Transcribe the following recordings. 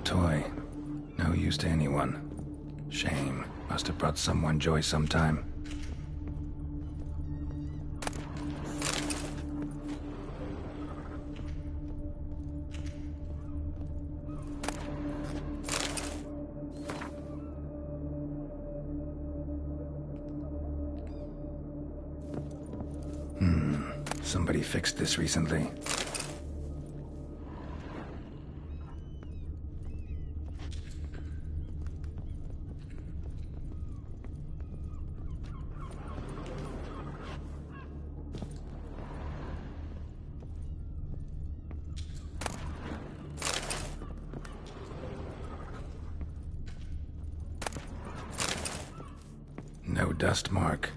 old toy. No use to anyone. Shame. Must have brought someone joy sometime. Somebody fixed this recently. No dust mark.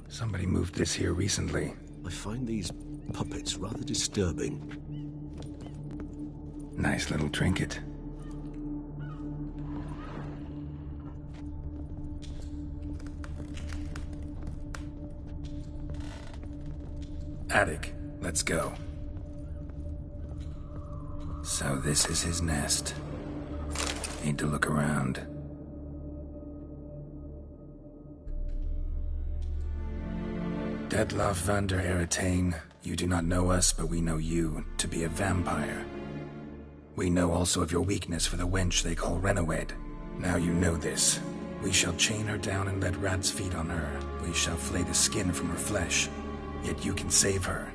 Somebody moved this here recently. I find these puppets rather disturbing. Nice little trinket. Attic, let's go. So this is his nest. Need to look around. Detlef van der Eretain, you do not know us, but we know you to be a vampire. We know also of your weakness for the wench they call Renawed. Now you know this. We shall chain her down and let rats feed on her. We shall flay the skin from her flesh. Yet you can save her.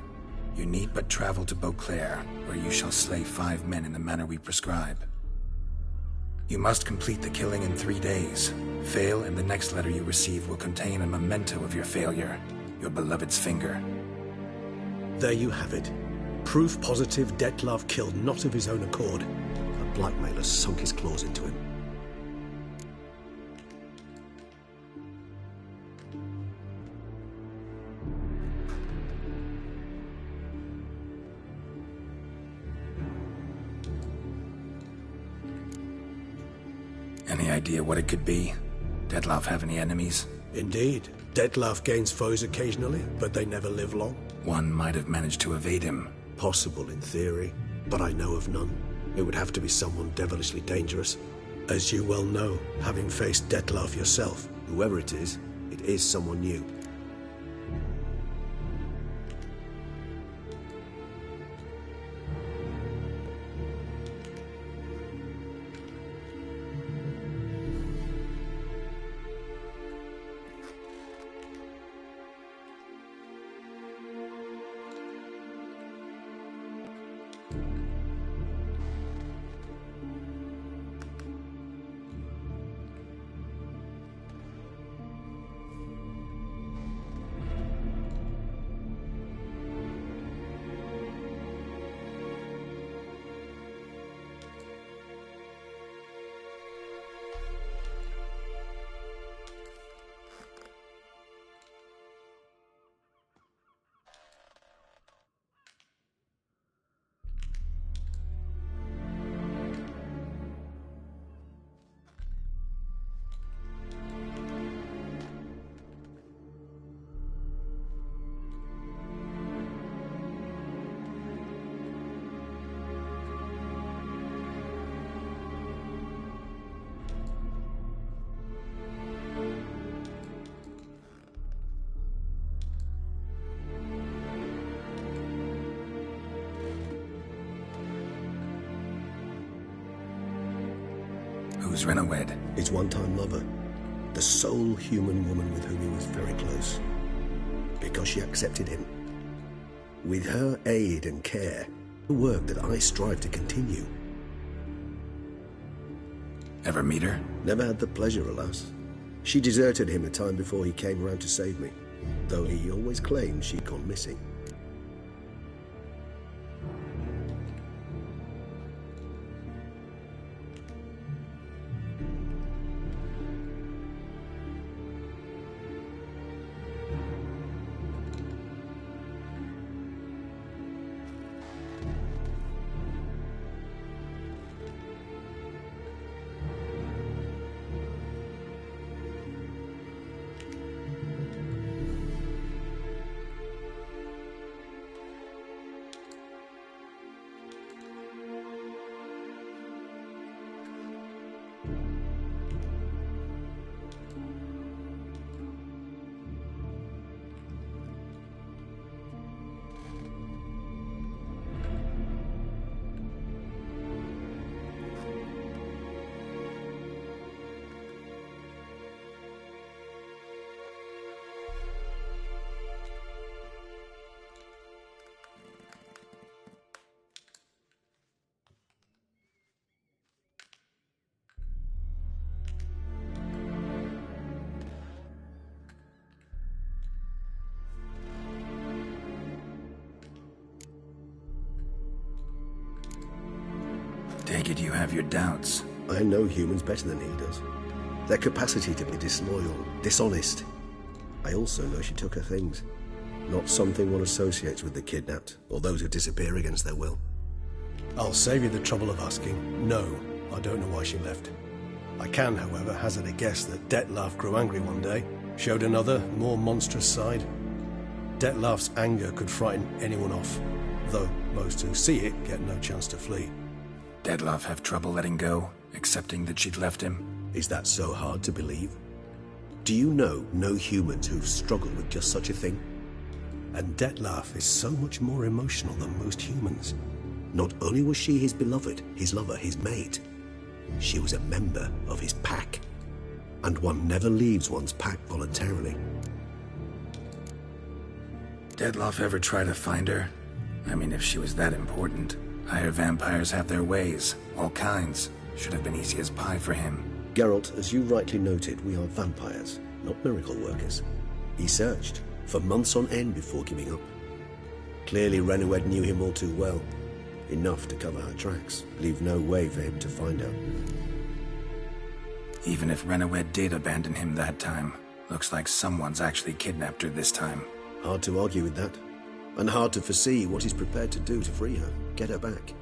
You need but travel to Beauclair, where you shall slay 5 men in the manner we prescribe. You must complete the killing in 3 days. Fail, and the next letter you receive will contain a memento of your failure. Your beloved's finger. There you have it. Proof positive Detlef killed not of his own accord. A blackmailer sunk his claws into him. Any idea what it could be? Detlef have any enemies? Indeed. Detlef gains foes occasionally, but they never live long. One might have managed to evade him. Possible in theory, but I know of none. It would have to be someone devilishly dangerous. As you well know, having faced Detlef yourself, whoever it is someone new. Who's Renawed? His one-time lover. The sole human woman with whom he was very close. Because she accepted him. With her aid and care, the work that I strive to continue. Ever meet her? Never had the pleasure, alas. She deserted him a time before he came round to save me, though he always claimed she'd gone missing. Take it you have your doubts. I know humans better than he does. Their capacity to be disloyal, dishonest. I also know she took her things. Not something one associates with the kidnapped, or those who disappear against their will. I'll save you the trouble of asking. No, I don't know why she left. I can, however, hazard a guess that Detlef grew angry one day, showed another, more monstrous side. Detlef's anger could frighten anyone off, though most who see it get no chance to flee. Detlef have trouble letting go, accepting that she'd left him? Is that so hard to believe? Do you know no humans who've struggled with just such a thing? And Detlef is so much more emotional than most humans. Not only was she his beloved, his lover, his mate, she was a member of his pack. And one never leaves one's pack voluntarily. Detlef ever try to find her? I mean, if she was that important. Higher vampires have their ways, all kinds. Should have been easy as pie for him. Geralt, as you rightly noted, we are vampires, not miracle workers. He searched for months on end before giving up. Clearly Renowed knew him all too well. Enough to cover her tracks, leave no way for him to find her. Even if Renowed did abandon him that time, looks like someone's actually kidnapped her this time. Hard to argue with that. And hard to foresee what he's prepared to do to free her, get her back.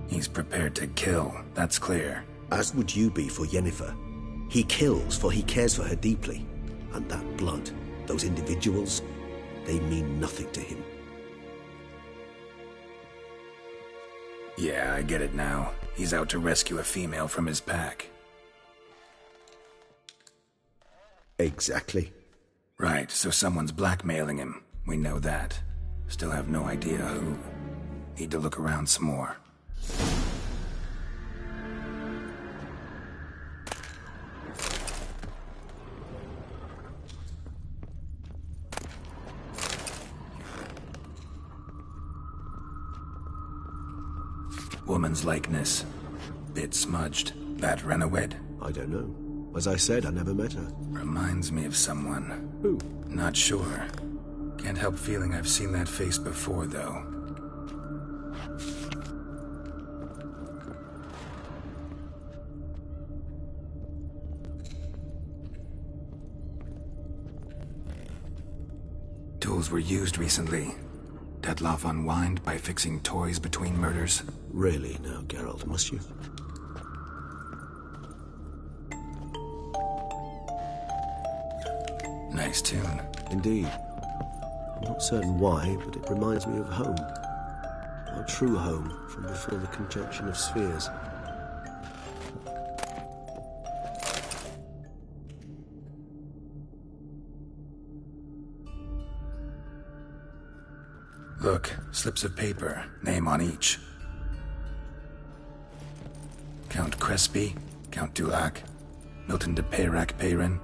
He's prepared to kill, that's clear. As would you be for Yennefer. He kills for he cares for her deeply. And that blood, those individuals, they mean nothing to him. Yeah, I get it now. He's out to rescue a female from his pack. Exactly. Right, so someone's blackmailing him. We know that. Still have no idea who. Need to look around some more. Woman's likeness. Bit smudged. That Renowed? I don't know. As I said, I never met her. Reminds me of someone. Who? Not sure. Can't help feeling I've seen that face before, though. Tools were used recently. Detlef unwind by fixing toys between murders. Really now, Geralt, must you? Nice tune. Indeed. I'm not certain why, but it reminds me of home. Our true home from before the conjunction of spheres. Look, slips of paper, name on each. Count Crespi, Count Dulac, Milton de Peyrac-Peyrin,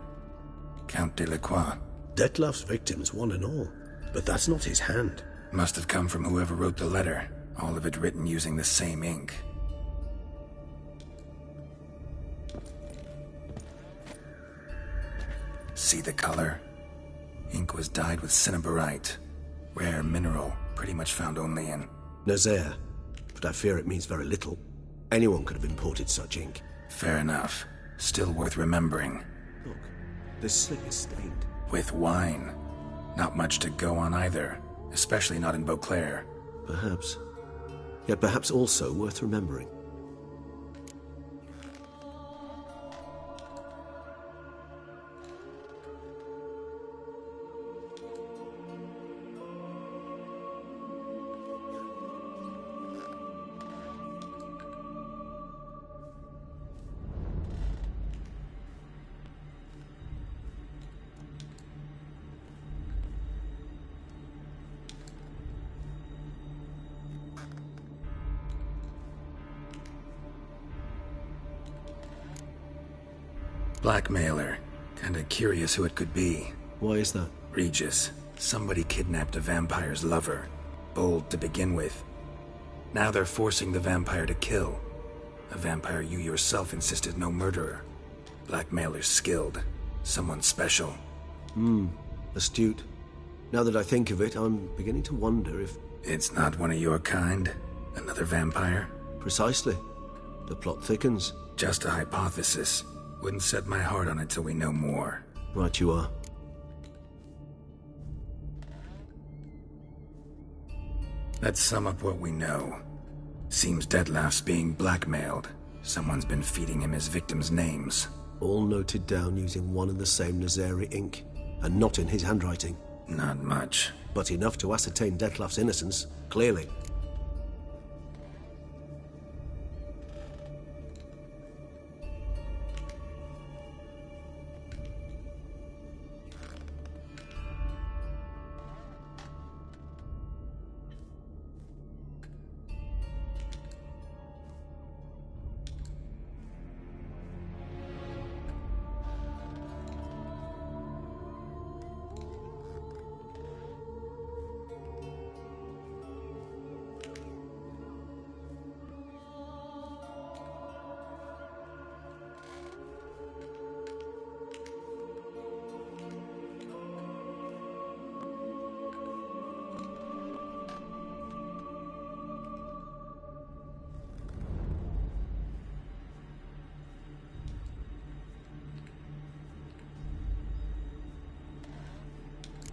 Count Delacroix. Detlef's victims, one and all. But that's not his hand. Must have come from whoever wrote the letter, all of it written using the same ink. See the color? Ink was dyed with cinnabarite. Rare mineral, pretty much found only in... Nazaire. But I fear it means very little. Anyone could have imported such ink. Fair enough. Still worth remembering. Look, this slip is stained. With wine. Not much to go on either, especially not in Beauclair. Perhaps. Yet perhaps also worth remembering. Blackmailer. Kinda curious who it could be. Why is that? Regis. Somebody kidnapped a vampire's lover. Bold to begin with. Now they're forcing the vampire to kill. A vampire you yourself insisted no murderer. Blackmailer's skilled. Someone special. Astute. Now that I think of it, I'm beginning to wonder if... It's not one of your kind? Another vampire? Precisely. The plot thickens. Just a hypothesis. Wouldn't set my heart on it till we know more. Right you are. Let's sum up what we know. Seems Detlef's being blackmailed. Someone's been feeding him his victims' names. All noted down using one and the same Nazari ink, and not in his handwriting. Not much. But enough to ascertain Detlef's innocence, clearly.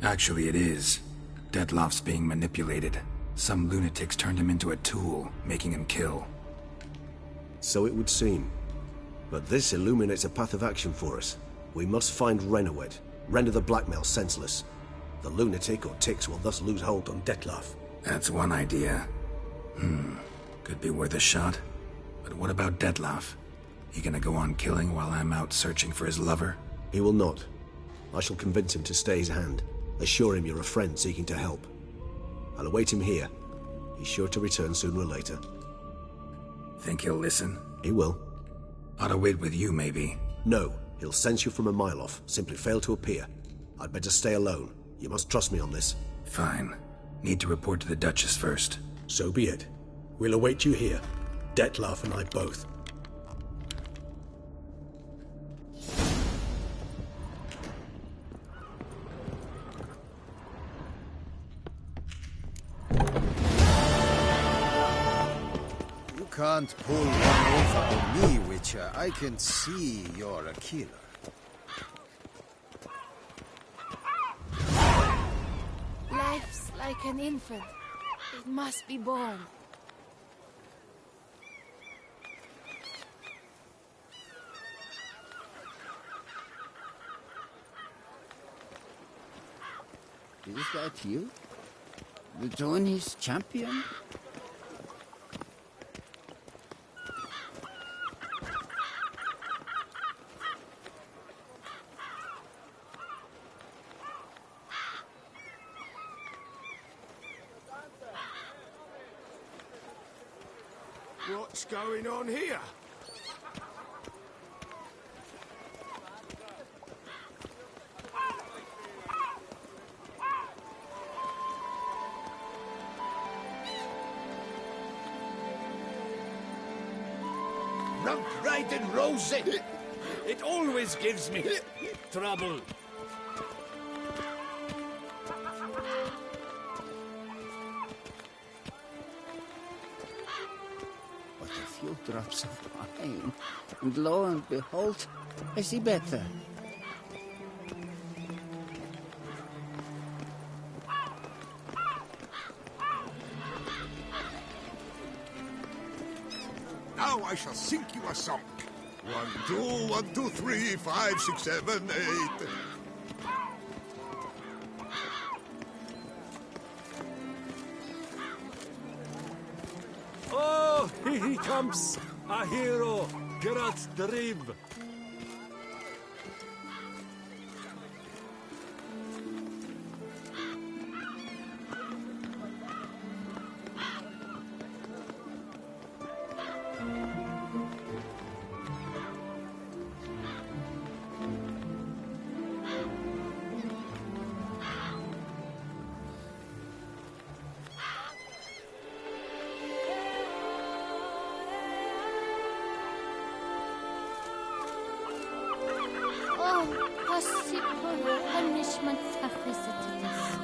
Actually, it is. Detlef's being manipulated. Some lunatics turned him into a tool, making him kill. So it would seem. But this illuminates a path of action for us. We must find Renowed, render the blackmail senseless. The lunatic or ticks will thus lose hold on Detlef. That's one idea. Could be worth a shot. But what about Detlef? He gonna go on killing while I'm out searching for his lover? He will not. I shall convince him to stay his hand. Assure him you're a friend seeking to help. I'll await him here. He's sure to return sooner or later. Think he'll listen? He will. Ought to wait with you, maybe. No, he'll sense you from a mile off. Simply fail to appear. I'd better stay alone. You must trust me on this. Fine. Need to report to the Duchess first. So be it. We'll await you here. Detlef and I both. You can't pull one over on me, Witcher. I can see you're a killer. Life's like an infant. It must be born. Is that you? The Tony's champion? What's going on here? Rump right and rosy. It always gives me trouble. But a few drops of wine, and lo and behold, I see better. Now I shall sink you a song. 1, 2, 1, 2, 3, 5, 6, 7, 8. Oh, here he comes! A hero! Geralt the Rib! Oh, possible punishments have visited us.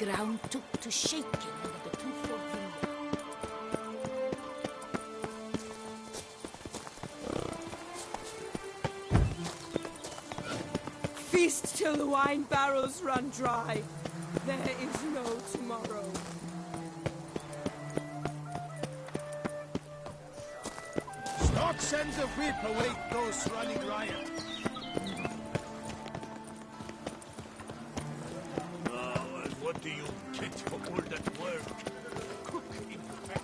ground took to shaking under the twofold wind. Feast till the wine barrels run dry. There is no tomorrow. Stock sends a whip await those running riot. Oh, and what do you get for all that work? Cook in fact.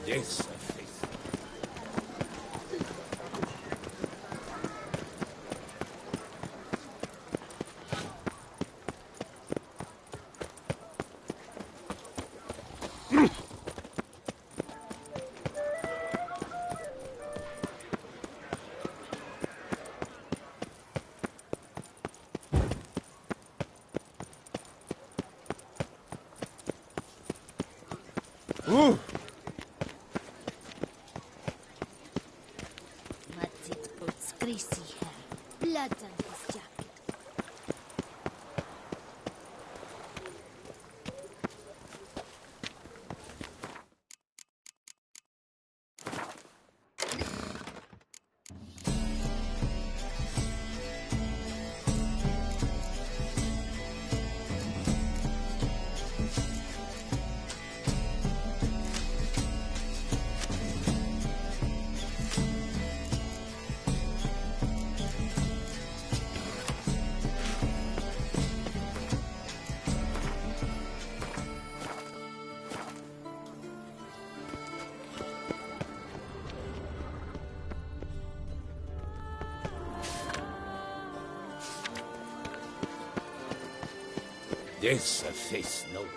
Yes, of faith. Ooh! Matit's greasy hair, blood on his jacket. Yes, a face noble.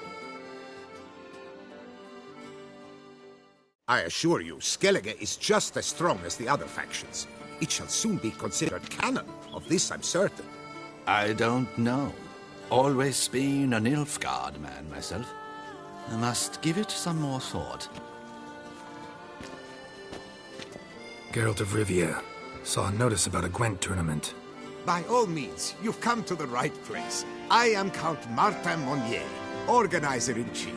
I assure you, Skellige is just as strong as the other factions. It shall soon be considered canon. Of this I'm certain. I don't know. Always been an Nilfgaard man myself. I must give it some more thought. Geralt of Rivia. Saw a notice about a Gwent tournament. By all means, you've come to the right place. I am Count Martin Monnier, Organizer-in-Chief.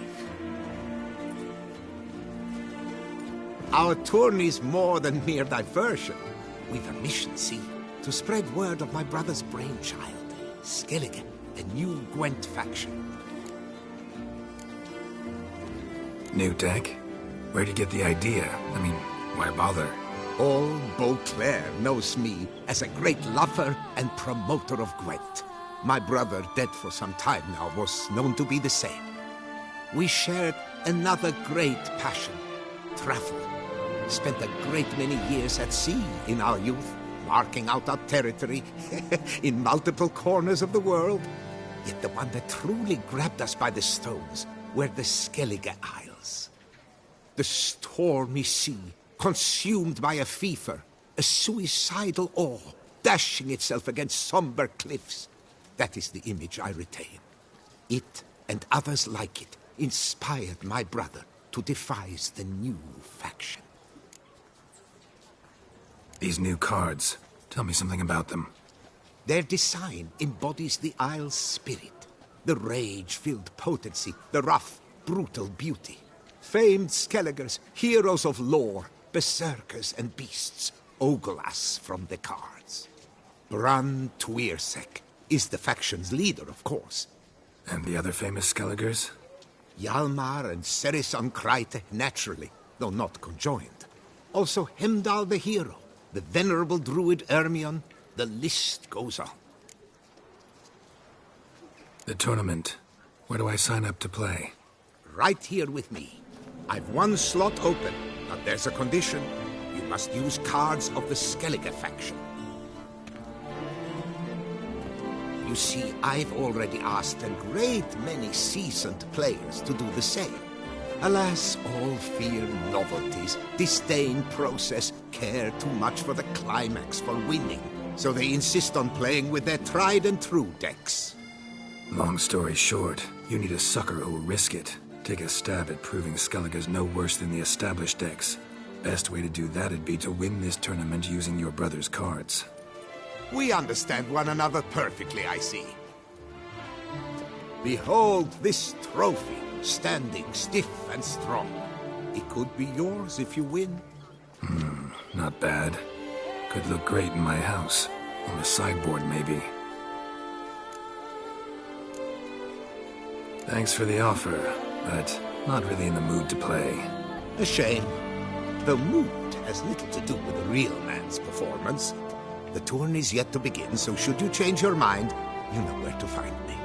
Our tourney's more than mere diversion. We've a mission, see? To spread word of my brother's brainchild, Skellige, the new Gwent faction. New tech? Where'd you get the idea? I mean, why bother? All Beauclair knows me as a great lover and promoter of Gwent. My brother, dead for some time now, was known to be the same. We shared another great passion, travel. Spent a great many years at sea in our youth, marking out our territory in multiple corners of the world. Yet the one that truly grabbed us by the stones were the Skellige Isles. The stormy sea, consumed by a fever, a suicidal awe, dashing itself against somber cliffs. That is the image I retain. It, and others like it, inspired my brother to devise the new faction. These new cards. Tell me something about them. Their design embodies the Isle's spirit. The rage-filled potency, the rough, brutal beauty. Famed Skelligers, heroes of lore, berserkers and beasts, ogle us from the cards. Bran Tuirsek is the faction's leader, of course. And the other famous Skelligers? Hjalmar and Serisan Kreite, naturally, though not conjoined. Also Hemdal the hero, the venerable druid Ermion, the list goes on. The tournament. Where do I sign up to play? Right here with me. I've one slot open, but there's a condition. You must use cards of the Skellige faction. You see, I've already asked a great many seasoned players to do the same. Alas, all fear novelties, disdain process, care too much for the climax, for winning. So they insist on playing with their tried and true decks. Long story short, you need a sucker who'll risk it. take a stab at proving Skellige's no worse than the established decks. Best way to do that'd be to win this tournament using your brother's cards. We understand one another perfectly, I see. Behold this trophy, standing stiff and strong. It could be yours if you win. Not bad. Could look great in my house. On the sideboard, maybe. Thanks for the offer, but not really in the mood to play. A shame. The mood has little to do with a real man's performance. The tourney's yet to begin, so should you change your mind, you know where to find me.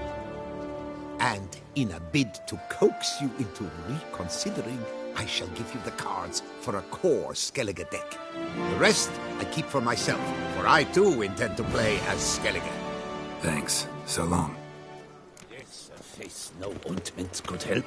And in a bid to coax you into reconsidering, I shall give you the cards for a core Skellige deck. The rest I keep for myself, for I too intend to play as Skellige. Thanks. So long. Yes, a face no ointment could help.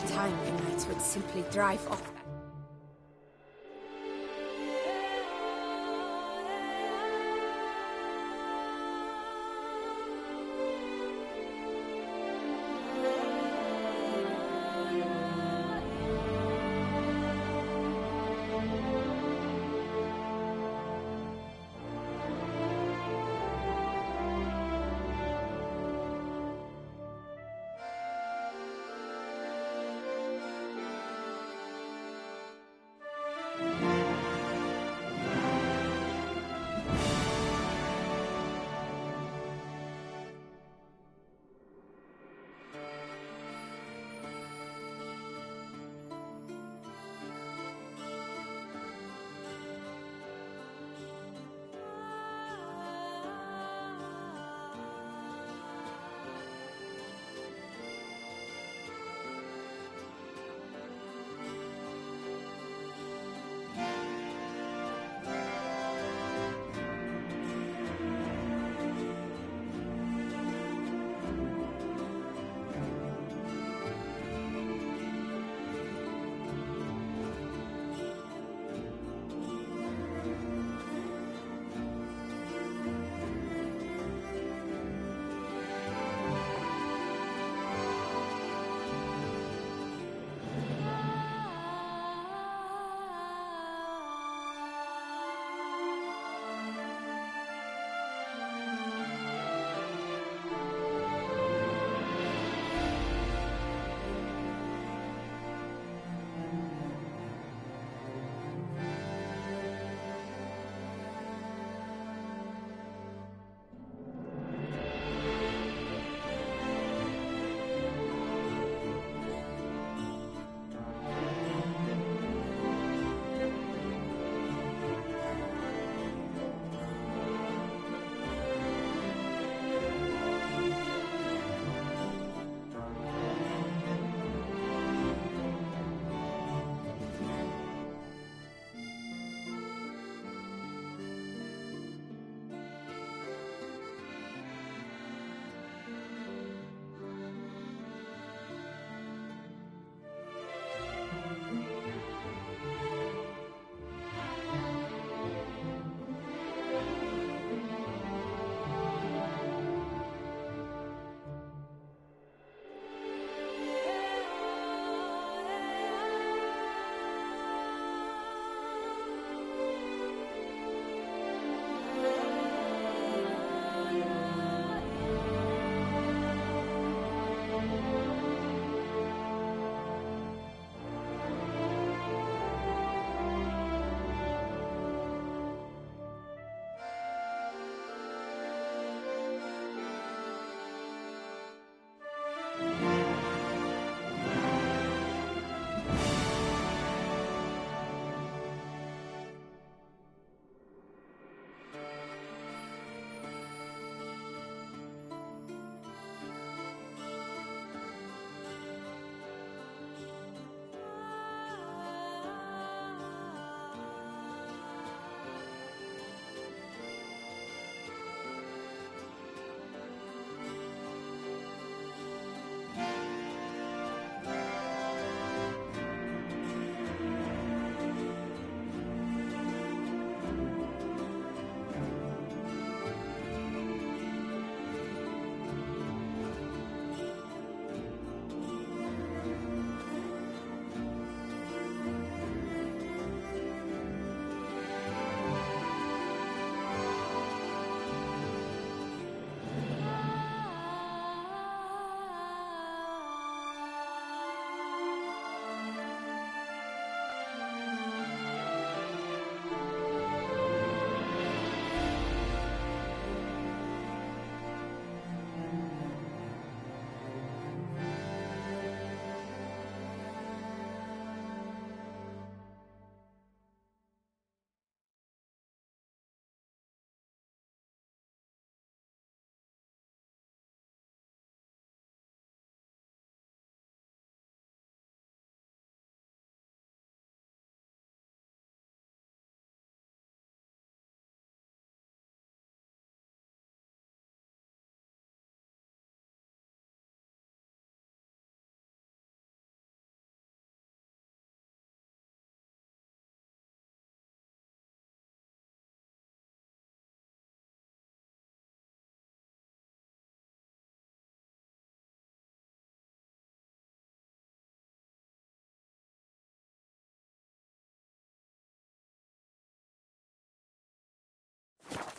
time the knights would simply drive off.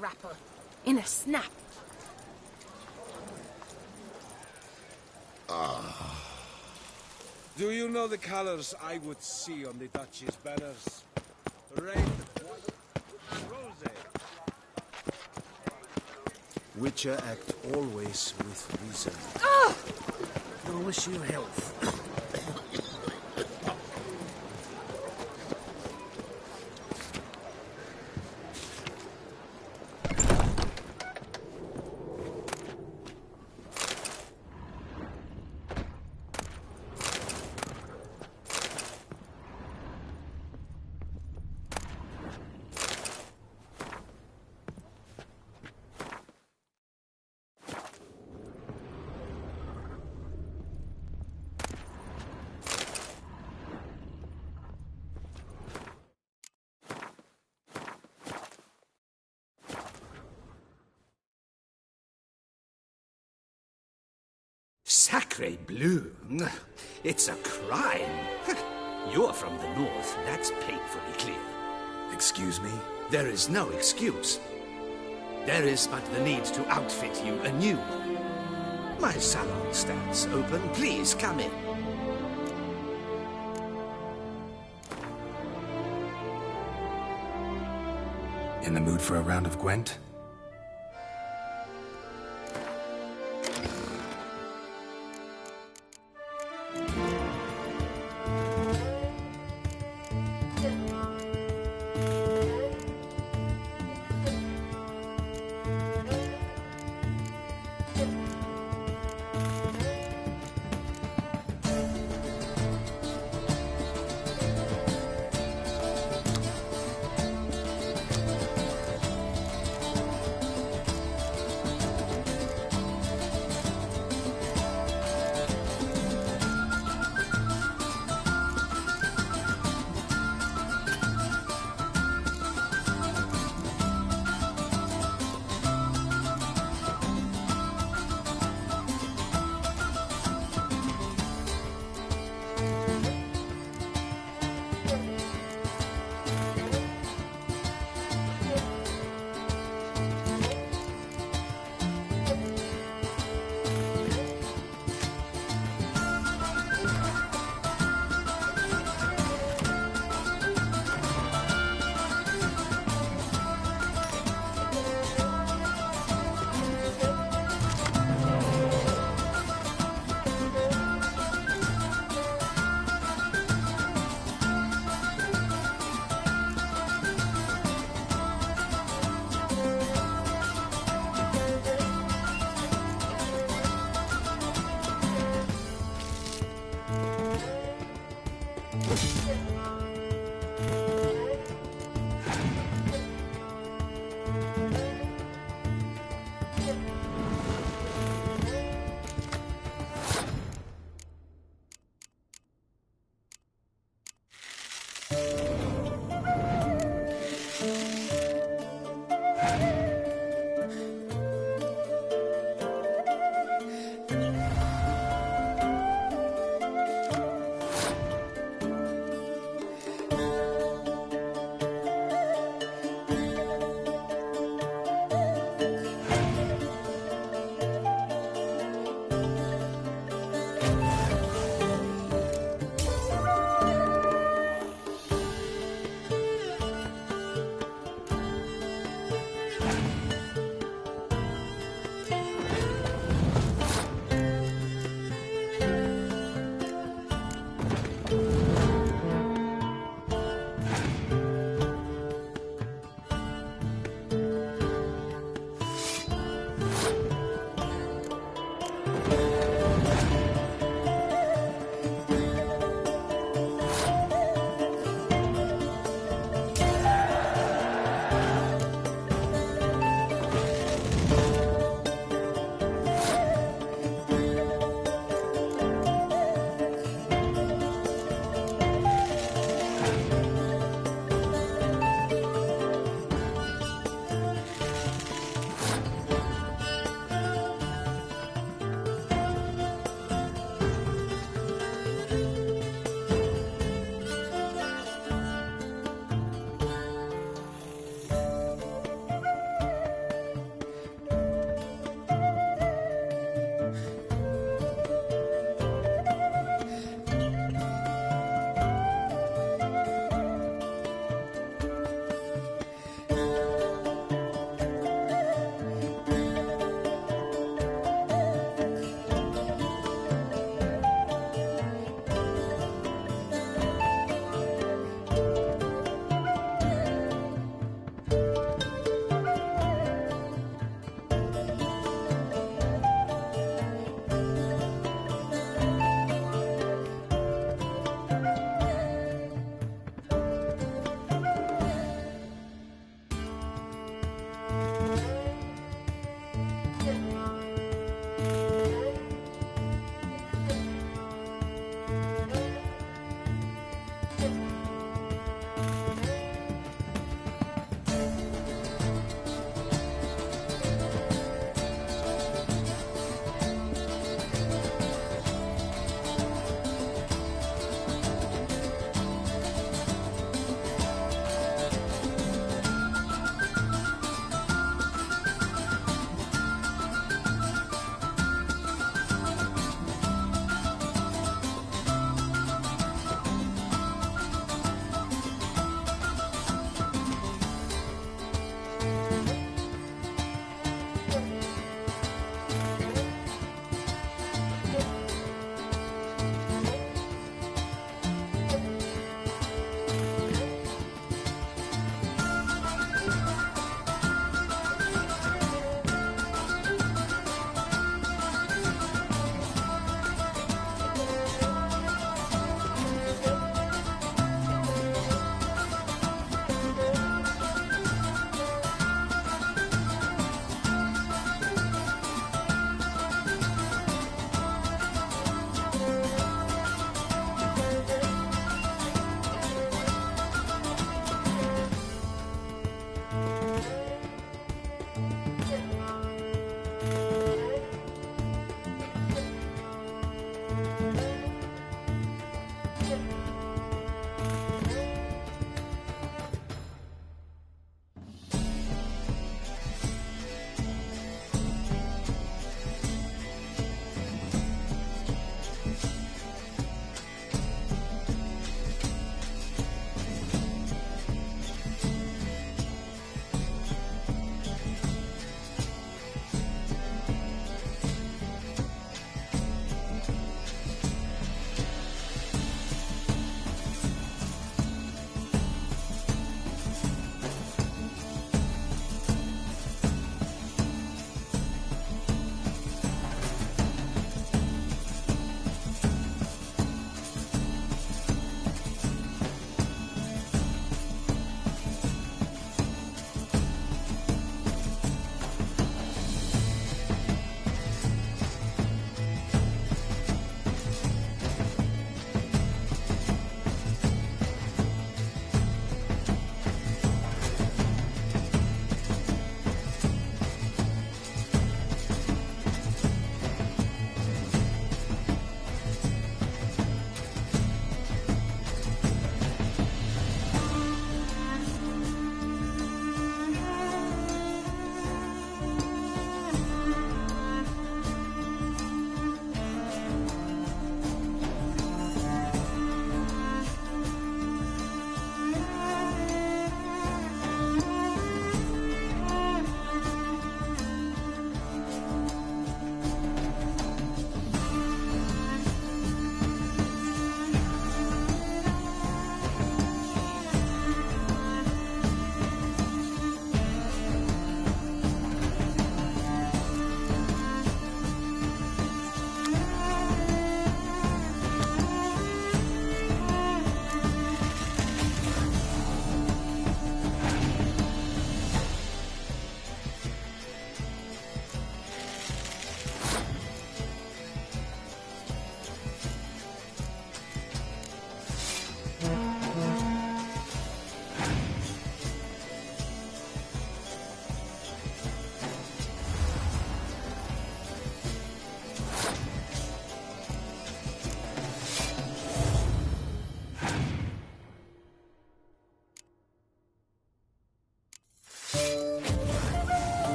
wrapper. In a snap. Do you know the colors I would see on the Duchy's banners? Red, white, and rose. Witcher act always with reason. I wish you health. Sacre bleu! It's a crime! You're from the north, that's painfully clear. Excuse me? There is no excuse. There is but the need to outfit you anew. My salon stands open. Please come in. In the mood for a round of Gwent?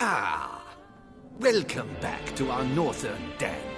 Ah, welcome back to our northern dandy.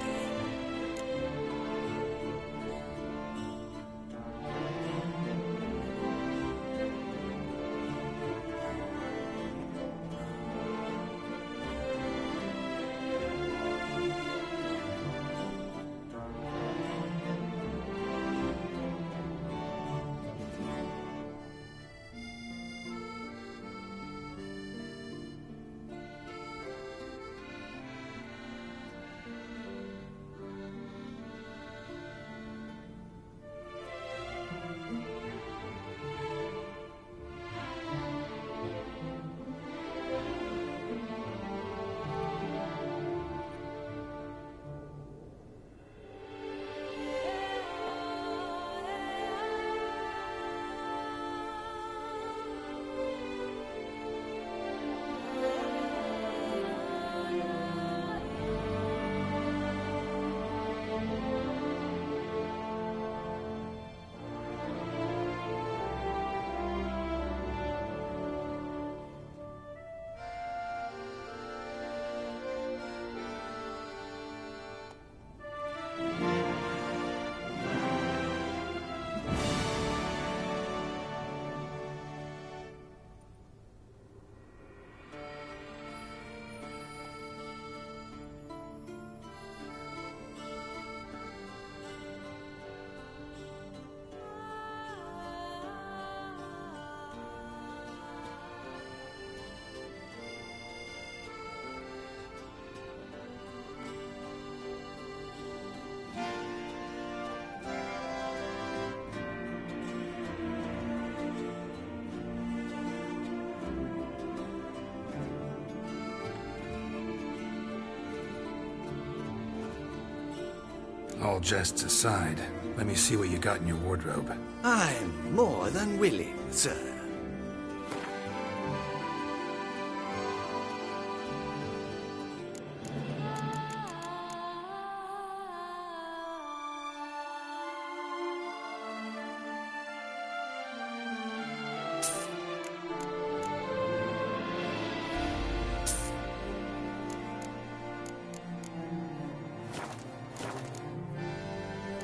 All jests aside, let me see what you got in your wardrobe. I'm more than willing, sir.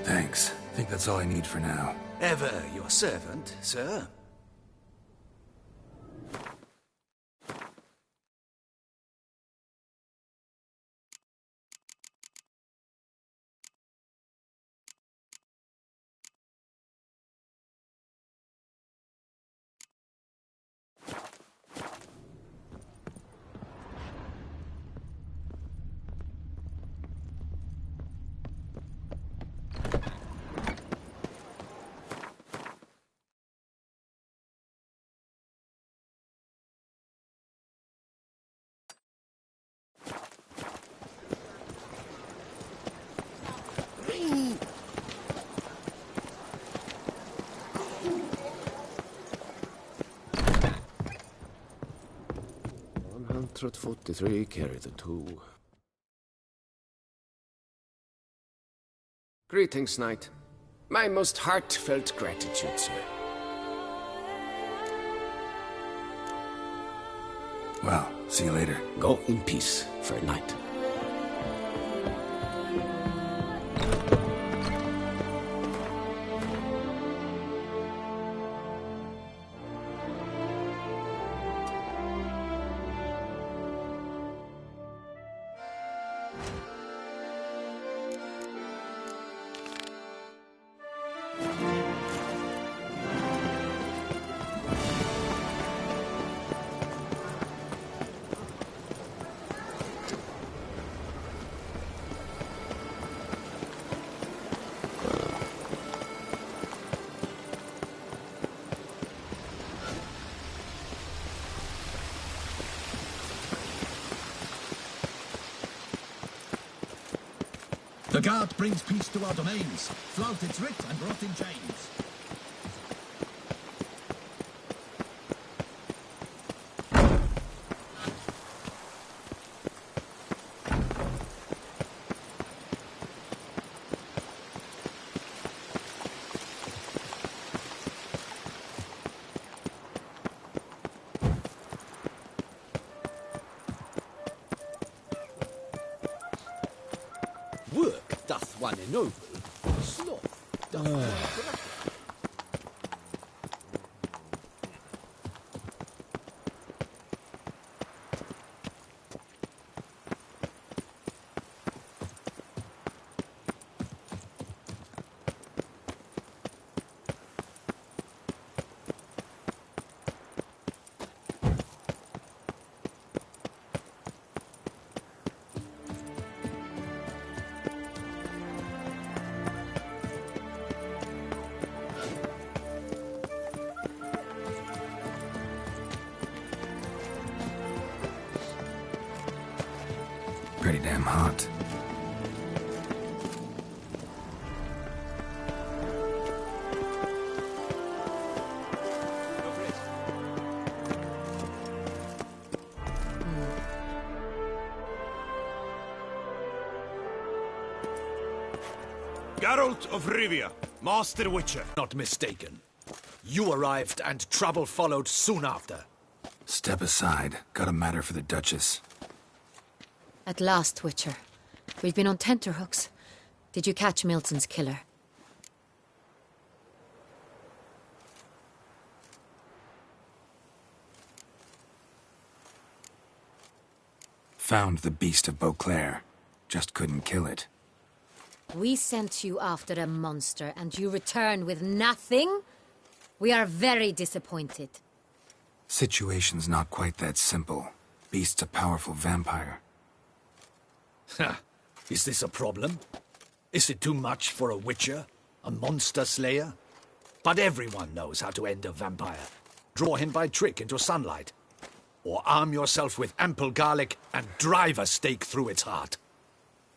Thanks. I think that's all I need for now. Ever your servant, sir. Carry the two. Greetings, knight. My most heartfelt gratitude, sir. Well, see you later. Go in peace, fair knight. The guard brings peace to our domains. Flout its writ and rot in chains. Work doth one ennoble, sloth doth one corrupt. Pretty damn hot. Geralt of Rivia, Master Witcher. Not mistaken. You arrived and trouble followed soon after. Step aside. Got a matter for the Duchess. At last, Witcher. We've been on tenterhooks. Did you catch Milton's killer? Found the beast of Beauclair. Just couldn't kill it. We sent you after a monster, and you return with nothing? We are very disappointed. Situation's not quite that simple. Beast's a powerful vampire. Ha! Is this a problem? Is it too much for a witcher? A monster slayer? But everyone knows how to end a vampire. Draw him by trick into sunlight. Or arm yourself with ample garlic and drive a stake through its heart.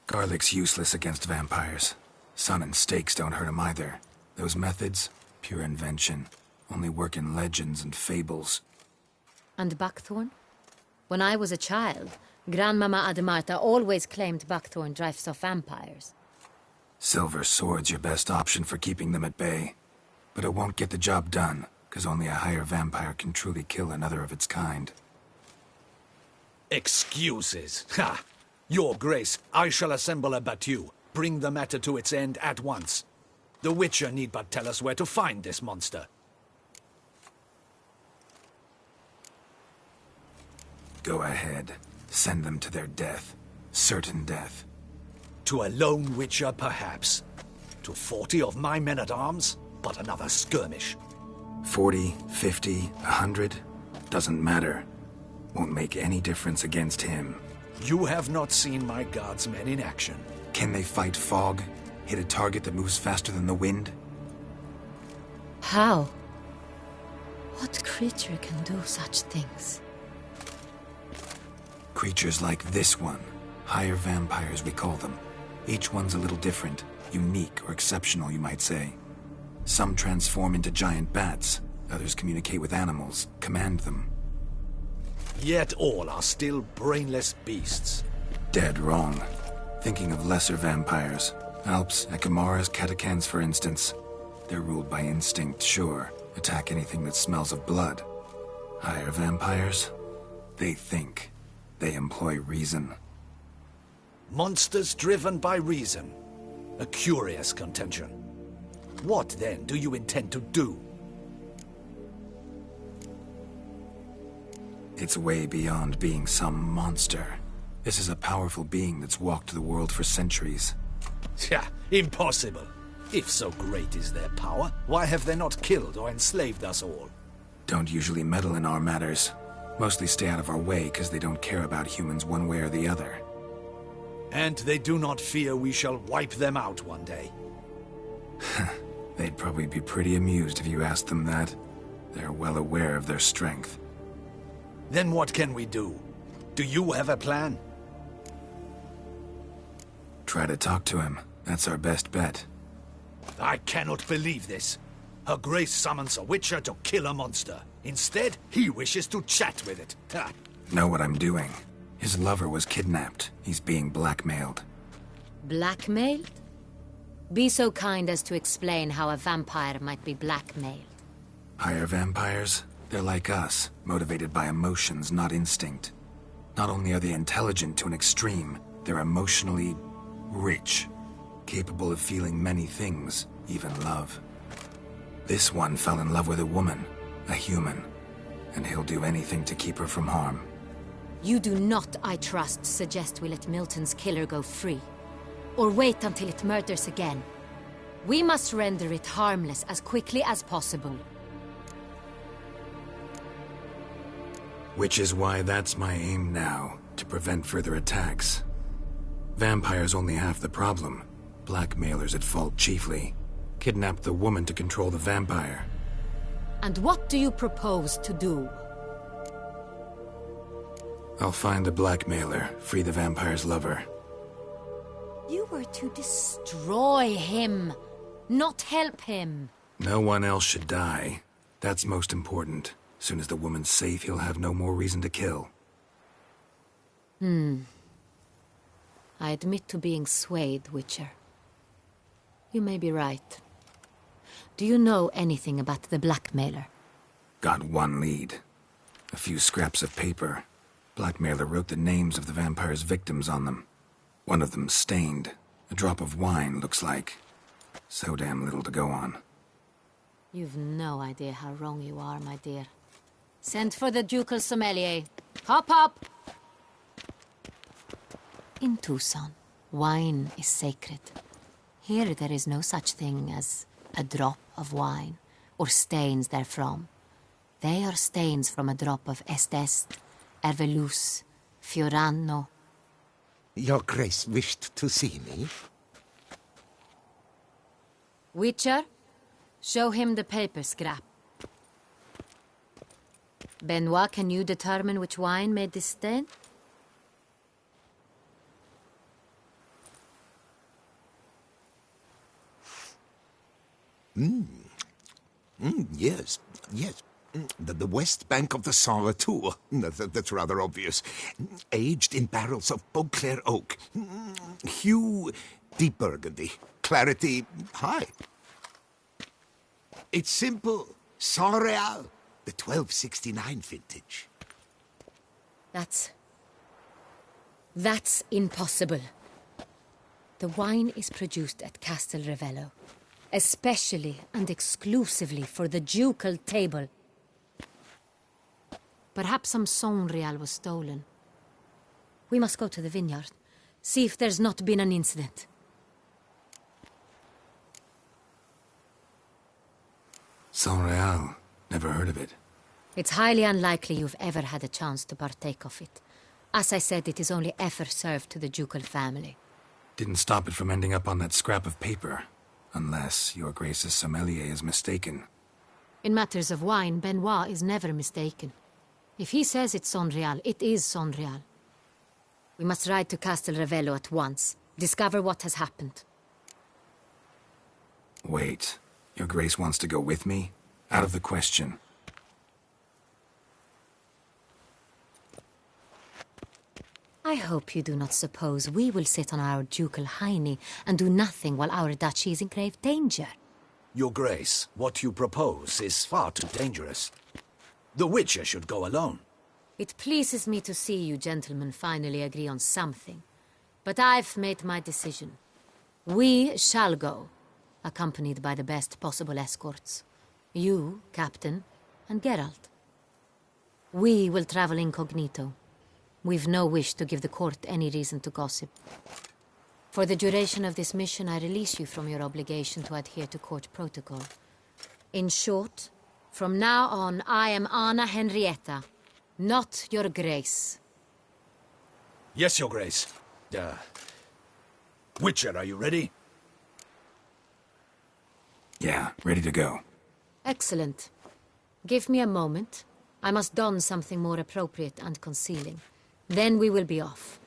Garlic's useless against vampires. Sun and stakes don't hurt him either. Those methods, pure invention. Only work in legends and fables. And buckthorn? When I was a child, Grandmama Ademarta always claimed buckthorn drives off vampires. Silver sword's your best option for keeping them at bay. But it won't get the job done, because only a higher vampire can truly kill another of its kind. Excuses. Ha! Your Grace, I shall assemble a battue. Bring the matter to its end at once. The Witcher need but tell us where to find this monster. Go ahead. Send them to their death. Certain death. To a lone Witcher, perhaps. To 40 of my men-at-arms, but another skirmish. 40, 50, 100? Doesn't matter. Won't make any difference against him. You have not seen my guardsmen in action. Can they fight fog? Hit a target that moves faster than the wind? How? What creature can do such things? Creatures like this one. Higher vampires, we call them. Each one's a little different. Unique or exceptional, you might say. Some transform into giant bats. Others communicate with animals, command them. Yet all are still brainless beasts. Dead wrong. Thinking of lesser vampires. Alps, Ekamaras, Catacans, for instance. They're ruled by instinct, sure. Attack anything that smells of blood. Higher vampires? They think. They employ reason. Monsters driven by reason. A curious contention. What, then, do you intend to do? It's way beyond being some monster. This is a powerful being that's walked the world for centuries. Yeah, impossible. If so great is their power, why have they not killed or enslaved us all? Don't usually meddle in our matters. Mostly stay out of our way because they don't care about humans one way or the other. And they do not fear we shall wipe them out one day. They'd probably be pretty amused if you asked them that. They're well aware of their strength. Then what can we do? Do you have a plan? Try to talk to him. That's our best bet. I cannot believe this. Her Grace summons a Witcher to kill a monster. Instead, he wishes to chat with it. Ha. Know what I'm doing. His lover was kidnapped. He's being blackmailed. Blackmailed? Be so kind as to explain how a vampire might be blackmailed. Higher vampires? They're like us, motivated by emotions, not instinct. Not only are they intelligent to an extreme, they're emotionally rich, capable of feeling many things, even love. This one fell in love with a woman, a human, and he'll do anything to keep her from harm. You do not, I trust, suggest we let Milton's killer go free, or wait until it murders again. We must render it harmless as quickly as possible. Which is why that's my aim now, to prevent further attacks. Vampires only half the problem. Blackmailers at fault chiefly. Kidnapped the woman to control the vampire. And what do you propose to do? I'll find the blackmailer, free the vampire's lover. You were to destroy him, not help him. No one else should die. That's most important. Soon as the woman's safe, he'll have no more reason to kill. I admit to being swayed, Witcher. You may be right. Do you know anything about the blackmailer? Got one lead. A few scraps of paper. Blackmailer wrote the names of the vampire's victims on them. One of them stained. A drop of wine, looks like. So damn little to go on. You've no idea how wrong you are, my dear. Send for the ducal sommelier. Hop, hop! In Tucson, wine is sacred. Here there is no such thing as a drop of wine, or stains therefrom. They are stains from a drop of Estest, Ervelus, Fiorano. Your Grace wished to see me? Witcher, show him the paper scrap. Benoit, can you determine which wine made this stain? Yes, yes. The west bank of the Saint too. That's rather obvious. Aged in barrels of Beauclair oak. Hue, deep burgundy. Clarity, high. It's simple. Saint Real, the 1269 vintage. That's impossible. The wine is produced at Castel Ravello, especially and exclusively for the ducal table. Perhaps some Saint Real was stolen. We must go to the vineyard, see if there's not been an incident. Saint Real. Never heard of it. It's highly unlikely you've ever had a chance to partake of it. As I said, it is only ever served to the ducal family. Didn't stop it from ending up on that scrap of paper. Unless your Grace's sommelier is mistaken. In matters of wine, Benoit is never mistaken. If he says it's Saint Real, it is Saint Real. We must ride to Castel Ravello at once. Discover what has happened. Wait. Your Grace wants to go with me? Out of the question. I hope you do not suppose we will sit on our ducal hiney and do nothing while our duchy is in grave danger. Your Grace, what you propose is far too dangerous. The Witcher should go alone. It pleases me to see you gentlemen finally agree on something. But I've made my decision. We shall go, accompanied by the best possible escorts. You, Captain, and Geralt. We will travel incognito. We've no wish to give the court any reason to gossip. For the duration of this mission, I release you from your obligation to adhere to court protocol. In short, from now on, I am Anna Henrietta, not your Grace. Yes, Your Grace. Witcher, are you ready? Yeah, ready to go. Excellent. Give me a moment. I must don something more appropriate and concealing. Then we will be off.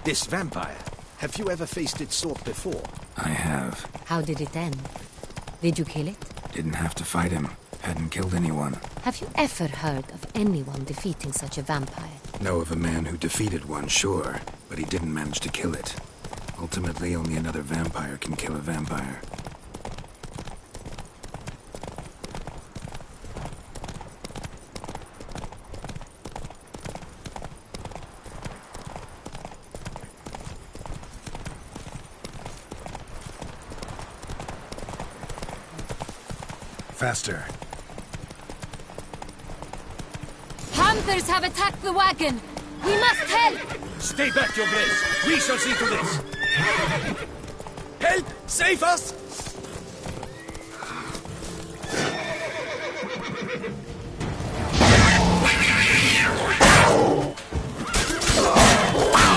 This vampire, have you ever faced its sort before? I have. How did it end? Did you kill it? Didn't have to fight him. Hadn't killed anyone. Have you ever heard of anyone defeating such a vampire? Know of a man who defeated one, sure, but he didn't manage to kill it. Ultimately, only another vampire can kill a vampire. Faster. Hunters have attacked the wagon! We must help! Stay back, Your Grace. We shall see to this. Help! Save us!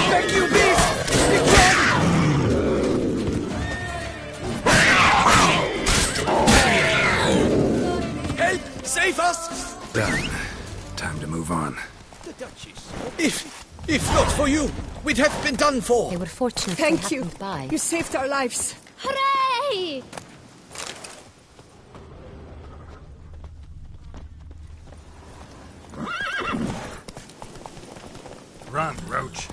Thank you, beast! Help! Save us! Done. Time to move on. The Duchess. If not for you, we'd have been done for. They were fortunate Thank they you. happened by. You saved our lives. Hooray! Run, Roach.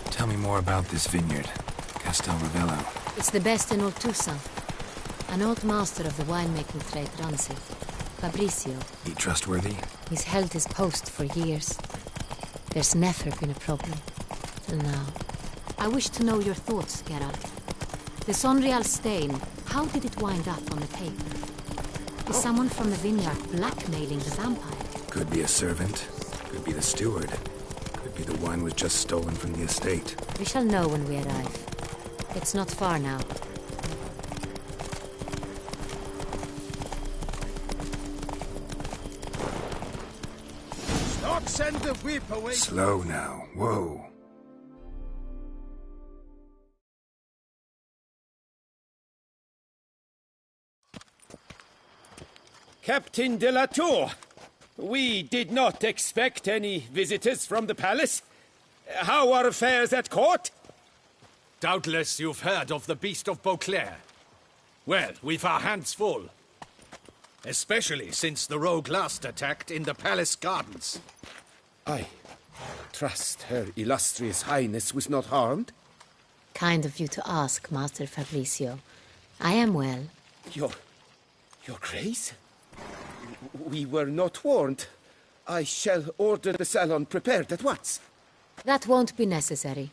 Tell me more about this vineyard, Castel Ravello. It's the best in all Toussaint. An old master of the winemaking trade runs it. Fabrizio. He trustworthy? He's held his post for years. There's never been a problem. Till now. I wish to know your thoughts, Geralt. The Sonreal stain, how did it wind up on the paper? Is someone from the vineyard blackmailing the vampire? Could be a servant. Could be the steward. Could be the wine was just stolen from the estate. We shall know when we arrive. It's not far now. Send the whip away. Slow now. Whoa. Captain de la Tour, we did not expect any visitors from the palace. How are affairs at court? Doubtless you've heard of the Beast of Beauclair. Well, we've our hands full. Especially since the rogue last attacked in the palace gardens. I trust Her Illustrious Highness was not harmed? Kind of you to ask, Master Fabrizio. I am well. Your Grace? We were not warned. I shall order the salon prepared at once. That won't be necessary.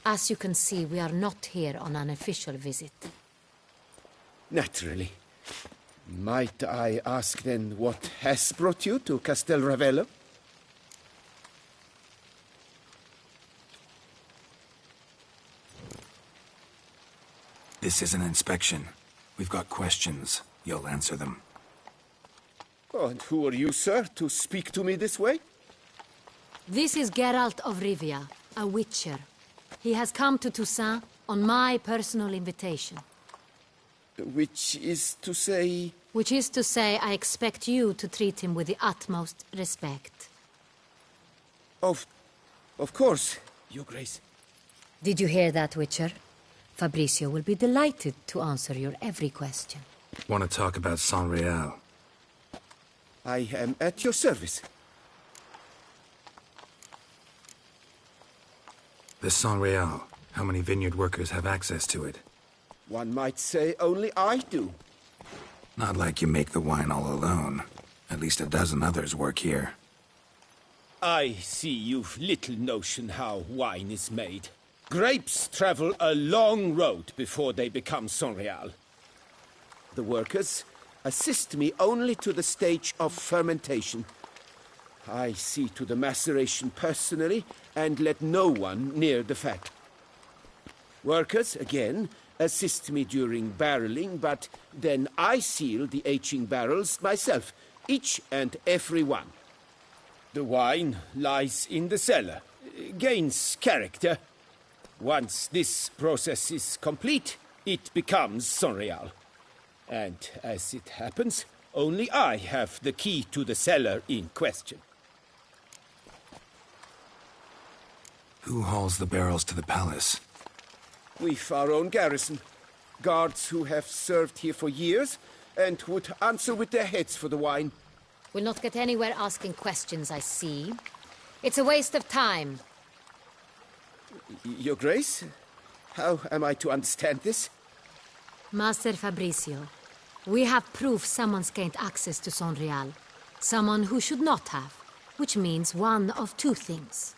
As you can see, we are not here on an official visit. Naturally. Might I ask then what has brought you to Castel Ravello? This is an inspection. We've got questions. You'll answer them. Oh, and who are you, sir, to speak to me this way? This is Geralt of Rivia, a witcher. He has come to Toussaint on my personal invitation. Which is to say... Which is to say, I expect you to treat him with the utmost respect. Of course, Your Grace. Did you hear that, Witcher? Fabrizio will be delighted to answer your every question. Want to talk about Sonreal? I am at your service. The Sonreal. How many vineyard workers have access to it? One might say only I do. Not like you make the wine all alone. At least a dozen others work here. I see you've little notion how wine is made. Grapes travel a long road before they become Sonreal. The workers assist me only to the stage of fermentation. I see to the maceration personally and let no one near the fat. Workers, again, assist me during barreling, but then I seal the aging barrels myself, each and every one. The wine lies in the cellar, gains character. Once this process is complete, it becomes Sonreal. And as it happens, only I have the key to the cellar in question. Who hauls the barrels to the palace? We've our own garrison. Guards who have served here for years and would answer with their heads for the wine. We'll not get anywhere asking questions, I see. It's a waste of time. Your Grace? How am I to understand this? Master Fabrizio, we have proof someone's gained access to Sonreal. Someone who should not have. Which means one of two things.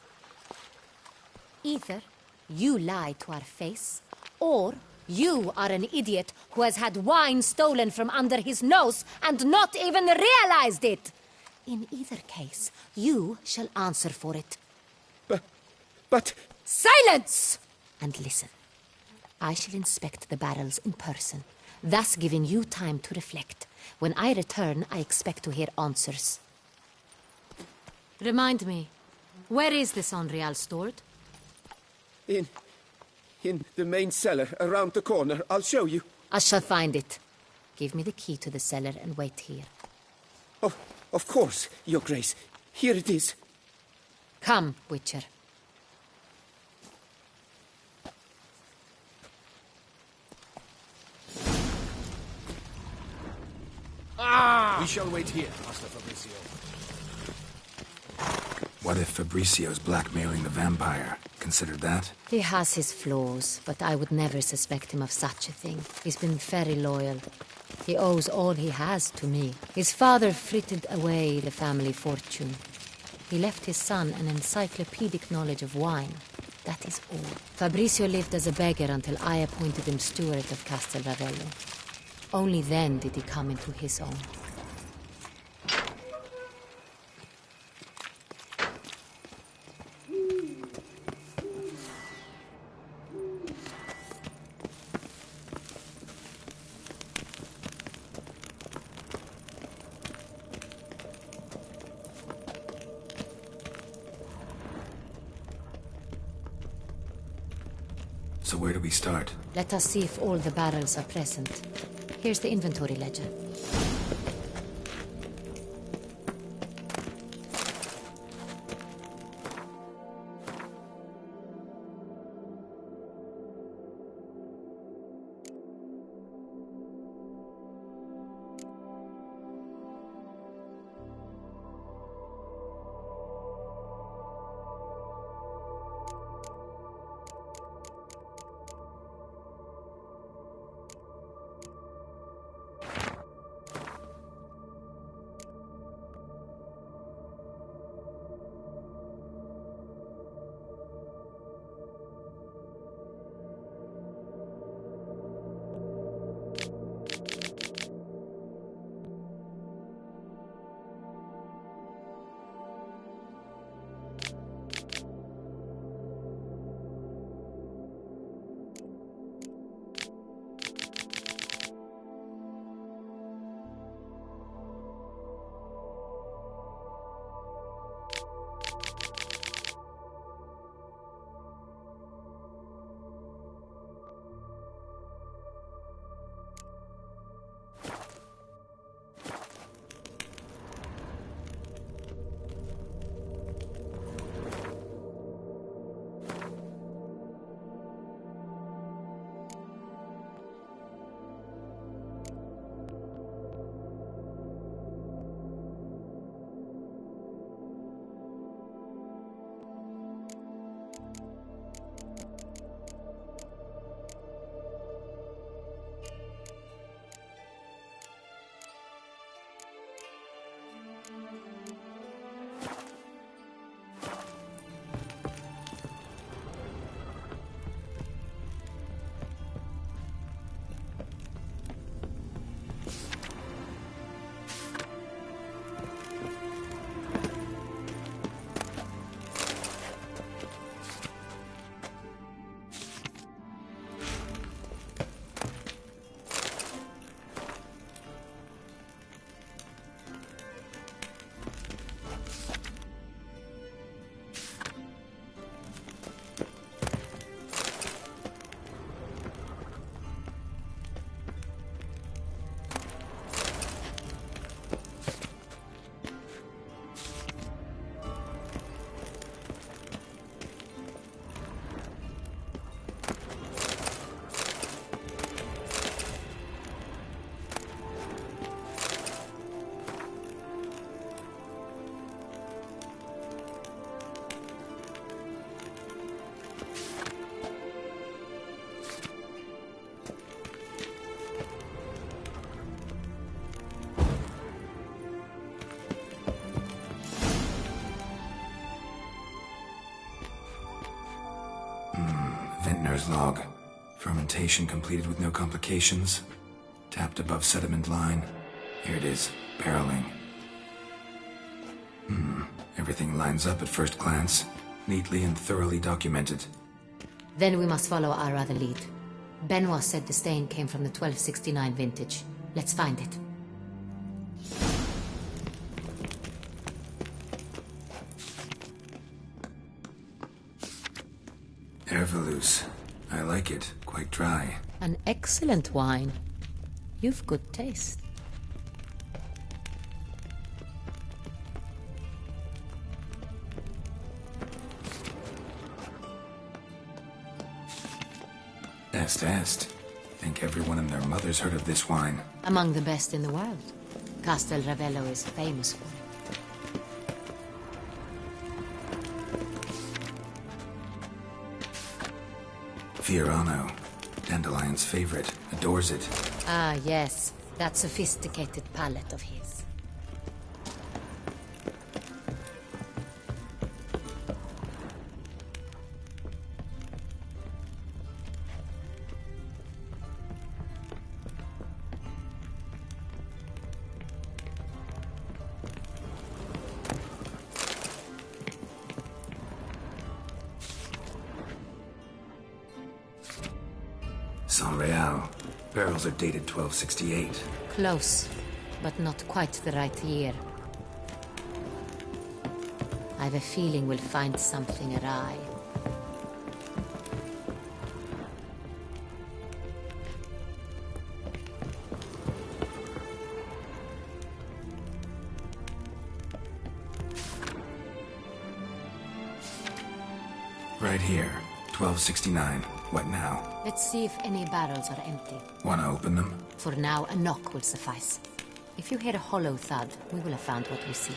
Either you lie to our face, or you are an idiot who has had wine stolen from under his nose and not even realized it. In either case, you shall answer for it. But... Silence! And listen. I shall inspect the barrels in person, thus giving you time to reflect. When I return, I expect to hear answers. Remind me, where is the Sonreal stored? In the main cellar, around the corner. I'll show you. I shall find it. Give me the key to the cellar and wait here. Oh, of course, Your Grace. Here it is. Come, Witcher. We shall wait here, Master Fabrizio. What if Fabricio's blackmailing the vampire? Considered that? He has his flaws, but I would never suspect him of such a thing. He's been very loyal. He owes all he has to me. His father frittered away the family fortune. He left his son an encyclopedic knowledge of wine. That is all. Fabricio lived as a beggar until I appointed him steward of Castel Ravello. Only then did he come into his own. So where do we start? Let us see if all the barrels are present. Here's the inventory ledger. Vintner's log. Fermentation completed with no complications. Tapped above sediment line. Here it is. Barreling. Everything lines up at first glance. Neatly and thoroughly documented. Then we must follow our other lead. Benoit said the stain came from the 1269 vintage. Let's find it. Ervelous. I like it. Quite dry. An excellent wine. You've good taste. Est. Think everyone and their mother's heard of this wine. Among the best in the world. Castel Ravello is famous for it. Fiorano. Dandelion's favorite. Adores it. Ah, yes. That sophisticated palate of his. Real. Barrels are dated 1268. Close, but not quite the right year. I have a feeling we'll find something awry. Right here. 1269. What now? Let's see if any barrels are empty. Wanna open them? For now, a knock will suffice. If you hear a hollow thud, we will have found what we seek.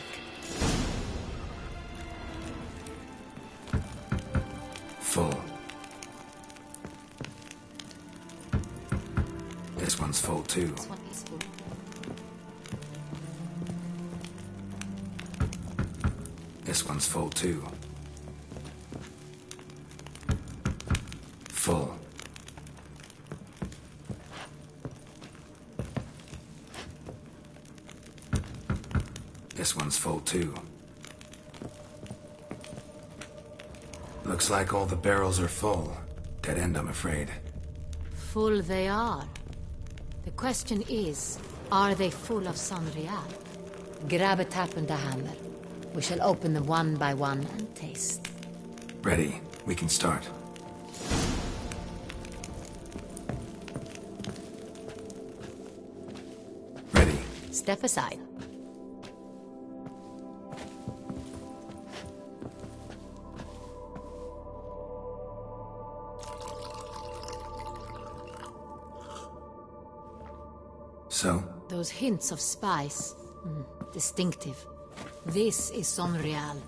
Full. This one's full too. This one is full. This one's full too. Full. This one's full too. Looks like all the barrels are full. Dead end, I'm afraid. Full they are. The question is, are they full of Sanrial? Grab a tap and a hammer. We shall open them one by one and taste. Ready. We can start. Ready. Step aside. So? Those hints of spice. Distinctive. This is Sonreal.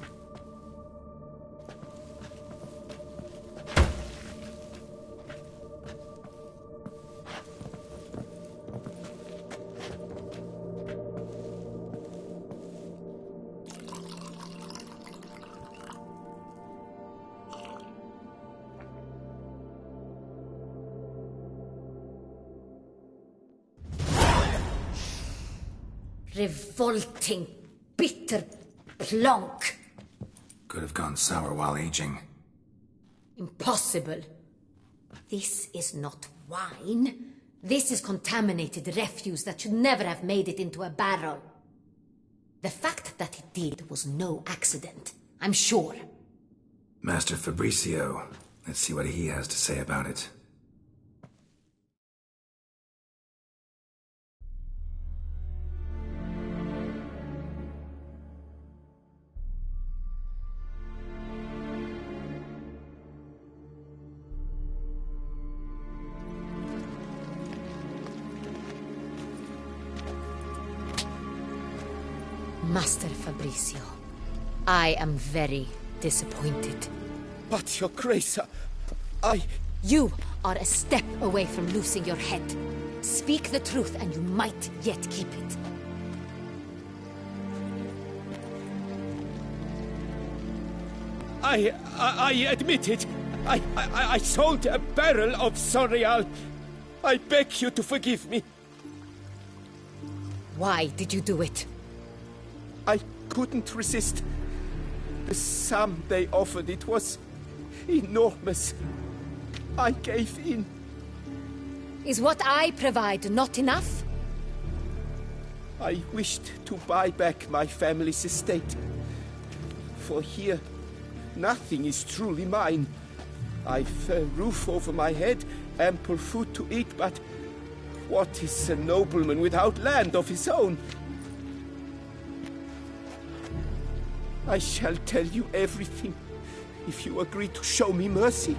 Revolting, bitter plonk. Could have gone sour while aging. Impossible. This is not wine. This is contaminated refuse that should never have made it into a barrel. The fact that it did was no accident, I'm sure. Master Fabricio. Let's see what he has to say about it. Master Fabricio, I am very disappointed. But, Your Grace, You are a step away from losing your head. Speak the truth and you might yet keep it. I admit it. I sold a barrel of Sonreal. I beg you to forgive me. Why did you do it? I couldn't resist. The sum they offered, it was enormous. I gave in. Is what I provide not enough? I wished to buy back my family's estate. For here, nothing is truly mine. I've a roof over my head, ample food to eat, but what is a nobleman without land of his own? I shall tell you everything, if you agree to show me mercy.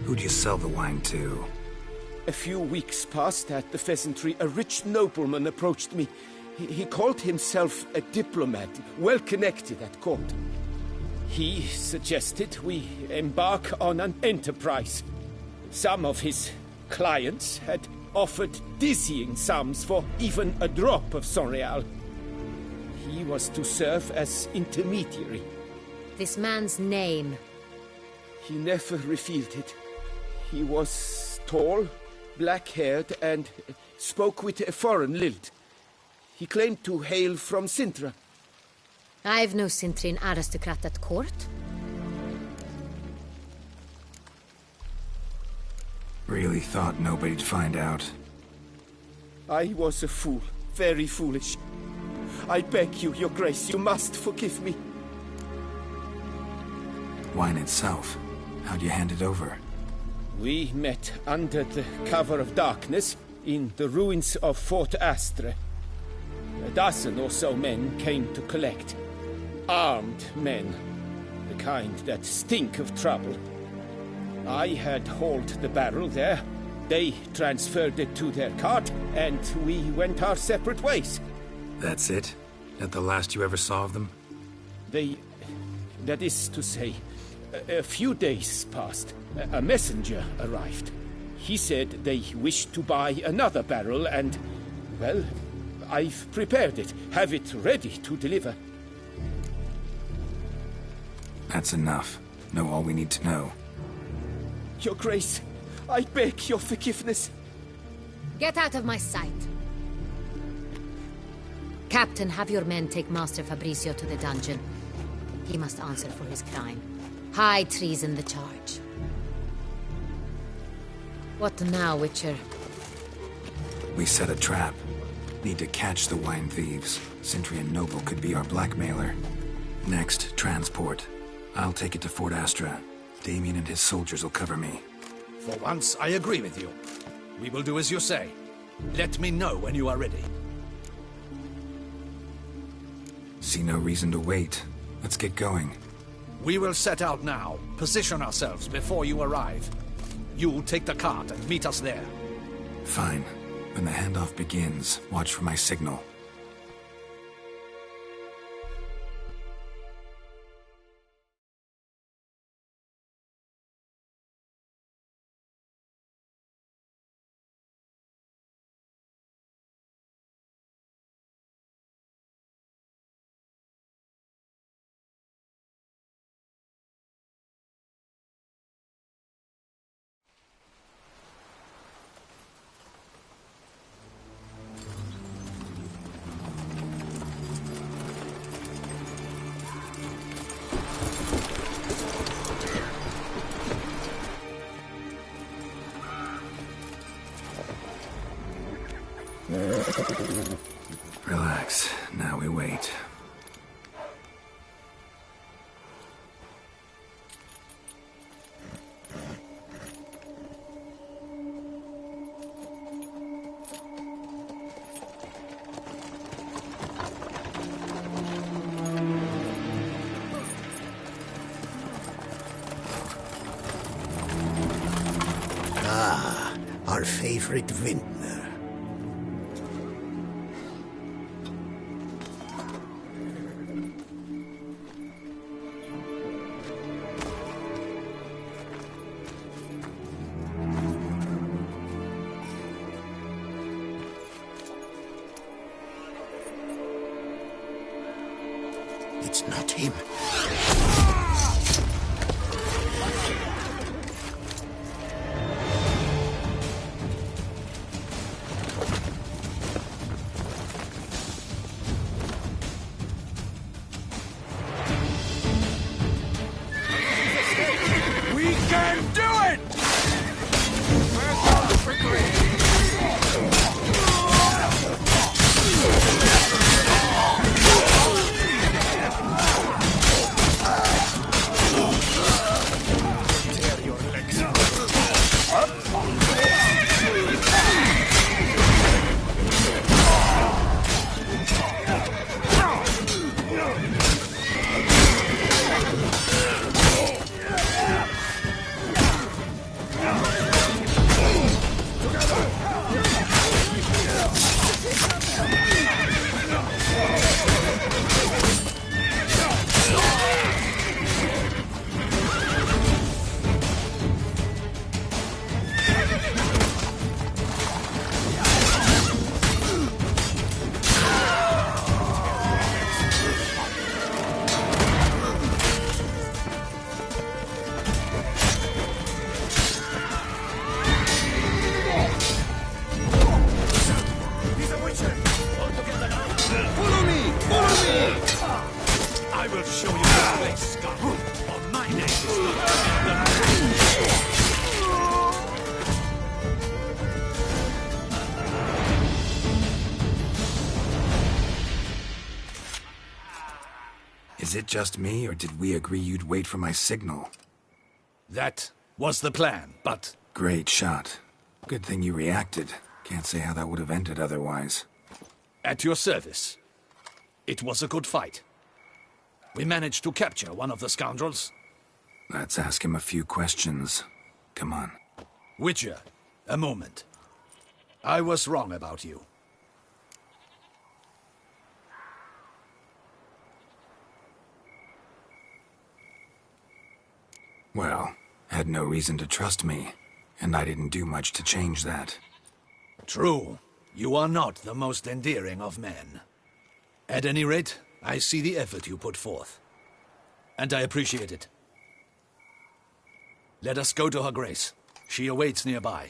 Who'd you sell the wine to? A few weeks past at the pheasantry, a rich nobleman approached me. He called himself a diplomat, well connected at court. He suggested we embark on an enterprise. Some of his clients had offered dizzying sums for even a drop of Sonreal. He was to serve as intermediary. This man's name? He never revealed it. He was tall, black-haired, and spoke with a foreign lilt. He claimed to hail from Sintra. I've no Sintrian aristocrat at court. Really thought nobody'd find out. I was a fool, very foolish. I beg you, Your Grace, you must forgive me. Wine itself, how'd you hand it over? We met under the cover of darkness in the ruins of Fort Astre. A dozen or so men came to collect. Armed men, the kind that stink of trouble. I had hauled the barrel there. They transferred it to their cart, and we went our separate ways. That's it? That the last you ever saw of them? That is to say, a few days passed. A messenger arrived. He said they wished to buy another barrel and, well, I've prepared it. Have it ready to deliver. That's enough. Know all we need to know. Your Grace, I beg your forgiveness. Get out of my sight. Captain, have your men take Master Fabrizio to the dungeon. He must answer for his crime. High treason the charge. What now, Witcher? We set a trap. Need to catch the wine thieves. Sintrian Noble could be our blackmailer. Next, transport. I'll take it to Fort Astra. Damien and his soldiers will cover me. For once, I agree with you. We will do as you say. Let me know when you are ready. See no reason to wait. Let's get going. We will set out now. Position ourselves before you arrive. You'll take the cart and meet us there. Fine. When the handoff begins, watch for my signal. Relax. Now we wait. Ah, our favorite vintner. It's not him. We can do it! Witcher! All together now! Follow me! Follow me! I will show you this place, Scott. For my name is not Is it just me, or did we agree you'd wait for my signal? That was the plan, but... Great shot. Good thing you reacted. Can't say how that would have ended otherwise. At your service. It was a good fight. We managed to capture one of the scoundrels. Let's ask him a few questions. Come on. Witcher, a moment. I was wrong about you. Well, had no reason to trust me, and I didn't do much to change that. True. You are not the most endearing of men. At any rate, I see the effort you put forth. And I appreciate it. Let us go to her grace. She awaits nearby.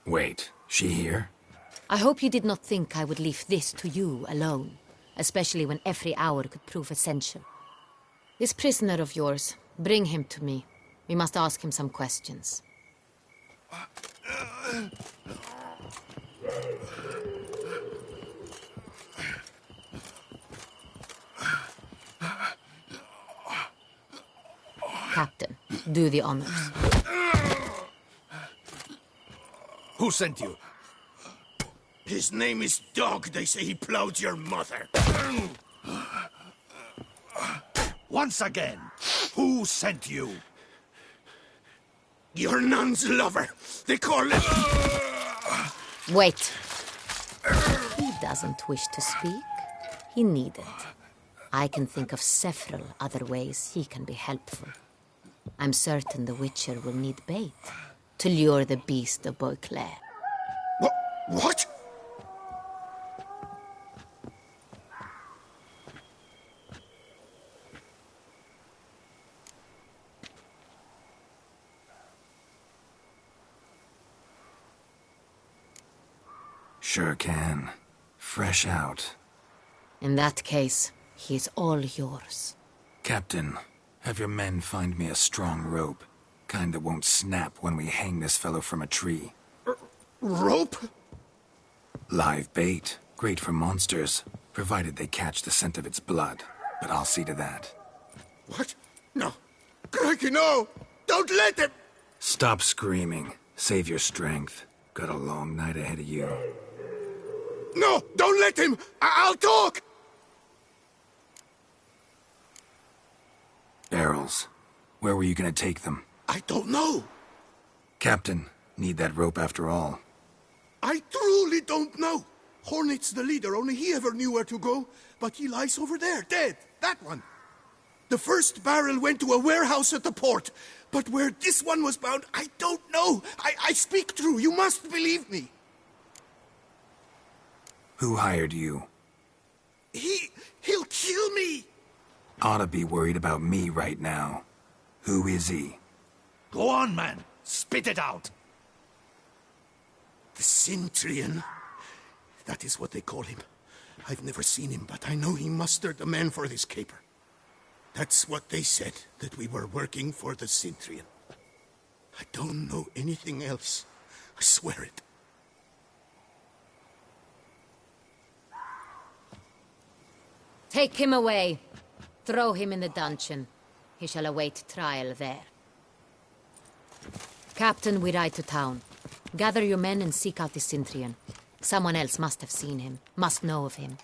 Wait, she here? I hope you did not think I would leave this to you alone, especially when every hour could prove essential. This prisoner of yours, bring him to me. We must ask him some questions. Captain, do the honors. Who sent you? His name is Dog. They say he plowed your mother. Once again, who sent you? Your nun's lover. They call him... Wait. He doesn't wish to speak. He needn't. I can think of several other ways he can be helpful. I'm certain the Witcher will need bait to lure the beast of Beauclair. What? Sure can. Fresh out. In that case, he's all yours. Captain, have your men find me a strong rope. Kind that won't snap when we hang this fellow from a tree. Rope? Live bait. Great for monsters, provided they catch the scent of its blood. But I'll see to that. What? No. Crikey, no! Don't let him! Stop screaming. Save your strength. Got a long night ahead of you. No! Don't let him! I'll talk! Barrels. Where were you gonna take them? I don't know. Captain, need that rope after all. I truly don't know. Hornet's the leader, only he ever knew where to go. But he lies over there, dead. That one. The first barrel went to a warehouse at the port. But where this one was bound, I don't know. I speak true. You must believe me. Who hired you? He'll kill me. Ought to be worried about me right now. Who is he? Go on, man. Spit it out. The Cintrian. That is what they call him. I've never seen him, but I know he mustered the men for this caper. That's what they said, that we were working for the Cintrian. I don't know anything else. I swear it. Take him away. Throw him in the dungeon. He shall await trial there. Captain, we ride to town. Gather your men and seek out the Cintrian. Someone else must have seen him, must know of him.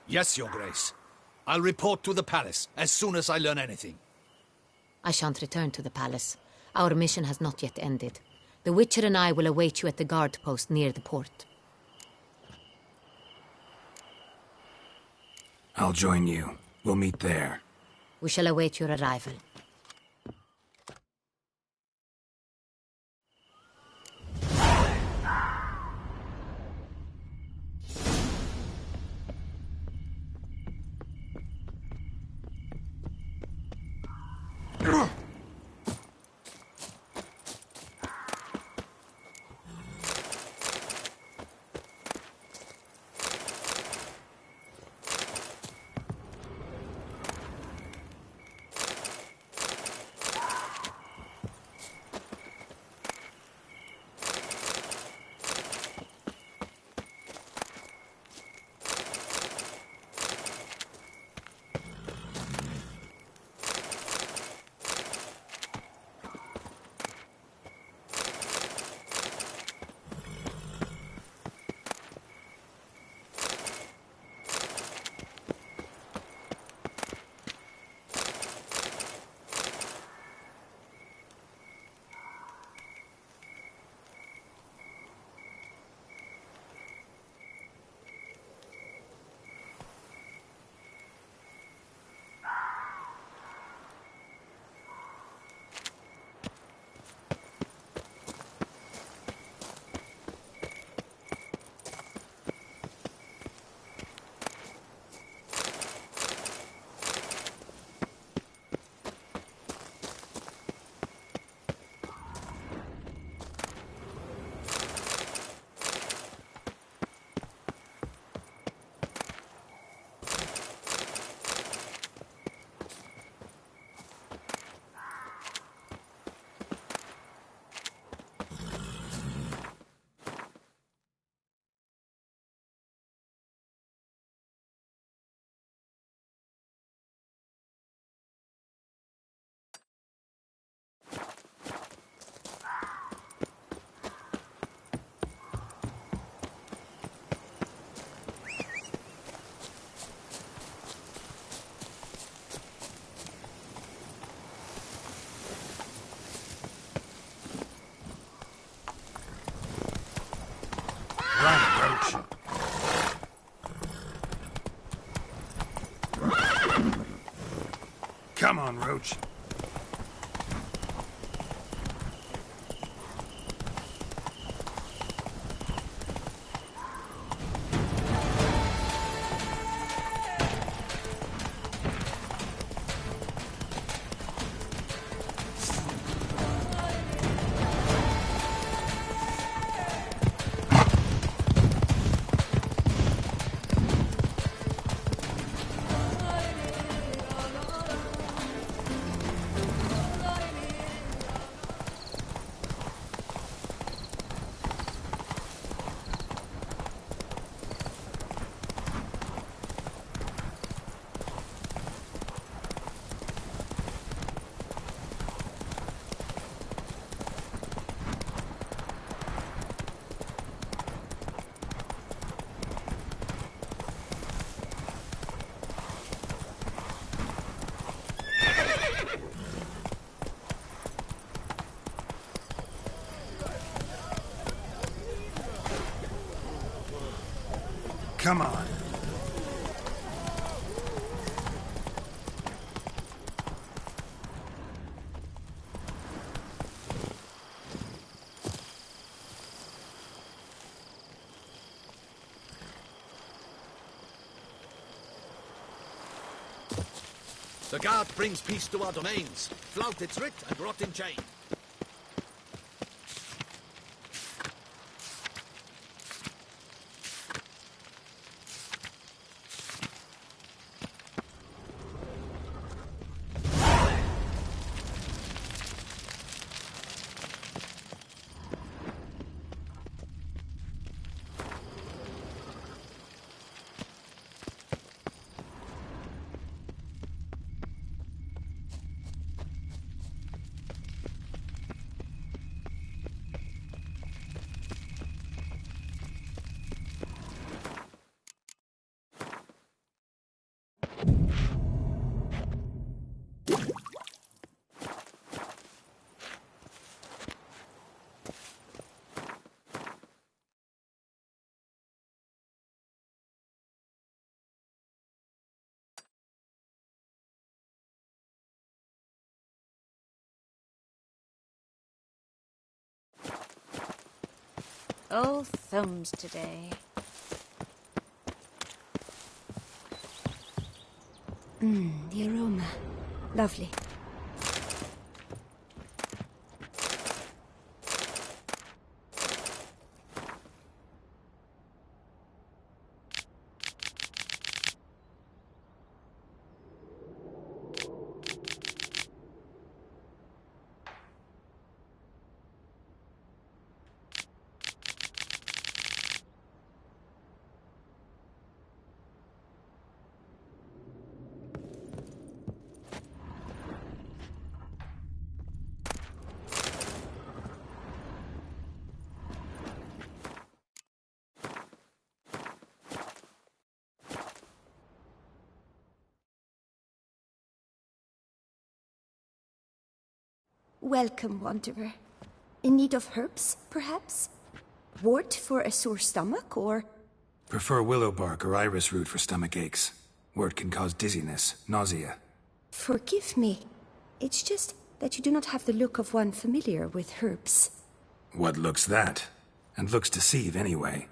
Yes, Your Grace. I'll report to the palace as soon as I learn anything. I shan't return to the palace. Our mission has not yet ended. The Witcher and I will await you at the guard post near the port. I'll join you. We'll meet there. We shall await your arrival. Roach. Come on, Roach. Come on. The guard brings peace to our domains. Flout its writ and rot in chain. Oh, thumbs today. The aroma. Lovely. Welcome, wanderer. In need of herbs, perhaps? Wort for a sore stomach, or... Prefer willow bark or iris root for stomach aches. Wort can cause dizziness, nausea. Forgive me. It's just that you do not have the look of one familiar with herbs. What looks that? And looks deceive anyway.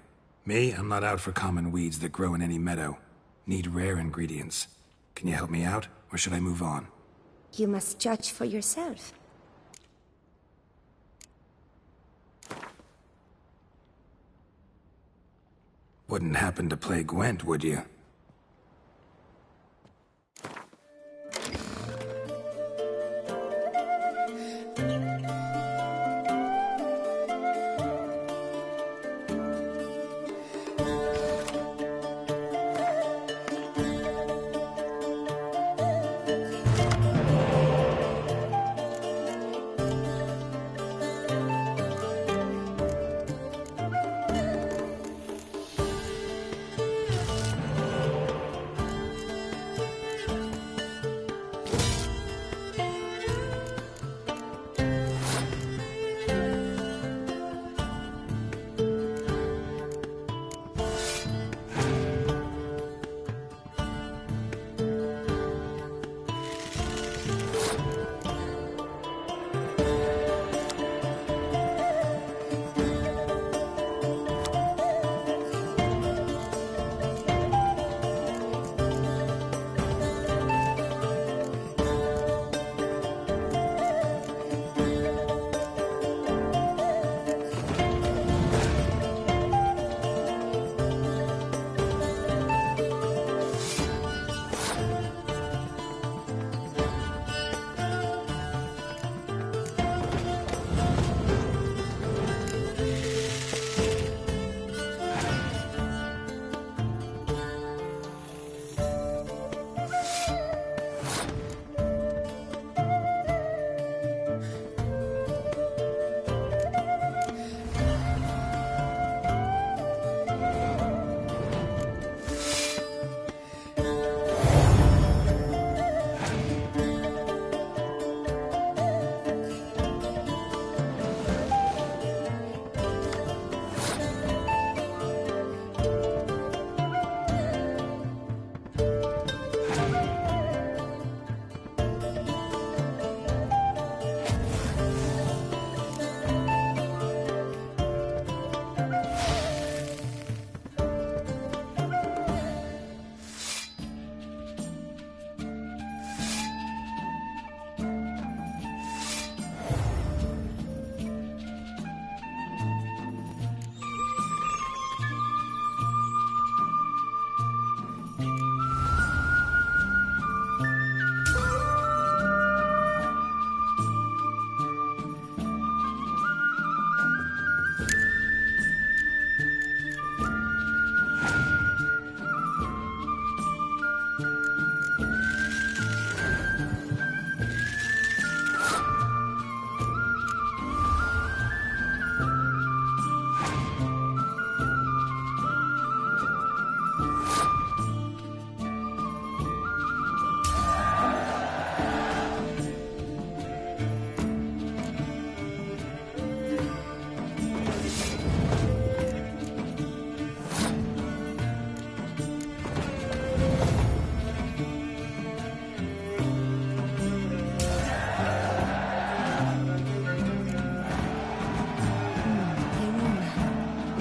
Me, I'm not out for common weeds that grow in any meadow. Need rare ingredients. Can you help me out, or should I move on? You must judge for yourself. Wouldn't happen to play Gwent, would you?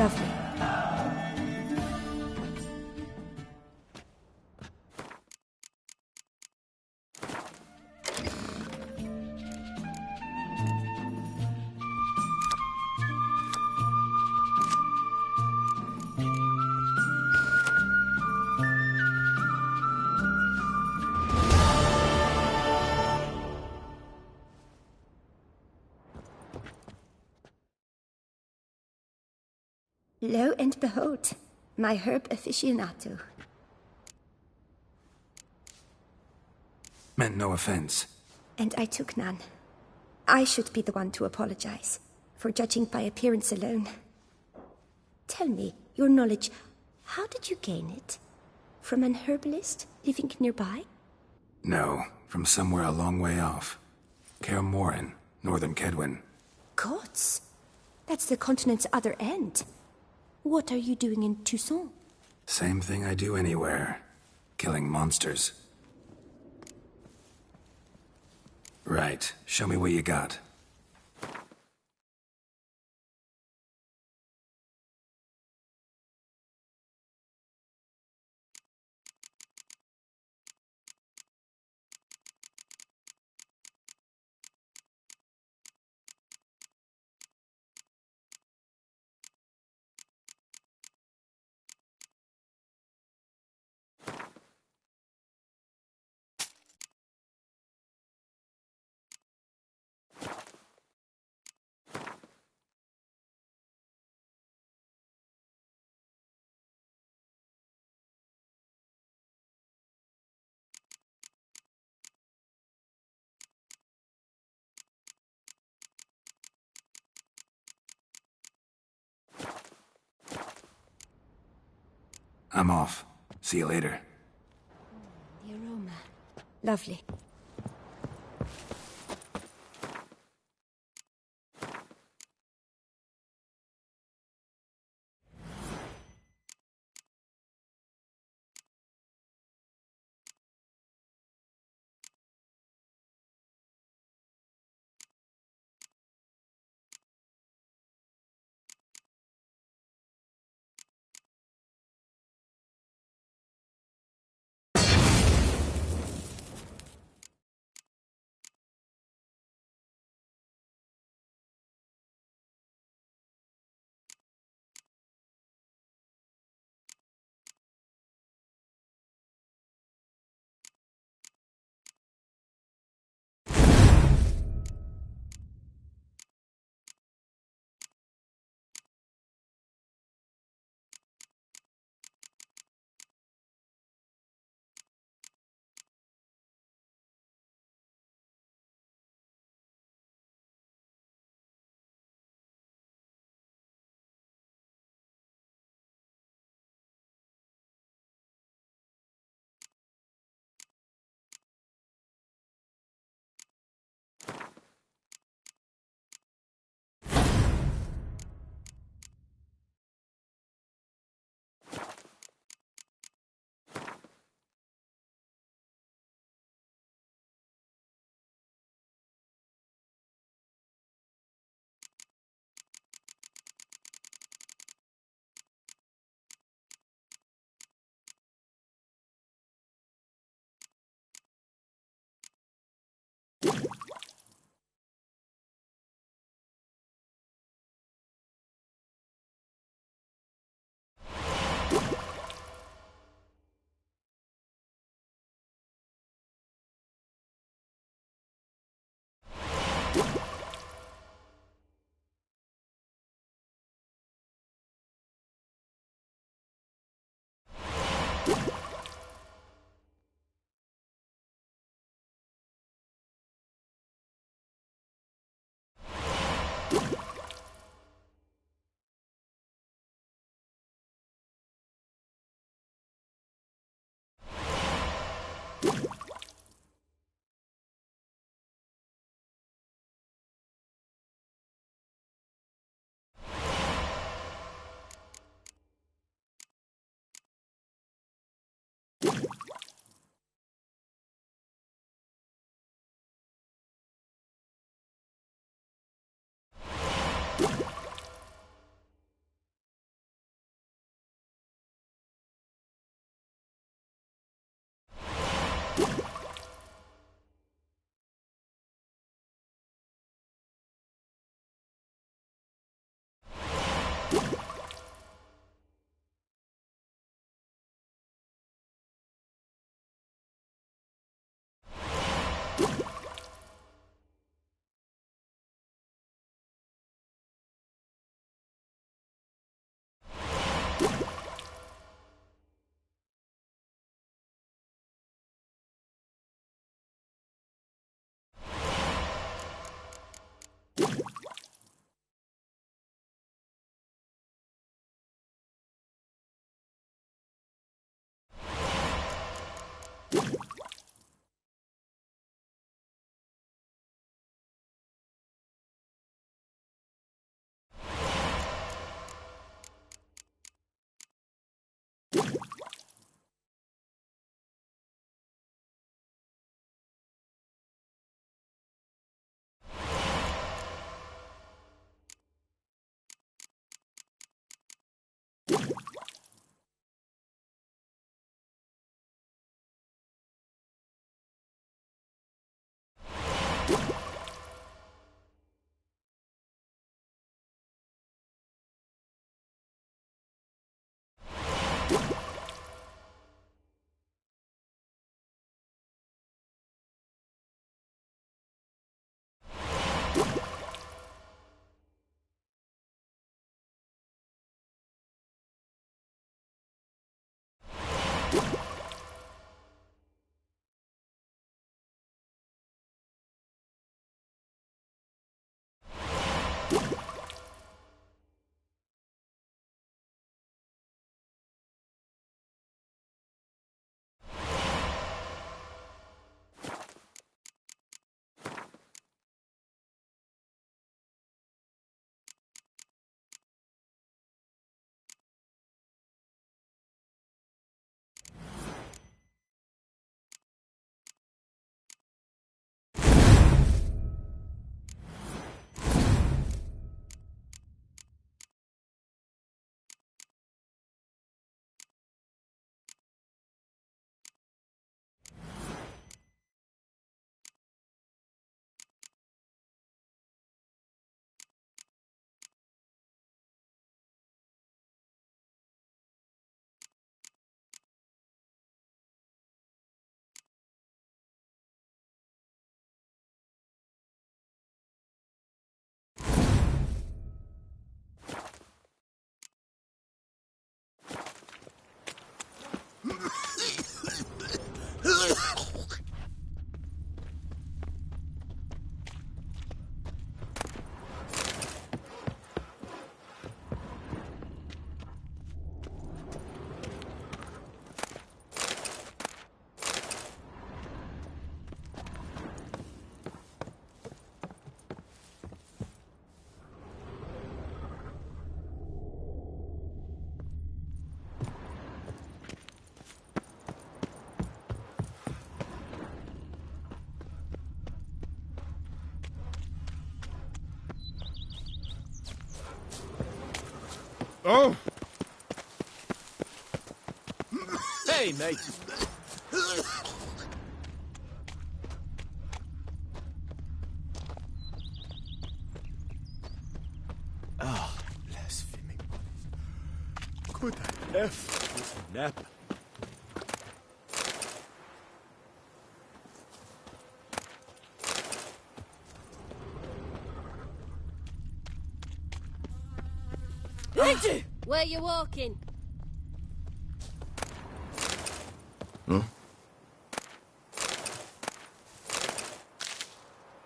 Lovely. Lo and behold, my herb aficionado. Meant no offense. And I took none. I should be the one to apologize for judging by appearance alone. Tell me, your knowledge, how did you gain it? From an herbalist living nearby? No, from somewhere a long way off. Kaer Morhen, northern Kedwin. Gods! That's the continent's other end. What are you doing in Toussaint? Same thing I do anywhere. Killing monsters. Right. Show me what you got. I'm off. See you later. The aroma. Lovely. Oh! Hey, mate. Ah, blaspheming bodies. Good F with a nap. Where you walking? Huh?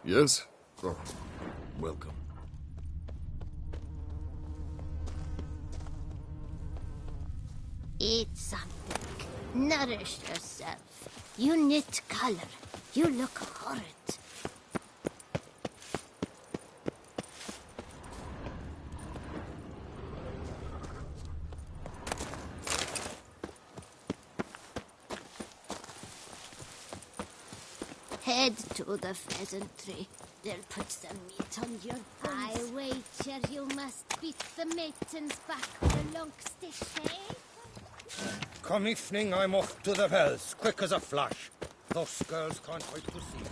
Yes? Oh, welcome. Eat something. Nourish yourself. You knit color. You look horrid. Head to the pheasantry. They'll put some meat on your bones. I wager you must beat the maidens back with a long stick, eh? Come evening, I'm off to the fells, quick as a flash. Those girls can't wait to see me.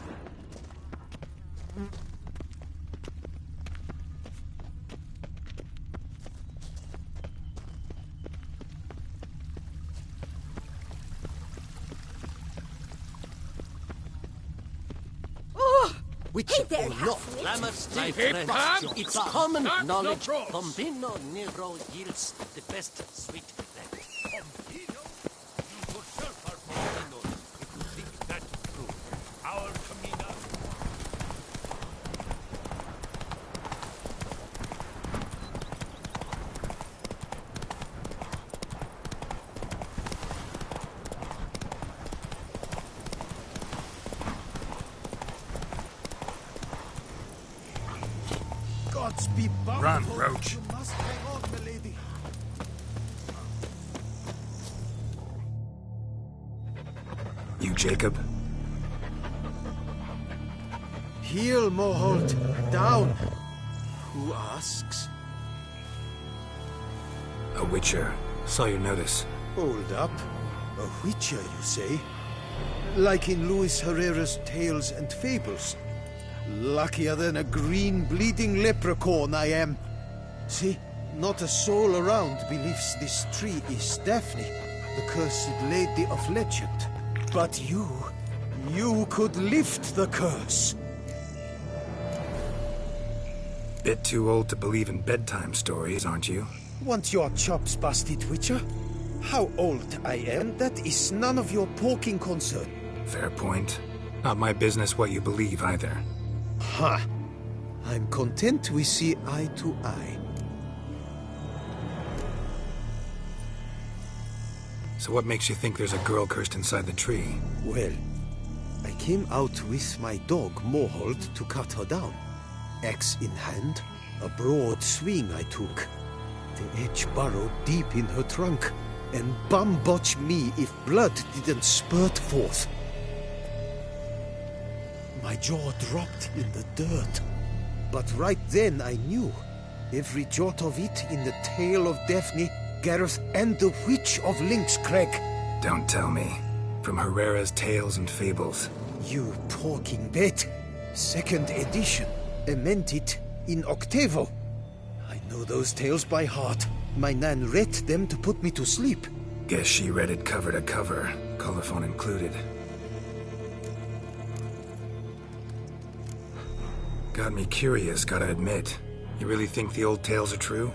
Which Hey there, or not, halfwit. my friends, it's common knowledge Pompino Nero yields the best sweet blend. Pompino? You yourself are Pompino, if you think that true. Our Camina. Gods be bound. Run, Roach. You must hang on, milady. You, Jacob? Heel, Moholt. Down. Who asks? A witcher. Saw your notice. Hold up. A witcher, you say? Like in Luis Herrera's Tales and Fables. Luckier than a green bleeding leprechaun I am. See, not a soul around believes this tree is Daphne, the cursed lady of legend. But you could lift the curse. Bit too old to believe in bedtime stories, aren't you? Want your chops busted, Witcher? How old I am, that is none of your poking concern. Fair point. Not my business what you believe, either. Ha! I'm content we see eye to eye. So what makes you think there's a girl cursed inside the tree? Well, I came out with my dog, Moholt, to cut her down. Axe in hand, a broad swing I took. The edge burrowed deep in her trunk, and bum-botch me if blood didn't spurt forth. My jaw dropped in the dirt. But right then I knew. Every jot of it in the tale of Daphne, Gareth, and the Witch of Lynx Crag. Don't tell me. From Herrera's Tales and Fables. You talking bet. Second edition. Amended in octavo. I know those tales by heart. My nan read them to put me to sleep. Guess she read it cover to cover, colophon included. Got me curious, gotta admit. You really think the old tales are true?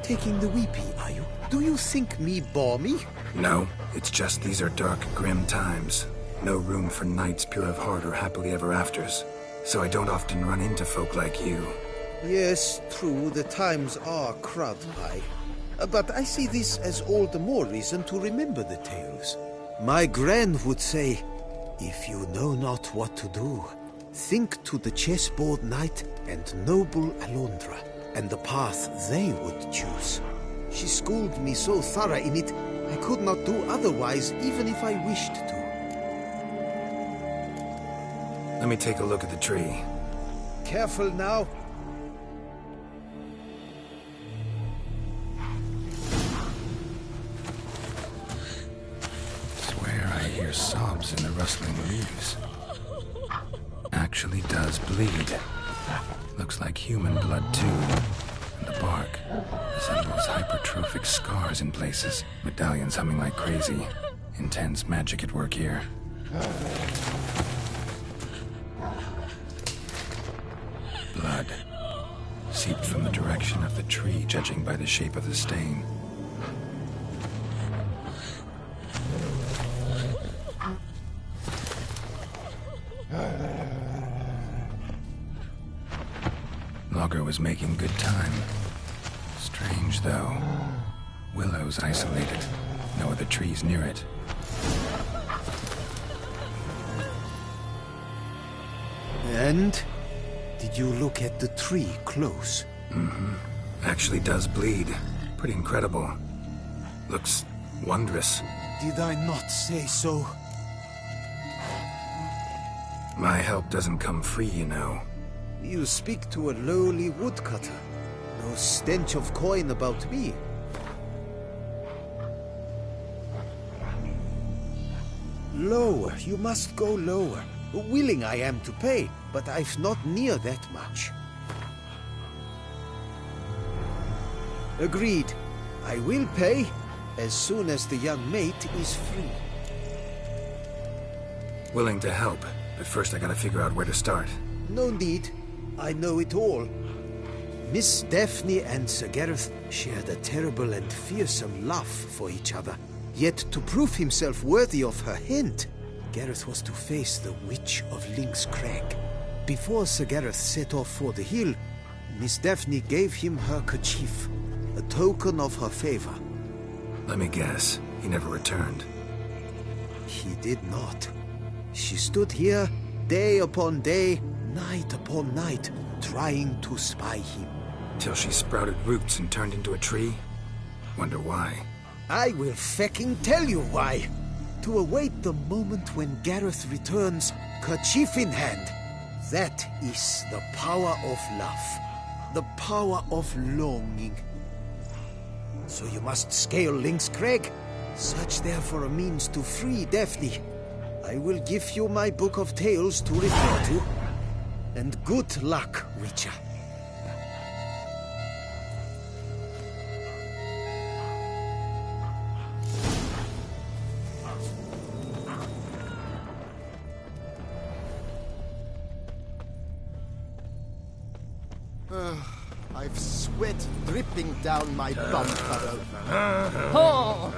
Taking the weepy, are you? Do you think me balmy? No, it's just these are dark, grim times. No room for knights pure of heart or happily ever afters. So I don't often run into folk like you. Yes, true, the times are crud high. But I see this as all the more reason to remember the tales. My gran would say, if you know not what to do, think to the chessboard knight and noble Alondra, and the path they would choose. She schooled me so thorough in it, I could not do otherwise, even if I wished to. Let me take a look at the tree. Careful now. sobs in the rustling leaves. Actually does bleed. Looks like human blood, too. And the bark resembles hypertrophic scars in places. Medallions humming like crazy. Intense magic at work here. Blood. Seeped from the direction of the tree, judging by the shape of the stain. Logger was making good time. Strange, though. Willow's isolated. No other trees near it. And? Did you look at the tree close? Mm-hmm. Actually does bleed. Pretty incredible. Looks wondrous. Did I not say so? My help doesn't come free, you know. You speak to a lowly woodcutter. No stench of coin about me. Lower, you must go lower. Willing I am to pay, but I've not near that much. Agreed. I will pay as soon as the young mate is free. Willing to help, but first I gotta figure out where to start. No need. I know it all. Miss Daphne and Sir Gareth shared a terrible and fearsome love for each other. Yet to prove himself worthy of her hint, Gareth was to face the Witch of Lynx Crag. Before Sir Gareth set off for the hill, Miss Daphne gave him her kerchief, a token of her favor. Let me guess, he never returned. He did not. She stood here, day upon day, night upon night, trying to spy him. Till she sprouted roots and turned into a tree? Wonder why. I will fecking tell you why. To await the moment when Gareth returns, kerchief in hand. That is the power of love. The power of longing. So you must scale Lynx Crag. Search there for a means to free Daphne. I will give you my book of tales to refer to. And good luck, Witcher. I've sweat dripping down my bum furrow. Oh.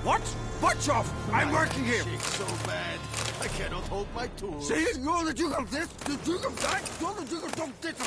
What? Watch off! I'm working here! Shake so bad, I cannot hold my tools. See? You're the Duke of this, the Duke of that, you're the Duke of Don't Diddle!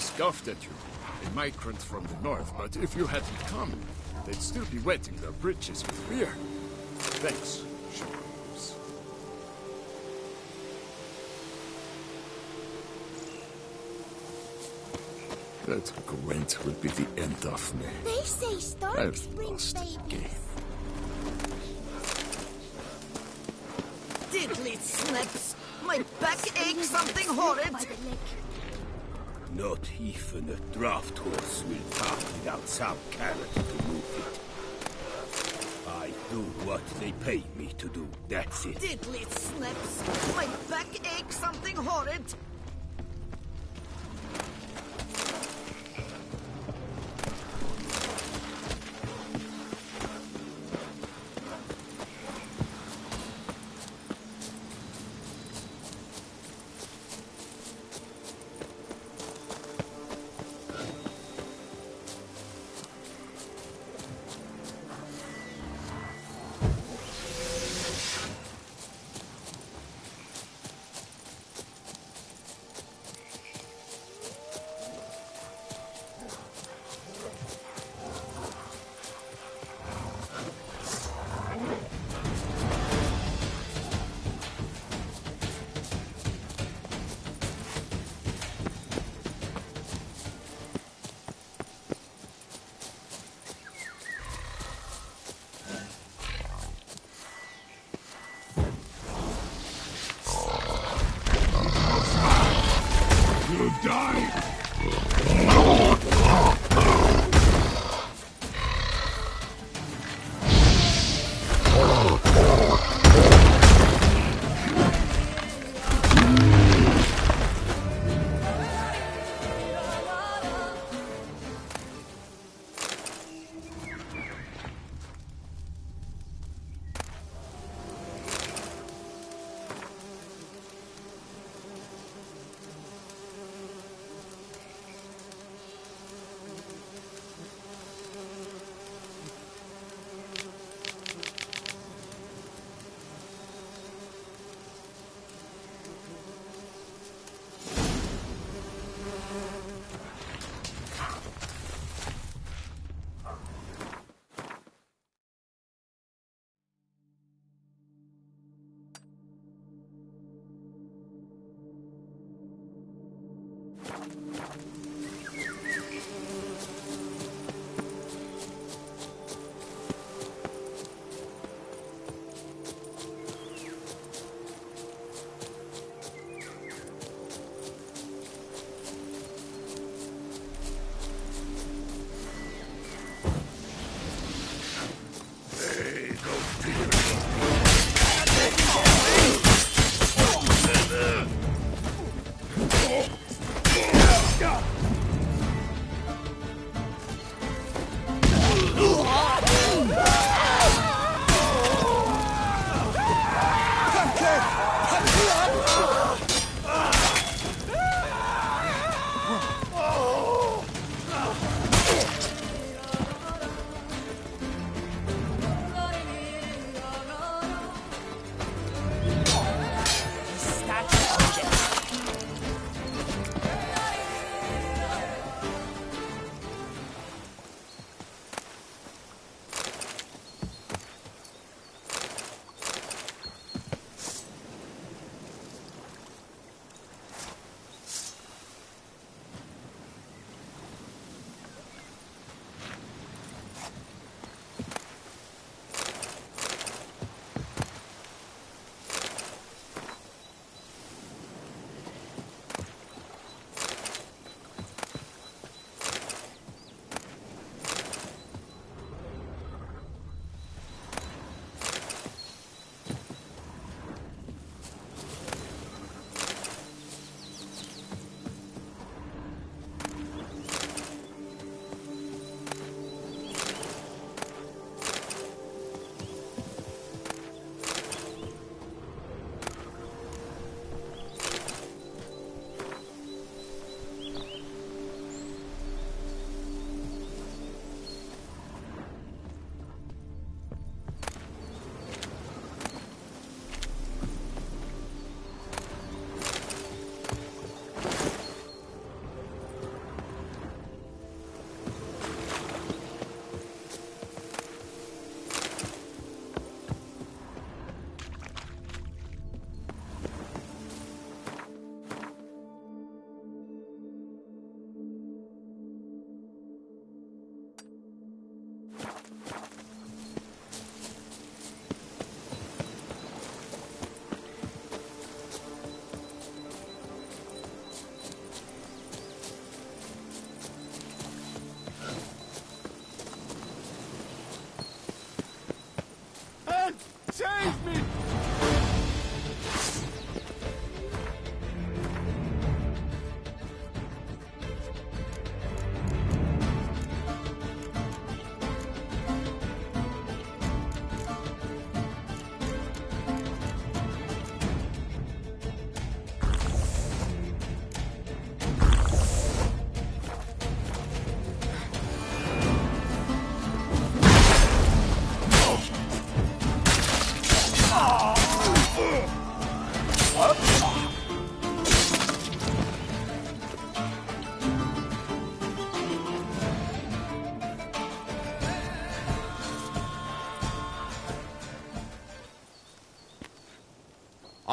scoffed at you, a migrant from the north, but if you hadn't come, they'd still be wetting their britches with beer. Thanks, Shadows. That Gwent will be the end of me. They say storms I've bring lost babies. again. Diddly snaps! My back aches something horrid! Not even a draft horse will talk without some carrot to move it. I do what they pay me to do, that's it. Diddly snaps! My back aches something horrid!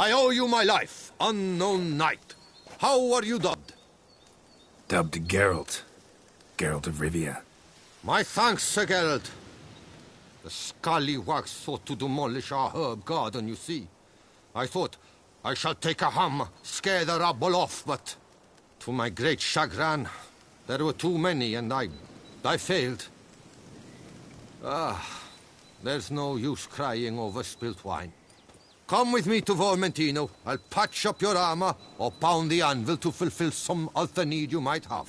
I owe you my life, unknown knight. How are you dubbed? Dubbed Geralt. Geralt of Rivia. My thanks, Sir Geralt. The scallywags sought to demolish our herb garden, you see. I thought, I shall take a hammer, scare the rabble off, but to my great chagrin, there were too many, and I failed. There's no use crying over spilt wine. Come with me to Vermentino. I'll patch up your armor or pound the anvil to fulfill some other need you might have.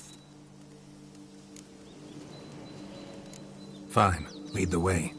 Fine. Lead the way.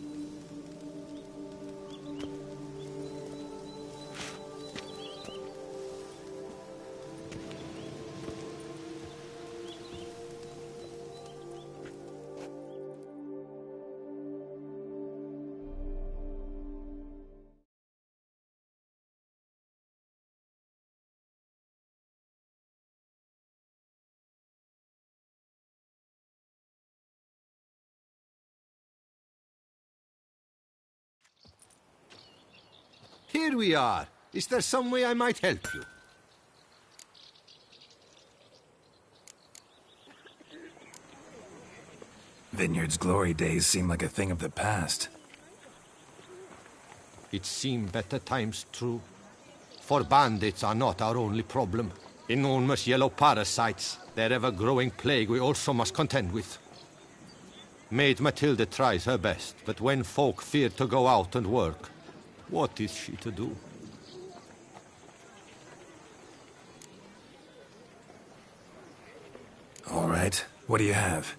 Here we are. Is there some way I might help you? Vineyard's glory days seem like a thing of the past. It seemed better times, true. For bandits are not our only problem. Enormous yellow parasites, their ever-growing plague we also must contend with. Maid Matilda tries her best, but when folk fear to go out and work, what is she to do? All right. What do you have?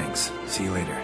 Thanks. See you later.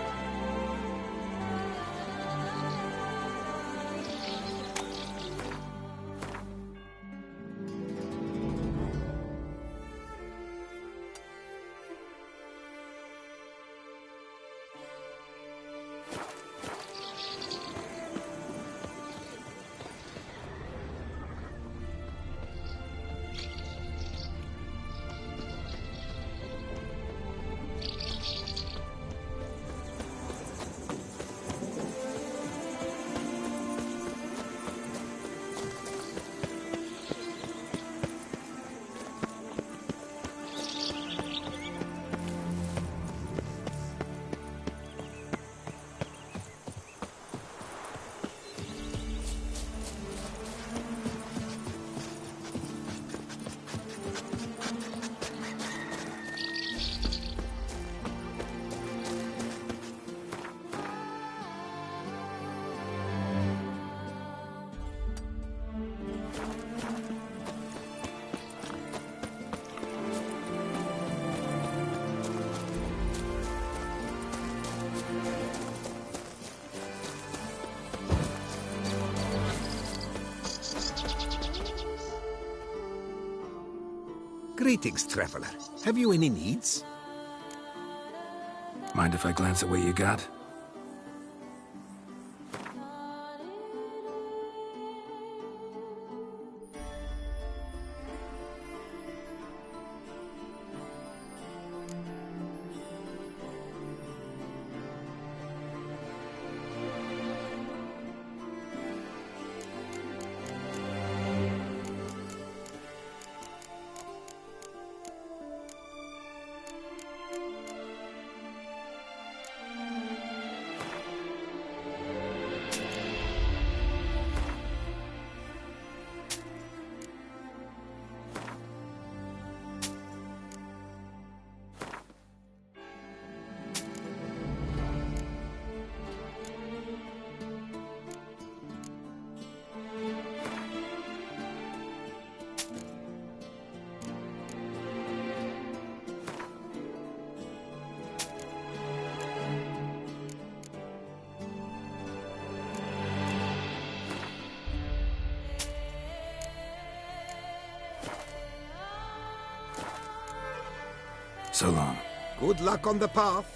Greetings, traveler. Have you any needs? Mind if I glance at what you got? So long. Good luck on the path.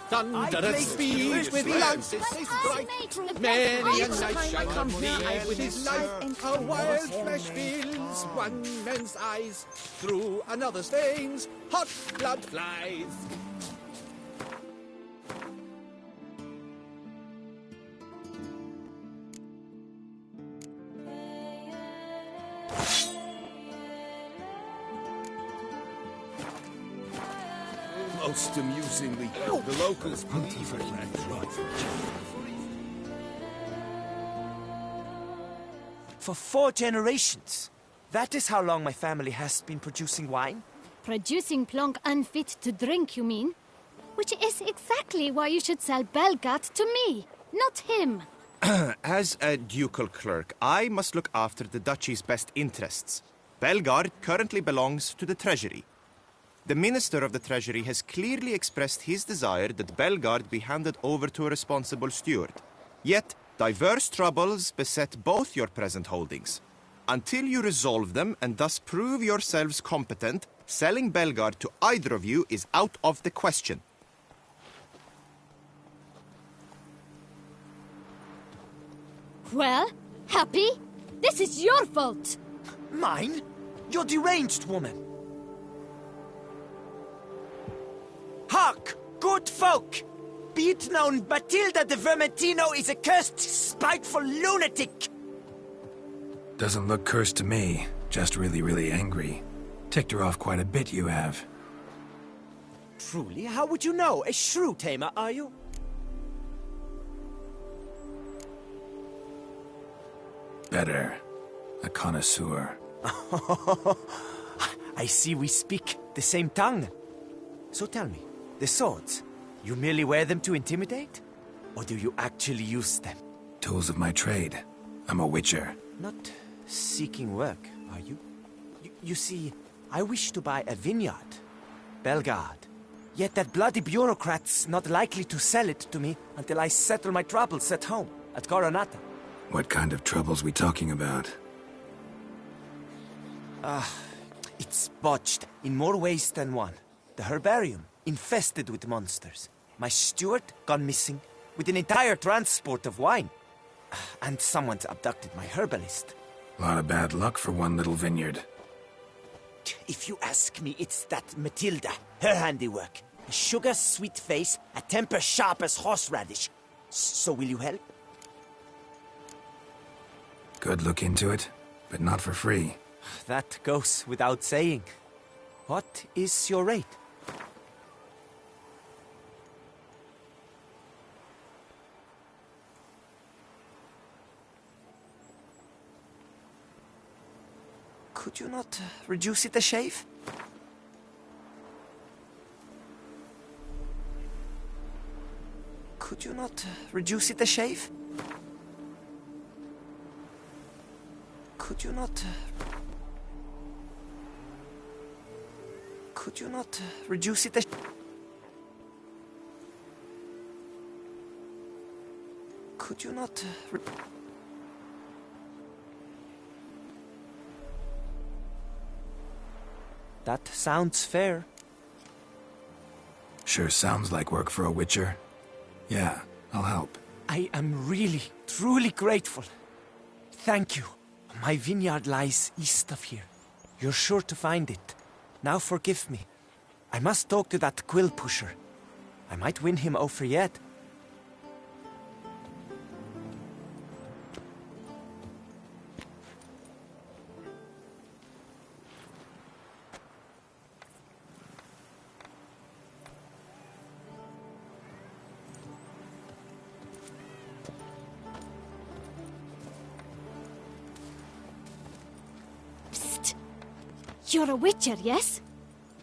Thunderous speed with lances bright. Many a knight shall come near with his life. A wild flash fills one man's eyes. Through another's veins, hot blood flies. Most amusingly, the locals believe in that. For 4 generations. That is how long my family has been producing wine. Producing plonk unfit to drink, you mean? Which is exactly why you should sell Belgat to me, not him. As a ducal clerk, I must look after the duchy's best interests. Belgard currently belongs to the treasury. The Minister of the Treasury has clearly expressed his desire that Belgard be handed over to a responsible steward. Yet, diverse troubles beset both your present holdings. Until you resolve them and thus prove yourselves competent, selling Belgard to either of you is out of the question. Well, Happy? This is your fault! Mine? You're deranged, woman. Hark, good folk! Be it known, Matilda de Vermentino is a cursed, spiteful lunatic! Doesn't look cursed to me. Just really, really angry. Ticked her off quite a bit, you have. Truly? How would you know? A shrew tamer, are you? Better. a connoisseur. I see we speak the same tongue. So tell me, the swords, you merely wear them to intimidate? Or do you actually use them? Tools of my trade. I'm a witcher. Not seeking work, are you? You see, I wish to buy a vineyard. Belgard. Yet that bloody bureaucrat's not likely to sell it to me until I settle my troubles at home, at Coronata. What kind of troubles we talking about? It's botched in more ways than one. The herbarium, infested with monsters. My steward, gone missing, with an entire transport of wine. And someone's abducted my herbalist. A lot of bad luck for one little vineyard. If you ask me, it's that Matilda, her handiwork. A sugar-sweet face, a temper sharp as horseradish. So will you help? Could look into it, but not for free. That goes without saying. What is your rate? Could you not reduce it a shave? Could you not reduce it a shave? Could you not... Could you not reduce it a... Could you not... That sounds fair. Sure sounds like work for a witcher. Yeah, I'll help. I am really, truly grateful. Thank you. My vineyard lies east of here. You're sure to find it. Now forgive me. I must talk to that quill pusher. I might win him over yet. You're a witcher, yes?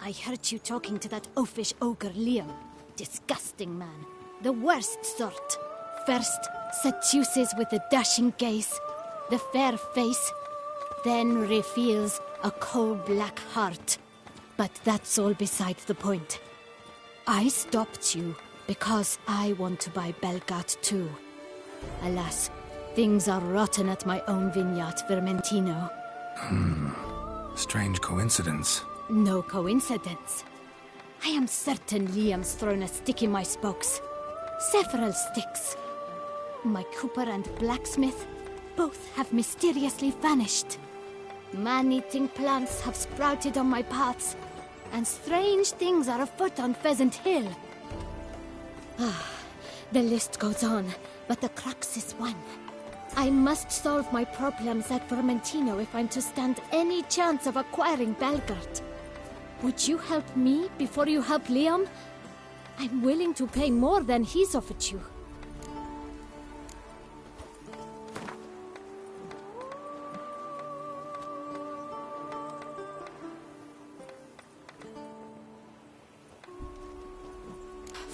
I heard you talking to that oafish ogre Liam. Disgusting man. The worst sort. First, seduces with a dashing gaze, the fair face, then reveals a coal-black heart. But that's all beside the point. I stopped you because I want to buy Belgard too. Alas, things are rotten at my own vineyard, Vermentino. Strange coincidence. No coincidence. I am certain Liam's thrown a stick in my spokes. Several sticks. My cooper and blacksmith both have mysteriously vanished. Man-eating plants have sprouted on my paths, and strange things are afoot on Pheasant Hill. The list goes on, but the crux is one. I must solve my problems at Vermentino if I'm to stand any chance of acquiring Belgard. Would you help me before you help Liam? I'm willing to pay more than he's offered you.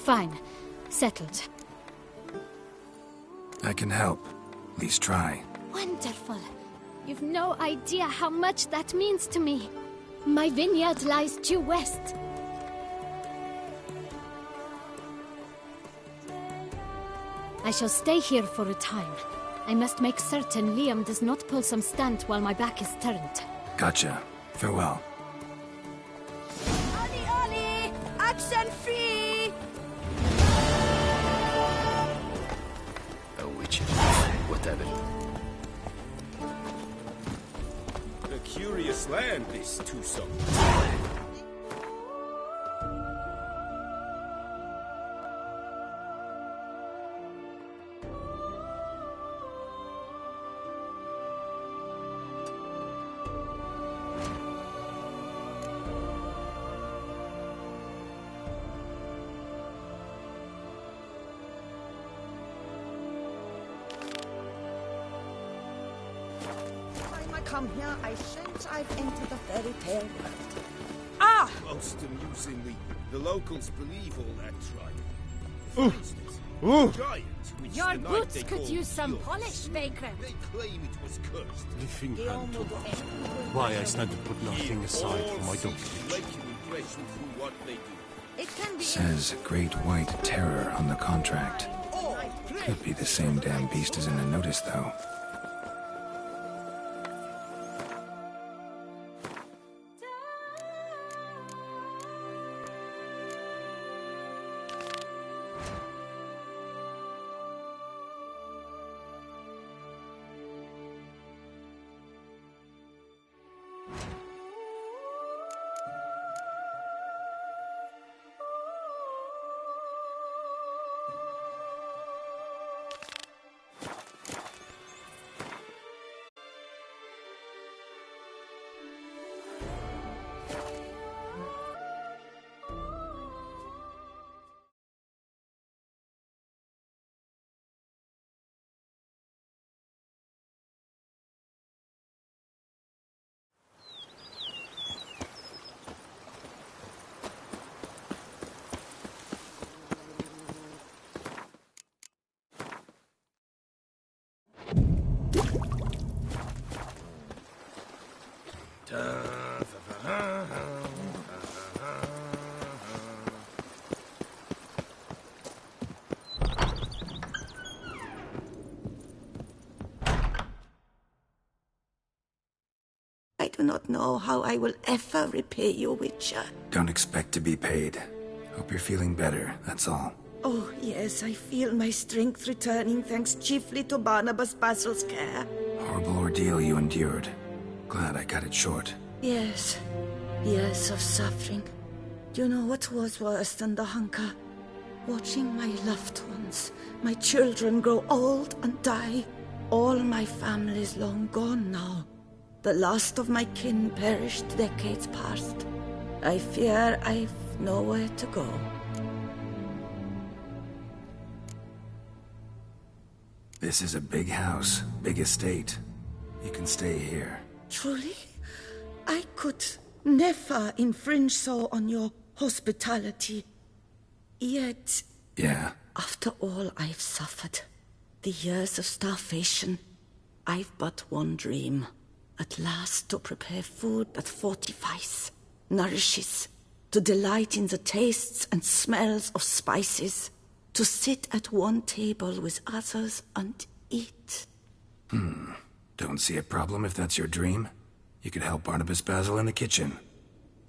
Fine. Settled. I can help. At least try. Wonderful. You've no idea how much that means to me. My vineyard lies due west. I shall stay here for a time. I must make certain Liam does not pull some stunt while my back is turned. Gotcha. Farewell. Ollie, Ollie! Accent free! A witcher. Whatever. A curious land, this Tucson. come here, I sense I've entered a fairy tale world. Ah! Most amusingly, the locals believe all that's right. Ooh. For instance, Ooh. the giant, which Your the night boots they could call use some Dios, polish, Vagrant. They claim it was cursed. Living hand to mouth. Why I stand to put nothing aside for my dog. Make an impression through what they do. It can be Says Great White Terror on the contract. Could be the same damn beast as in the notice, though. I do not know how I will ever repay you, Witcher. Don't expect to be paid. Hope you're feeling better, that's all. Oh, yes, I feel my strength returning thanks chiefly to Barnabas Basil's care. Horrible ordeal you endured. Glad I cut it short. Yes, years of suffering. Do you know what was worse than the hunger? Watching my loved ones, my children grow old and die. All my family's long gone now. The last of my kin perished decades past. I fear I've nowhere to go. This is a big house, big estate. You can stay here. Truly? I could never infringe so on your hospitality. Yet, Yeah? after all I've suffered, the years of starvation, I've but one dream. At last to prepare food that fortifies, nourishes, to delight in the tastes and smells of spices, to sit at one table with others and eat. Don't see a problem if that's your dream. You could help Barnabas Basil in the kitchen.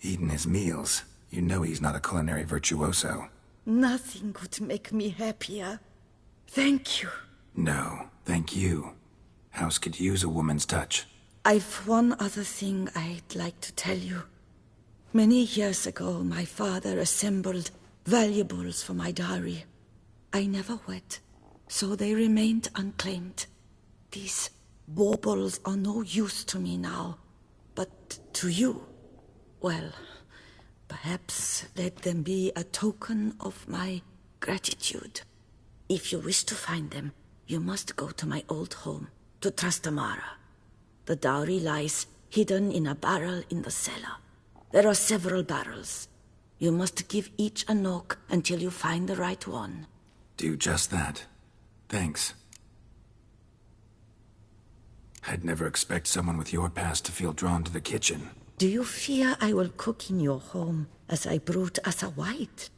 Eating his meals. You know he's not a culinary virtuoso. Nothing could make me happier. Thank you. No, thank you. House could use a woman's touch. I've one other thing I'd like to tell you. Many years ago, my father assembled valuables for my dowry. I never wed, so they remained unclaimed. These baubles are no use to me now, but to you, well, perhaps let them be a token of my gratitude. If you wish to find them, you must go to my old home, to Trastamara. The dowry lies hidden in a barrel in the cellar. There are several barrels. You must give each a knock until you find the right one. Do just that. Thanks. I'd never expect someone with your past to feel drawn to the kitchen. Do you fear I will cook in your home as I brewed as a white?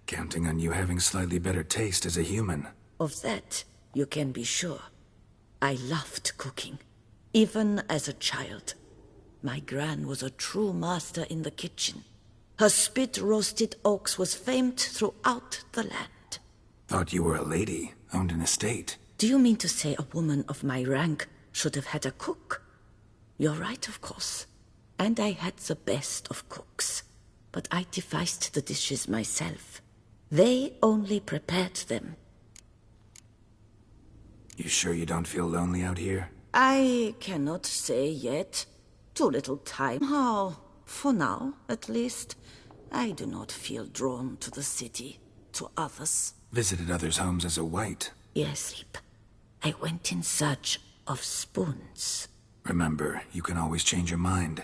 Counting on you having slightly better taste as a human. Of that, you can be sure. I loved cooking, even as a child. My gran was a true master in the kitchen. Her spit-roasted oaks was famed throughout the land. Thought you were a lady, owned an estate. Do you mean to say a woman of my rank should have had a cook? You're right, of course. And I had the best of cooks. But I devised the dishes myself. They only prepared them. You sure you don't feel lonely out here? I cannot say yet. Too little time. How? For now, at least. I do not feel drawn to the city, to others. Visited others' homes as a white. Yes, Rip. I went in search of spoons. Remember, you can always change your mind.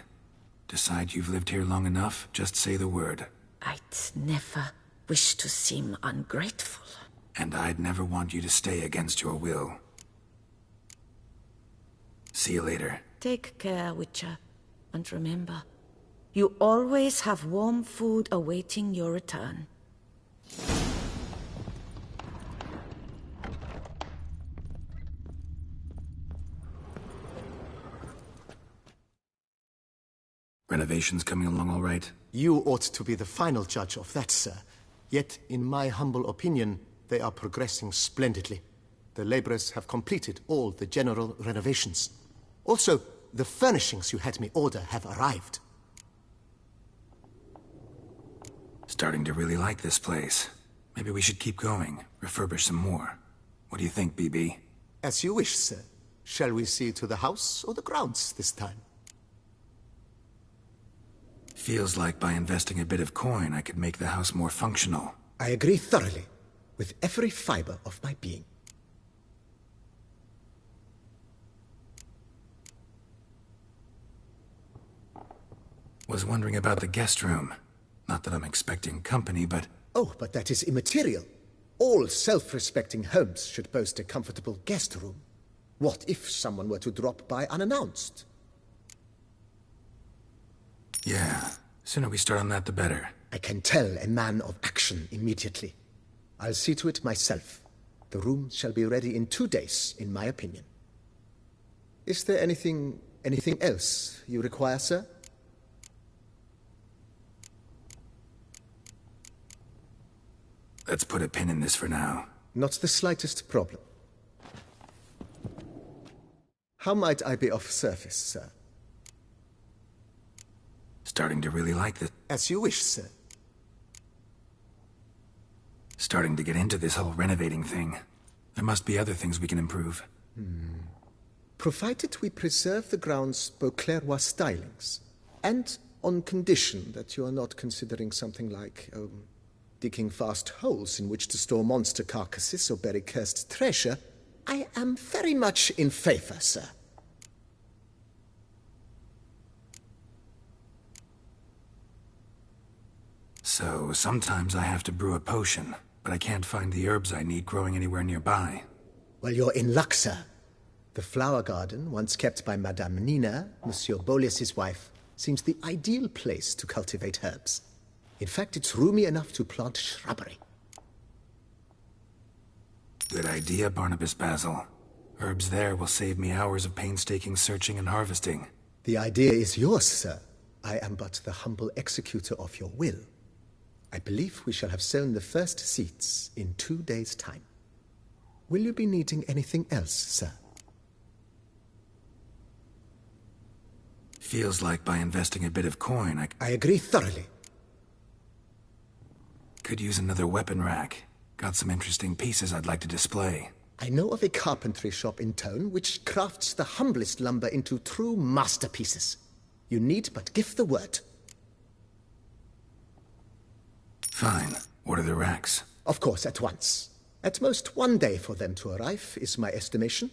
Decide you've lived here long enough, just say the word. I'd never wish to seem ungrateful. And I'd never want you to stay against your will. See you later. Take care, Witcher. And remember, you always have warm food awaiting your return. Renovations coming along all right? You ought to be the final judge of that, sir. Yet, in my humble opinion, they are progressing splendidly. The laborers have completed all the general renovations. Also, the furnishings you had me order have arrived. Starting to really like this place. Maybe we should keep going, refurbish some more. What do you think, BB? As you wish, sir. Shall we see to the house or the grounds this time? Feels like by investing a bit of coin, I could make the house more functional. I agree thoroughly, with every fiber of my being. Was wondering about the guest room. Not that I'm expecting company, but... Oh, but that is immaterial. All self-respecting homes should boast a comfortable guest room. What if someone were to drop by unannounced? Yeah, sooner we start on that the better. I can tell a man of action immediately. I'll see to it myself. The room shall be ready in 2 days, in my opinion. Is there anything else you require, sir? Let's put a pin in this for now. Not the slightest problem. How might I be of service, sir? Starting to really like this. As you wish, sir. Starting to get into this whole renovating thing. There must be other things we can improve. Provided we preserve the ground's Beauclervois stylings, and on condition that you are not considering something like, digging vast holes in which to store monster carcasses or bury cursed treasure, I am very much in favor, sir. So, sometimes I have to brew a potion, but I can't find the herbs I need growing anywhere nearby. Well, you're in luck, sir. The flower garden, once kept by Madame Nina, Monsieur Boleus's wife, seems the ideal place to cultivate herbs. In fact, it's roomy enough to plant shrubbery. Good idea, Barnabas Basil. Herbs there will save me hours of painstaking searching and harvesting. The idea is yours, sir. I am but the humble executor of your will. I believe we shall have sown the first seeds in 2 days' time. Will you be needing anything else, sir? Feels like by investing a bit of coin, I agree thoroughly. Could use another weapon rack. Got some interesting pieces I'd like to display. I know of a carpentry shop in town which crafts the humblest lumber into true masterpieces. You need but give the word. Fine. Order the racks. Of course, at once. At most 1 day for them to arrive, is my estimation.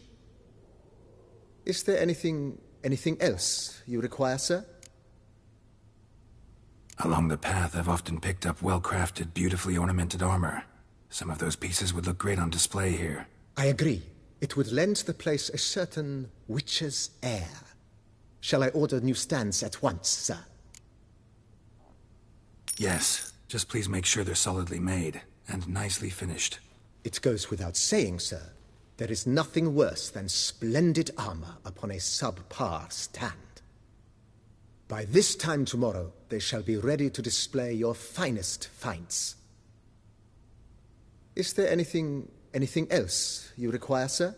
Is there anything else you require, sir? Along the path, I've often picked up well-crafted, beautifully ornamented armor. Some of those pieces would look great on display here. I agree. It would lend the place a certain witch's air. Shall I order new stands at once, sir? Yes. Just please make sure they're solidly made and nicely finished. It goes without saying, sir. There is nothing worse than splendid armor upon a subpar stand. By this time tomorrow, they shall be ready to display your finest finds. Is there anything else you require, sir?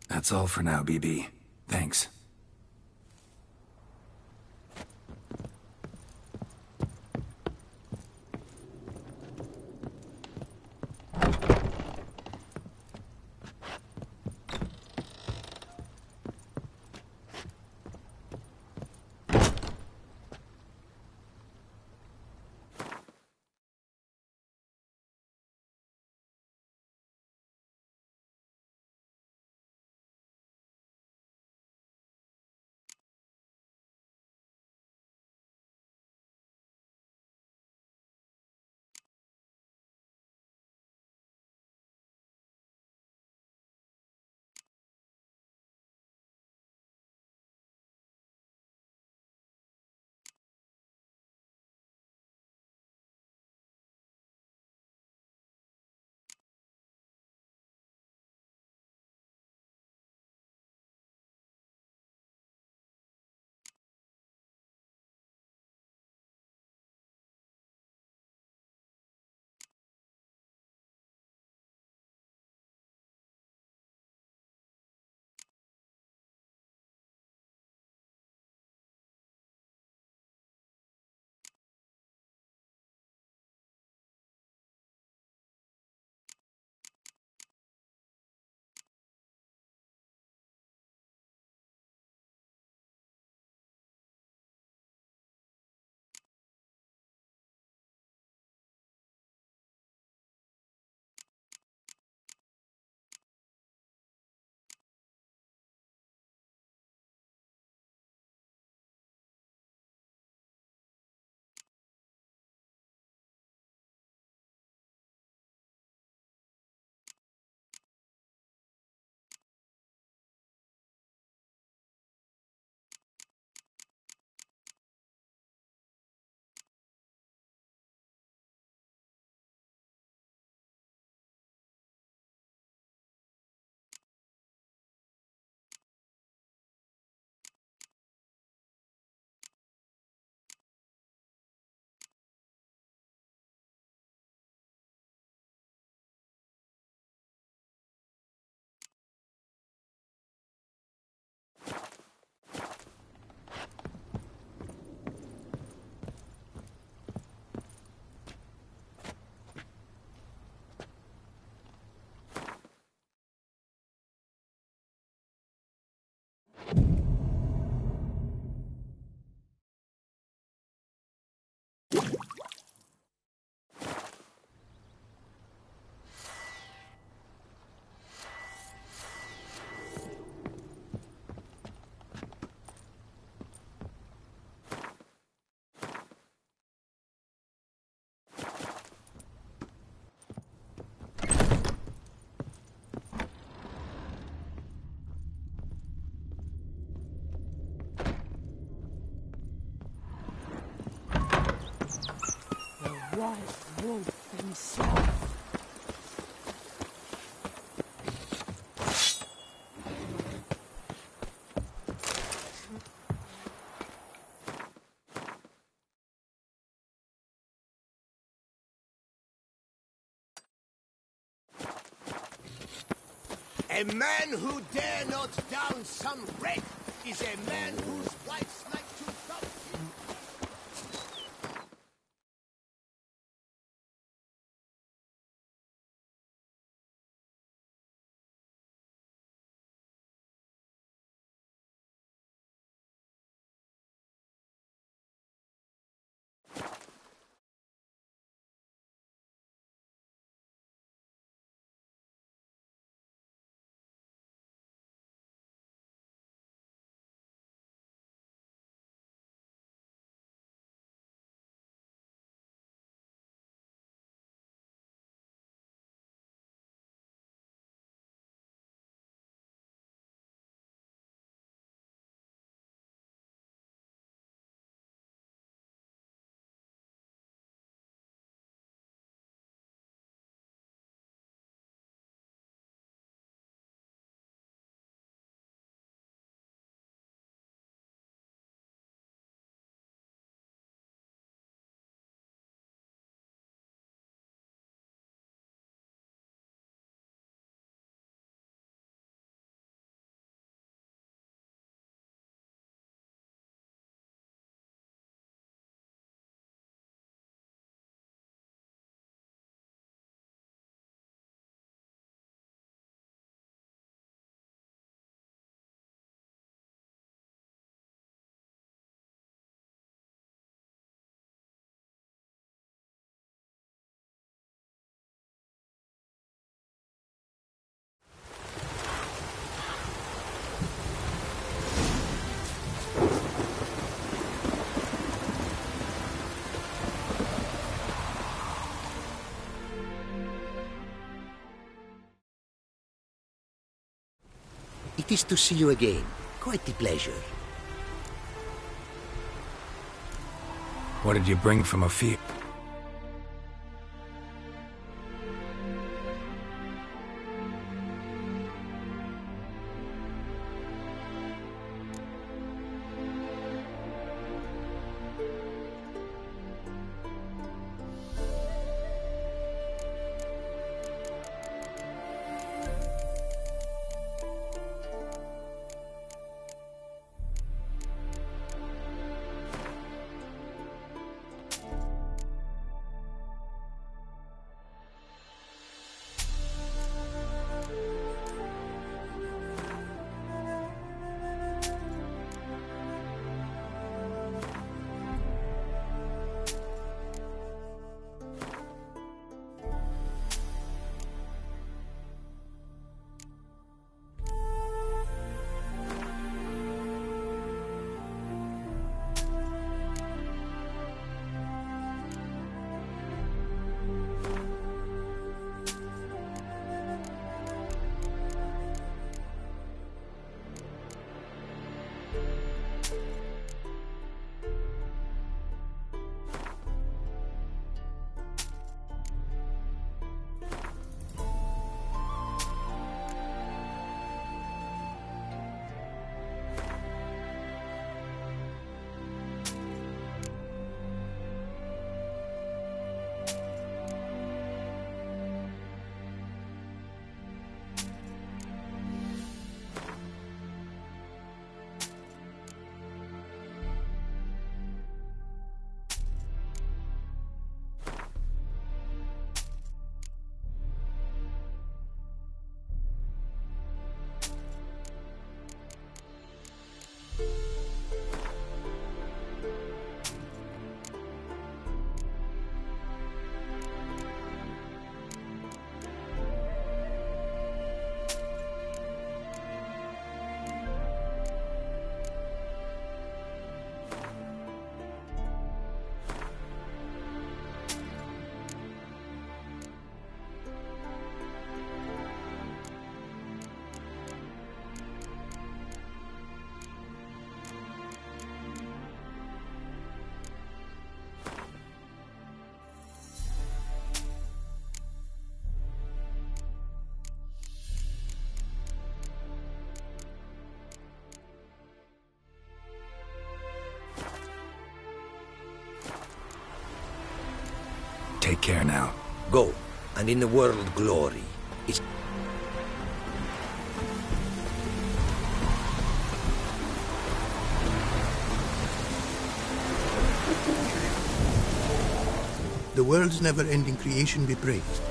That's all for now, BB. Thanks. wild wolf himself. A man who dare not down some wreck is a man whose wife's like to dump him. It is to see you again. Quite the pleasure. What did you bring from Ophir? take care now. Go, and in the world glory is... The world's never-ending creation be praised.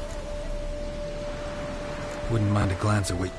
Wouldn't mind a glance at what...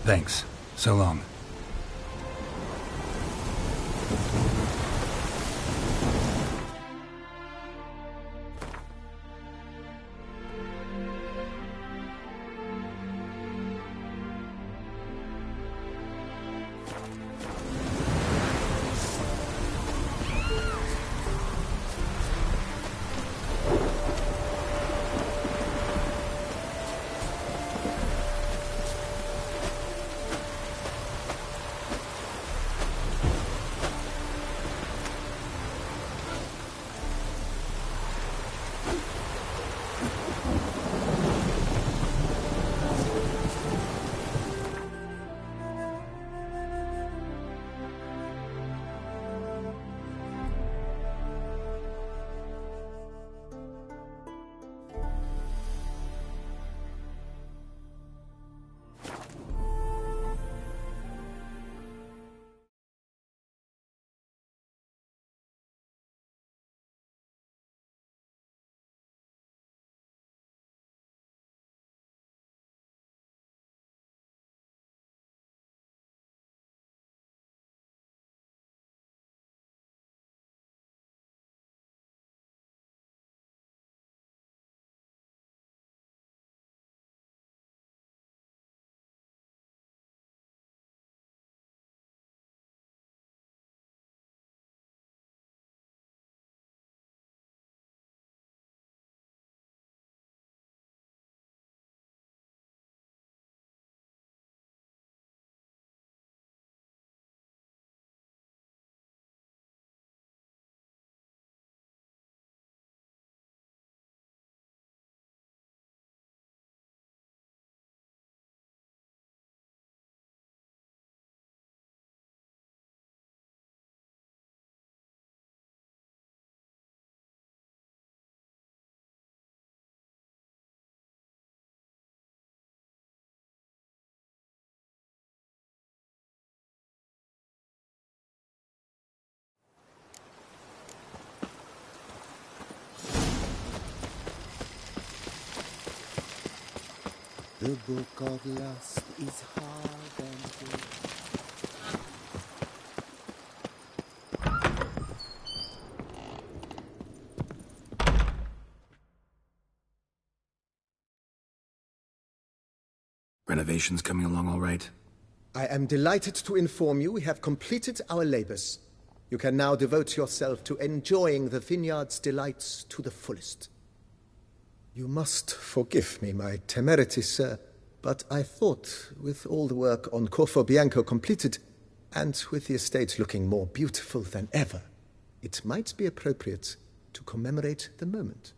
Thanks. So long. The book of lust is hard and good. Renovations coming along all right? I am delighted to inform you we have completed our labors. You can now devote yourself to enjoying the vineyard's delights to the fullest. You must forgive me my temerity, sir, but I thought, with all the work on Corfo Bianco completed, and with the estate looking more beautiful than ever, it might be appropriate to commemorate the moment.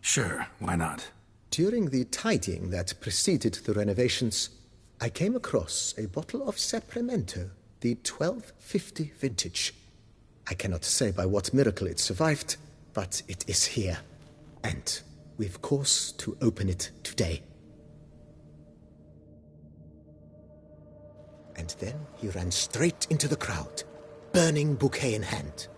Sure, why not? During the tidying that preceded the renovations, I came across a bottle of Sapramento, the 1250 vintage. I cannot say by what miracle it survived, but it is here, and we've cause to open it today. And then he ran straight into the crowd, burning bouquet in hand.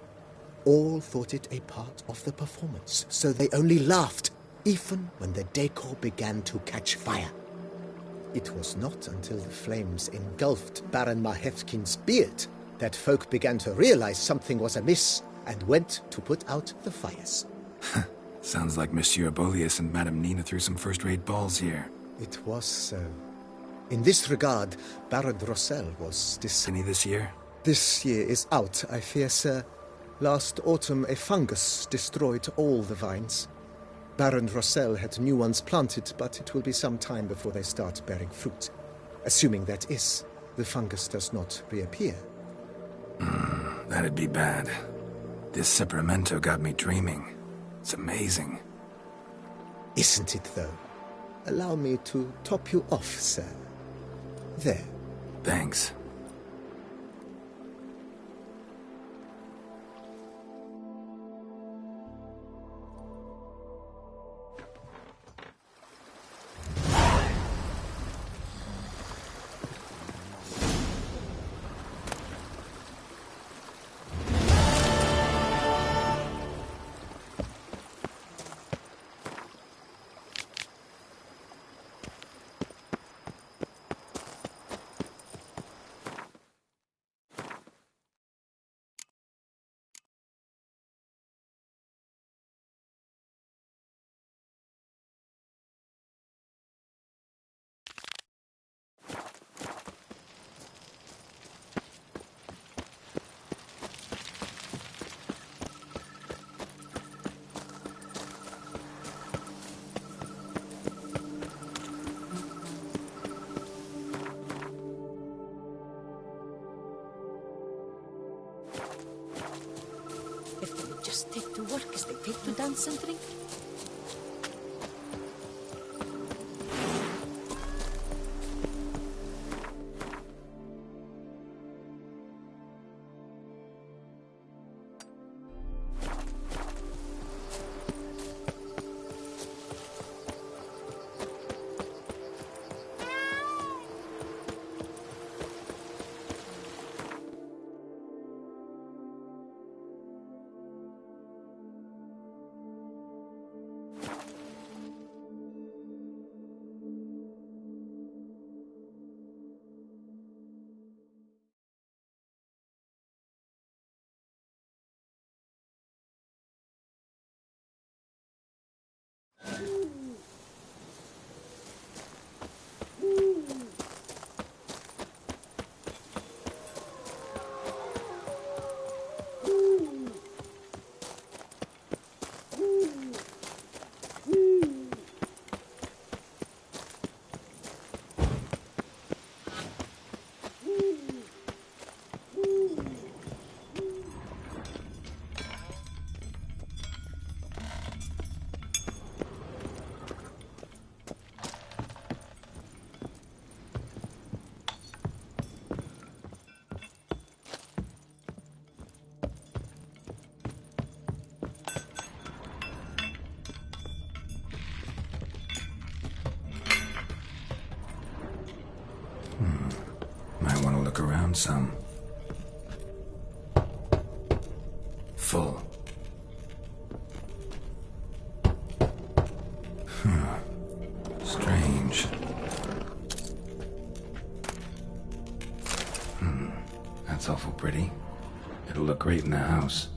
All thought it a part of the performance, so they only laughed, even when the decor began to catch fire. It was not until the flames engulfed Baron Mahevkin's beard that folk began to realize something was amiss and went to put out the fires. Sounds like Monsieur Bolius and Madame Nina threw some first-rate balls here. It was so. In this regard, Baron Rossel was Any this year? This year is out, I fear, sir. Last autumn, a fungus destroyed all the vines. Baron Rossel had new ones planted, but it will be some time before they start bearing fruit. Assuming that is, the fungus does not reappear. That'd be bad. This Sapramento got me dreaming. It's amazing. Isn't it, though? Allow me to top you off, sir. There. Thanks. If they would just take to work as they take to dance and drink. Might want to look around some. Full. That's awful pretty. It'll look great in the house.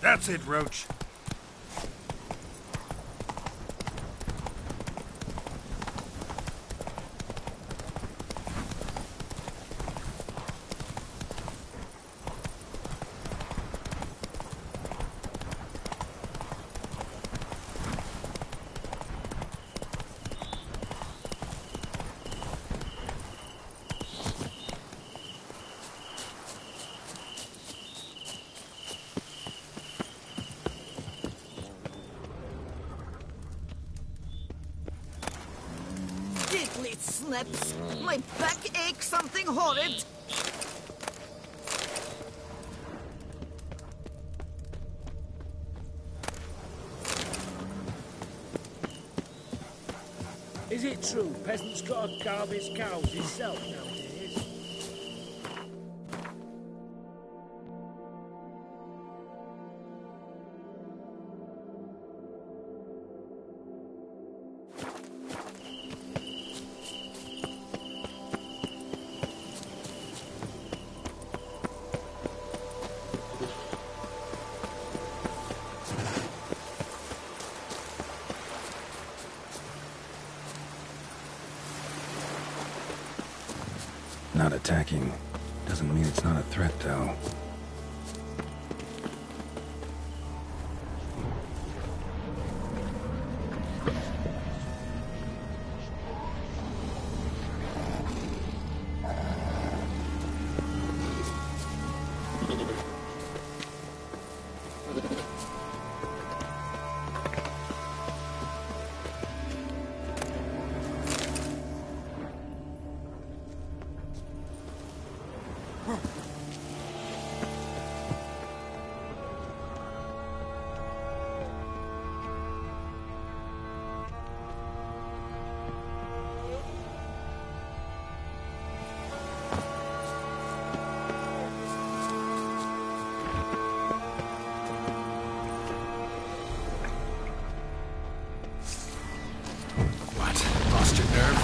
That's it, Roach. snaps. My back aches something horrid. Is it true peasants gotta carve his cows himself nowadays? Not attacking. Doesn't mean it's not a threat, though. Lost your nerve?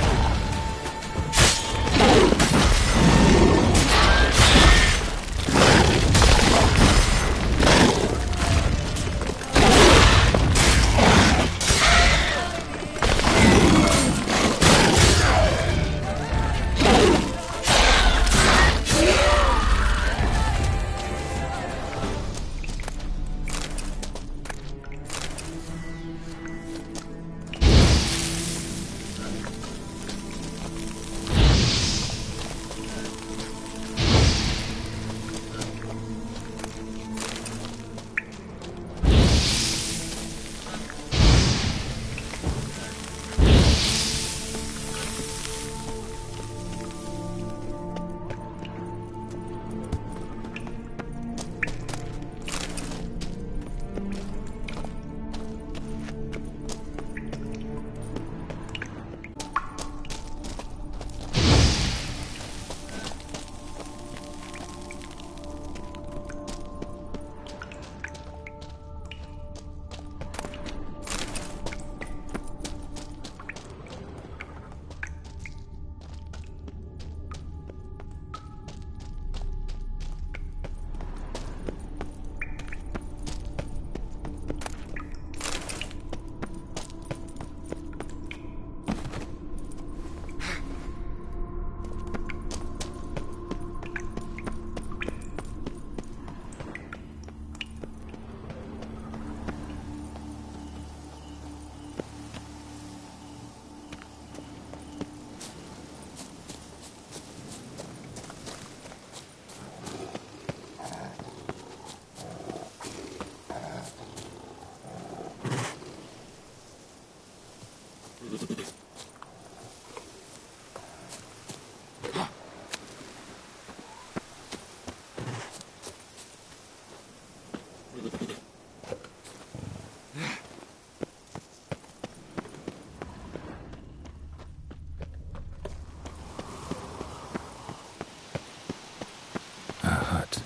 A hut.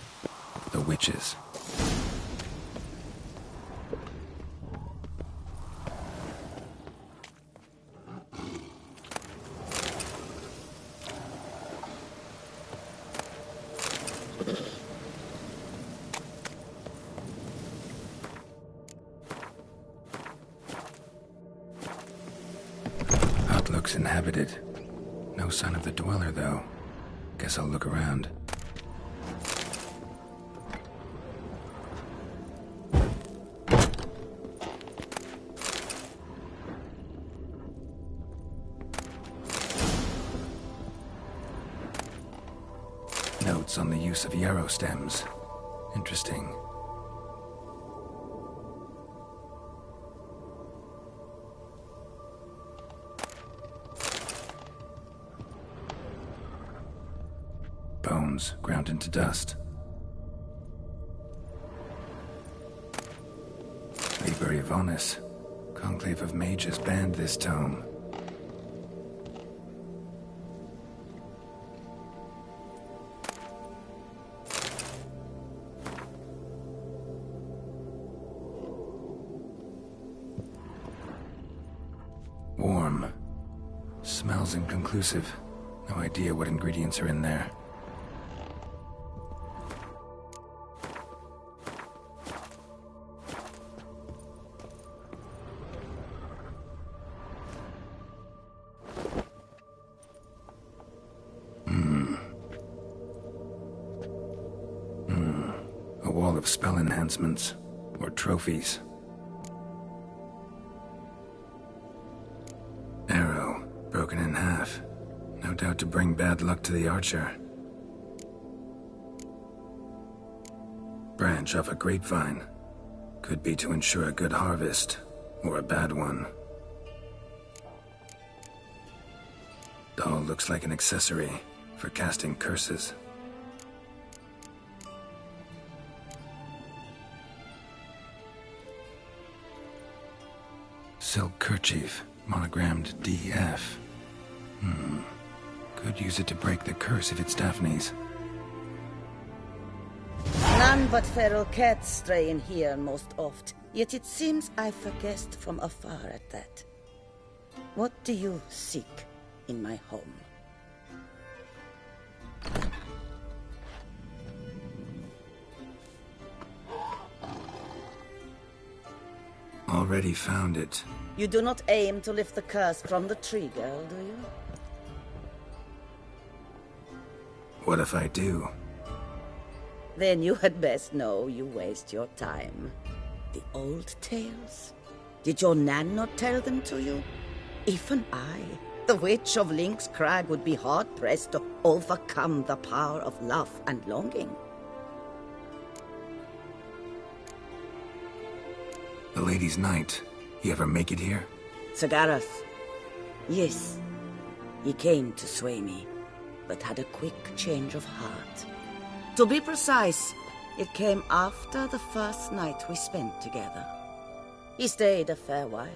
The witches. Hut looks inhabited. No sign of the dweller, though. Guess I'll look around. Notes on the use of yarrow stems. Interesting. bones, ground into dust. Liber Ivonis. Conclave of Mages banned this tome. Warm. Smells inconclusive. No idea what ingredients are in there. A wall of spell enhancements, or trophies. Arrow, broken in half. No doubt to bring bad luck to the archer. Branch off a grapevine. Could be to ensure a good harvest, or a bad one. Doll looks like an accessory for casting curses. Silk kerchief, monogrammed DF. Could use it to break the curse if it's Daphne's. None but feral cats stray in here most oft, yet it seems I've guessed from afar at that. What do you seek in my home? Already found it. You do not aim to lift the curse from the tree, girl, do you? What if I do? Then you had best know you waste your time. The old tales? Did your Nan not tell them to you? Even I, the Witch of Link's Crag, would be hard-pressed to overcome the power of love and longing. The Lady's Knight. You ever make it here? Sir Gareth. Yes. He came to sway me, but had a quick change of heart. To be precise, it came after the first night we spent together. He stayed a fair while.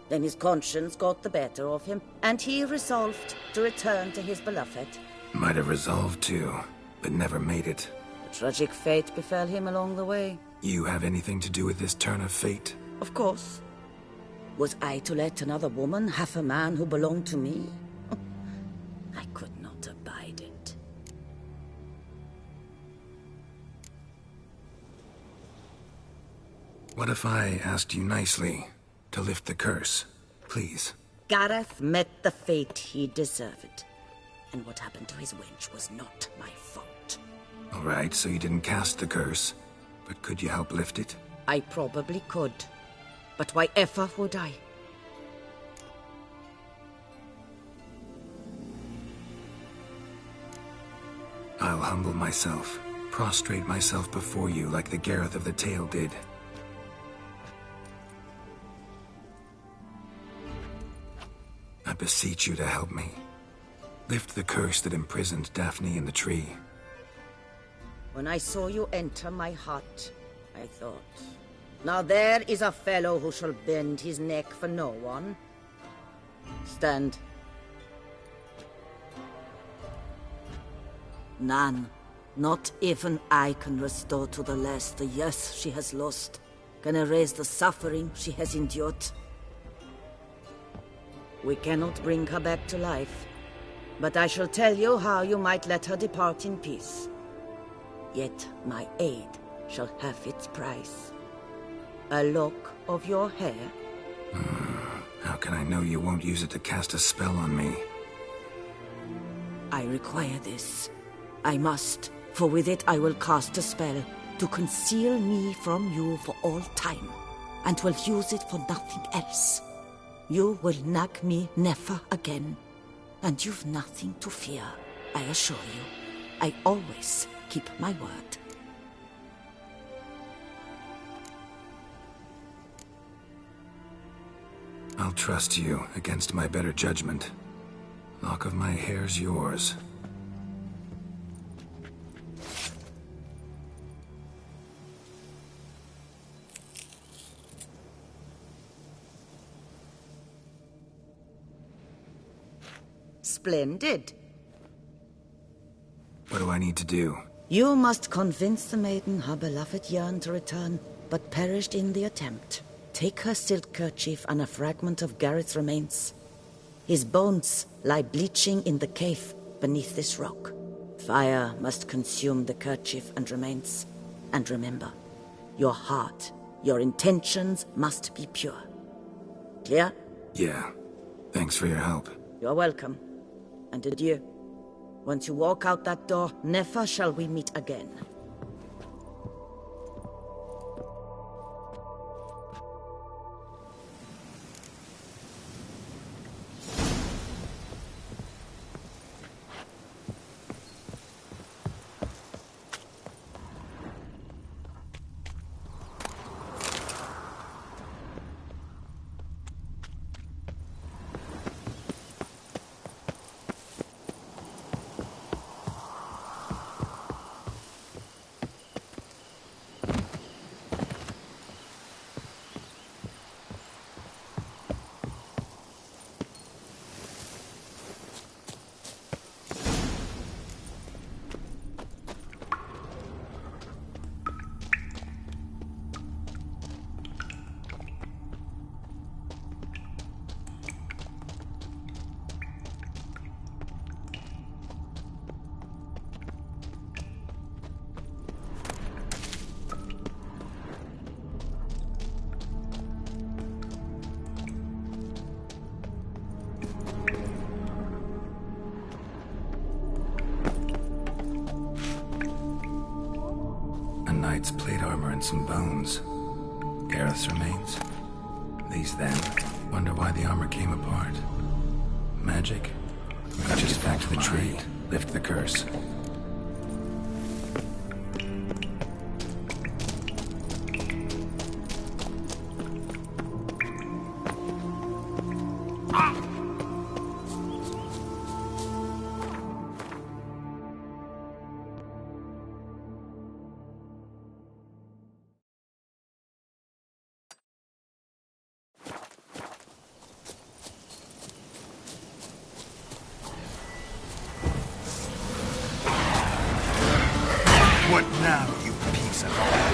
Then his conscience got the better of him, and he resolved to return to his beloved. Might have resolved to, but never made it. A tragic fate befell him along the way. You have anything to do with this turn of fate? Of course. Was I to let another woman have a man who belonged to me? I could not abide it. What if I asked you nicely to lift the curse, please? Gareth met the fate he deserved. And what happened to his wench was not my fault. All right, so you didn't cast the curse, but could you help lift it? I probably could. But why ever would I? I'll humble myself, prostrate myself before you like the Gareth of the tale did. I beseech you to help me. Lift the curse that imprisoned Daphne in the tree. When I saw you enter my hut, I thought, now there is a fellow who shall bend his neck for no one. Stand. None, not even I can restore to the lass the years she has lost, can erase the suffering she has endured. We cannot bring her back to life, but I shall tell you how you might let her depart in peace. Yet my aid shall have its price. A lock of your hair? How can I know you won't use it to cast a spell on me? I require this. I must, for with it I will cast a spell to conceal me from you for all time, and will use it for nothing else. You will nag me never again, and you've nothing to fear, I assure you. I always keep my word. I'll trust you against my better judgment. Lock of my hair's yours. Splendid. What do I need to do? You must convince the maiden her beloved yearned to return, but perished in the attempt. Take her silk kerchief and a fragment of Gareth's remains. His bones lie bleaching in the cave beneath this rock. Fire must consume the kerchief and remains. And remember, your heart, your intentions must be pure. Clear? Yeah. Thanks for your help. You're welcome. And adieu. Once you walk out that door, never shall we meet again. Knight's plate armor and some bones. Gareth's remains. These then. Wonder why the armor came apart. Magic? Gotta get back to the tree. Lift the curse. What now, you piece of crap?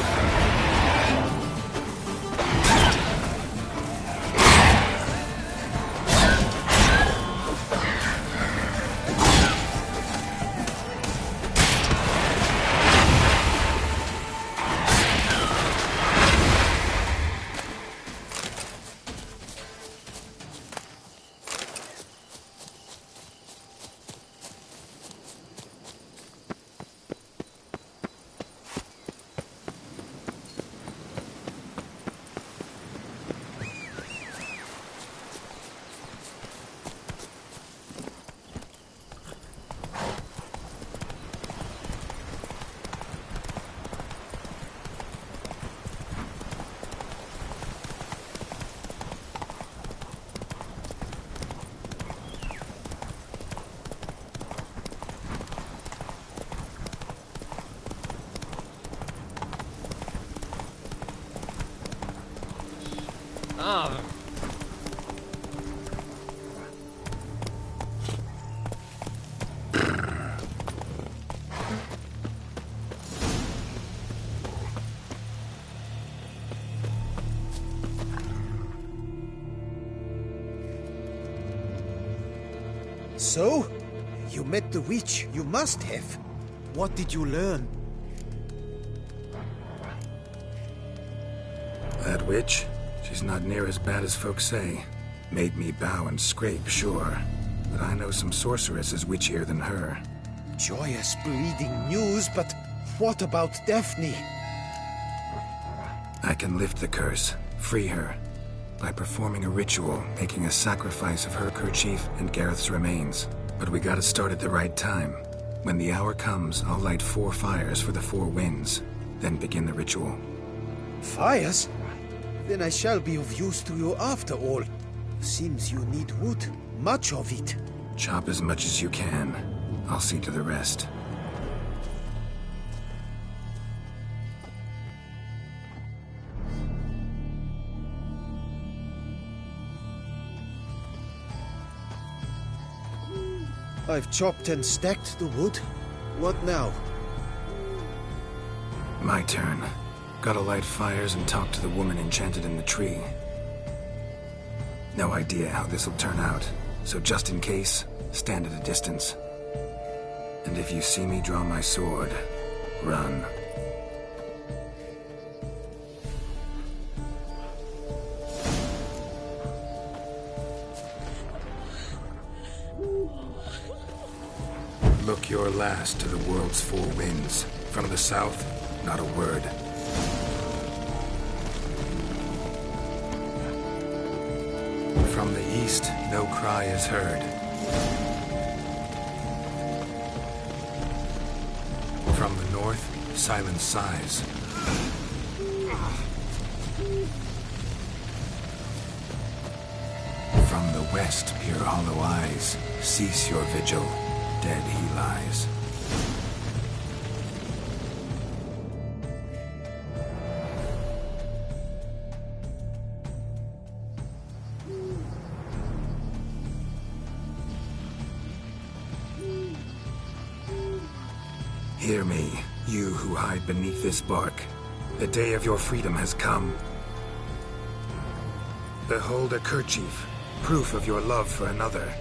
So? You met the witch. You must have. What did you learn? That witch? She's not near as bad as folks say. Made me bow and scrape, sure. But I know some sorceresses witchier than her. Joyous bleeding news, but what about Daphne? I can lift the curse, free her, by performing a ritual, making a sacrifice of her kerchief and Gareth's remains. But we gotta start at the right time. When the hour comes, I'll light 4 fires for the 4 winds, then begin the ritual. Fires? Then I shall be of use to you after all. Seems you need wood. Much of it. Chop as much as you can. I'll see to the rest. I've chopped and stacked the wood. What now? My turn. Gotta light fires and talk to the woman enchanted in the tree. No idea how this'll turn out, so just in case, stand at a distance. And if you see me draw my sword, run. Look your last to the world's four winds. From the south, not a word. From the east, no cry is heard. From the north, silence sighs. From the west, peer hollow eyes. Cease your vigil. Dead he lies. Hear me, you who hide beneath this bark. The day of your freedom has come. Behold a kerchief, proof of your love for another.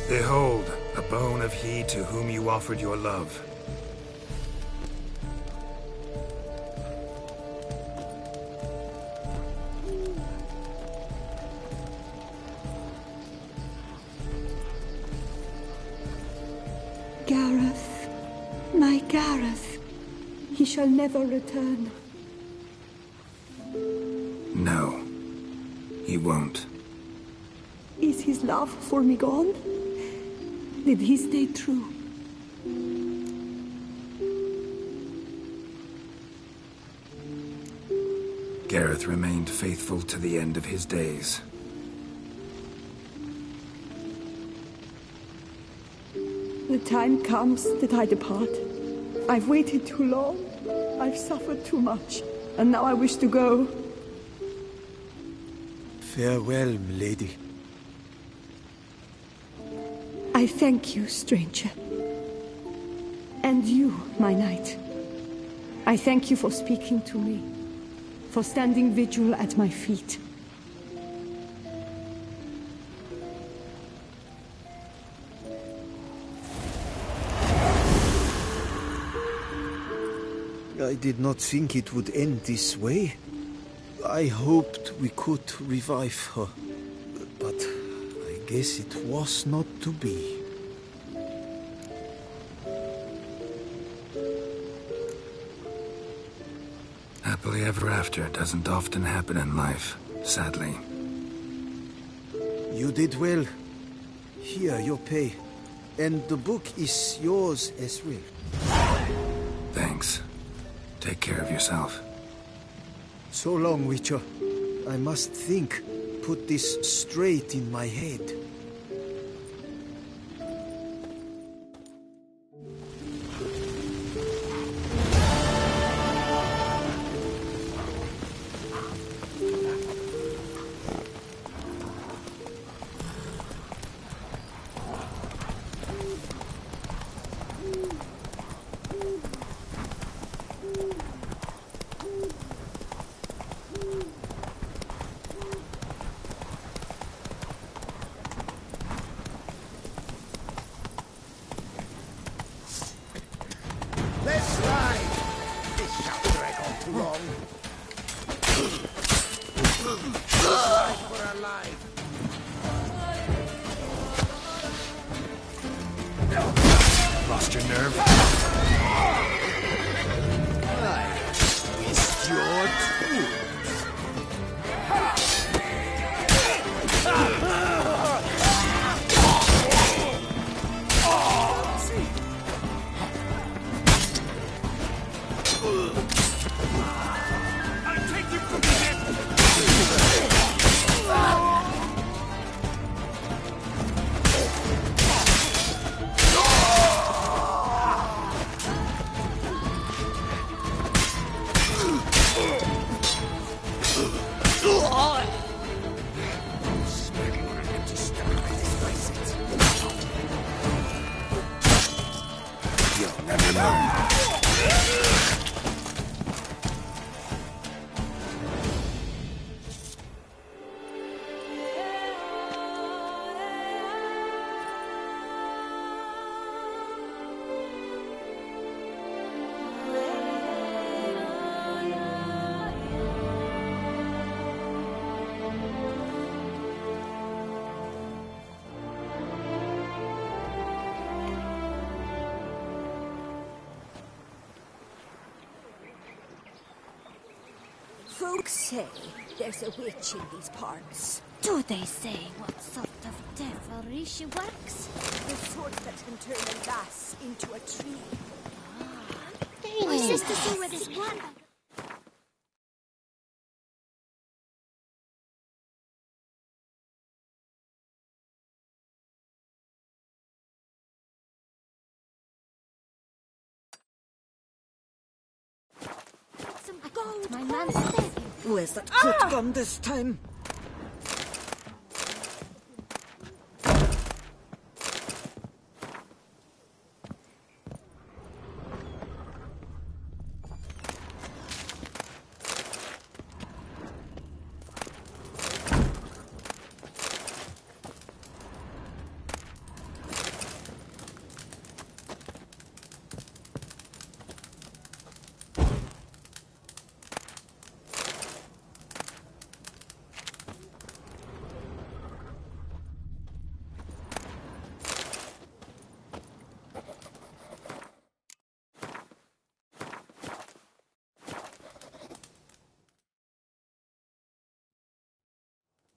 Behold, a bone of he to whom you offered your love. Gareth, my Gareth, he shall never return. No, he won't. Is his love for me gone? Did he stay true? Gareth remained faithful to the end of his days. The time comes that I depart. I've waited too long. I've suffered too much. And now I wish to go. Farewell, milady. I thank you, stranger. And you, my knight. I thank you for speaking to me, for standing vigil at my feet. I did not think it would end this way. I hoped we could revive her, but I guess it was not to be. Happily ever after doesn't often happen in life, sadly. You did well. Here, your pay. And the book is yours as well. Thanks. Take care of yourself. So long, Witcher. I must think, put this straight in my head. Let's ride! This shall drag on too long. Alive for alive. Lost your nerve? I twist your tooth. Never learn. Folks say there's a witch in these parts. Do they say what sort of devilry she works? The sort that can turn a lass into a tree. My sister say where this one... Some gold. My man's dead. Where's that coat gone this time?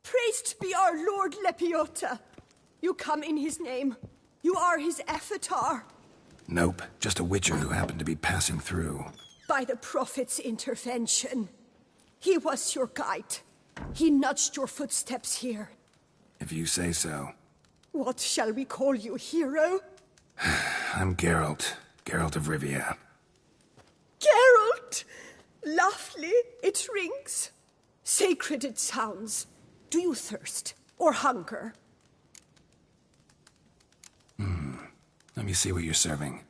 Praised be our Lord Lepiota. You come in his name. You are his avatar. Nope, just a witcher who happened to be passing through. By the prophet's intervention. He was your guide. He nudged your footsteps here. If you say so. What shall we call you, hero? I'm Geralt. Geralt of Rivia. Geralt! Lovely it rings. Sacred it sounds. Do you thirst or hunger? Let me see what you're serving.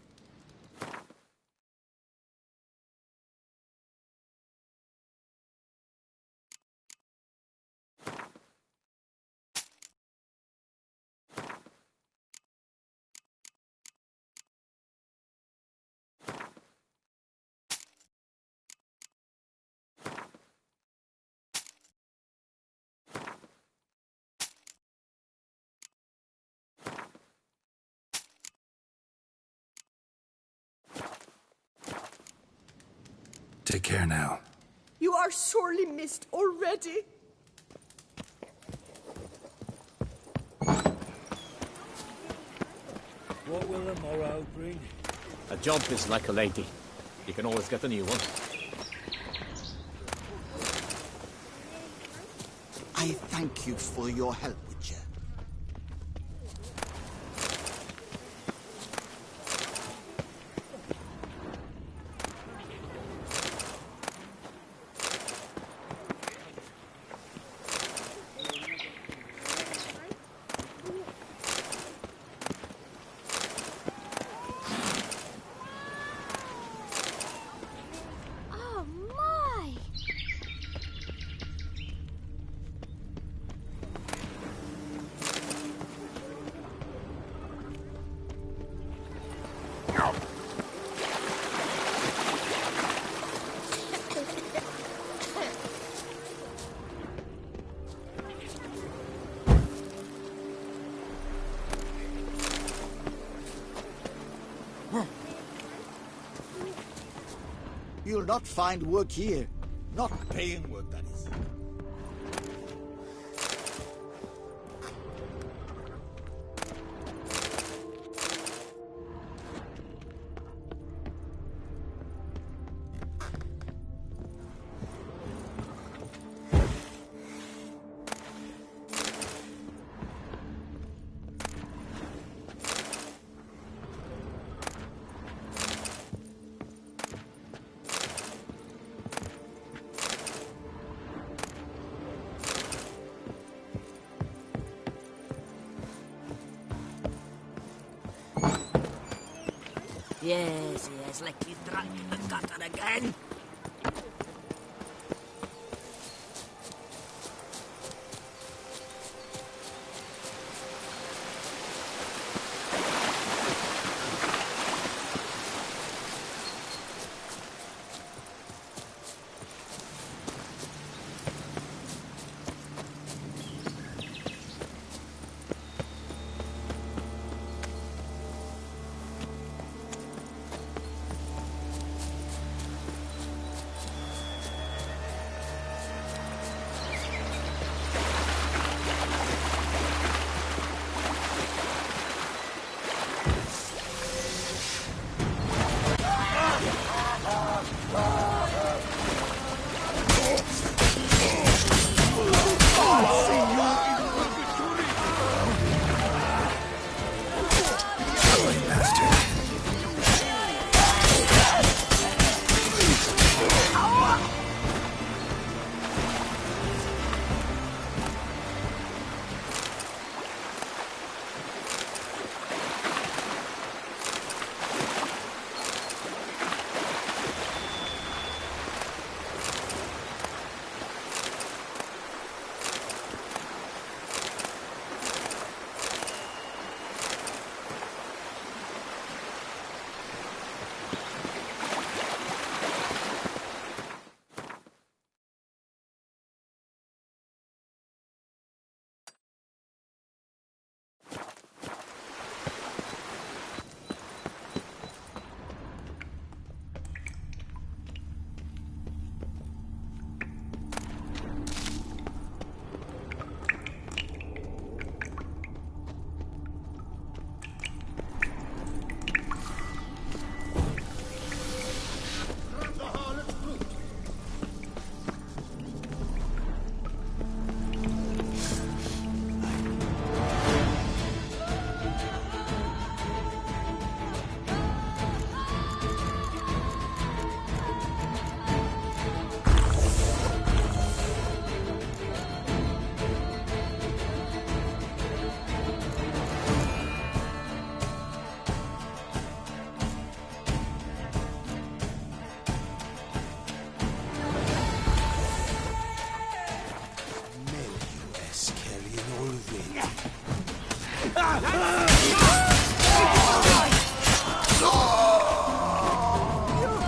Take care now. You are sorely missed already. What will the morrow bring? A job is like a lady. You can always get a new one. I thank you for your help, Witcher. Oh my! You'll not find work here. Not paying work, that is. Yes, like he tried the gutter again.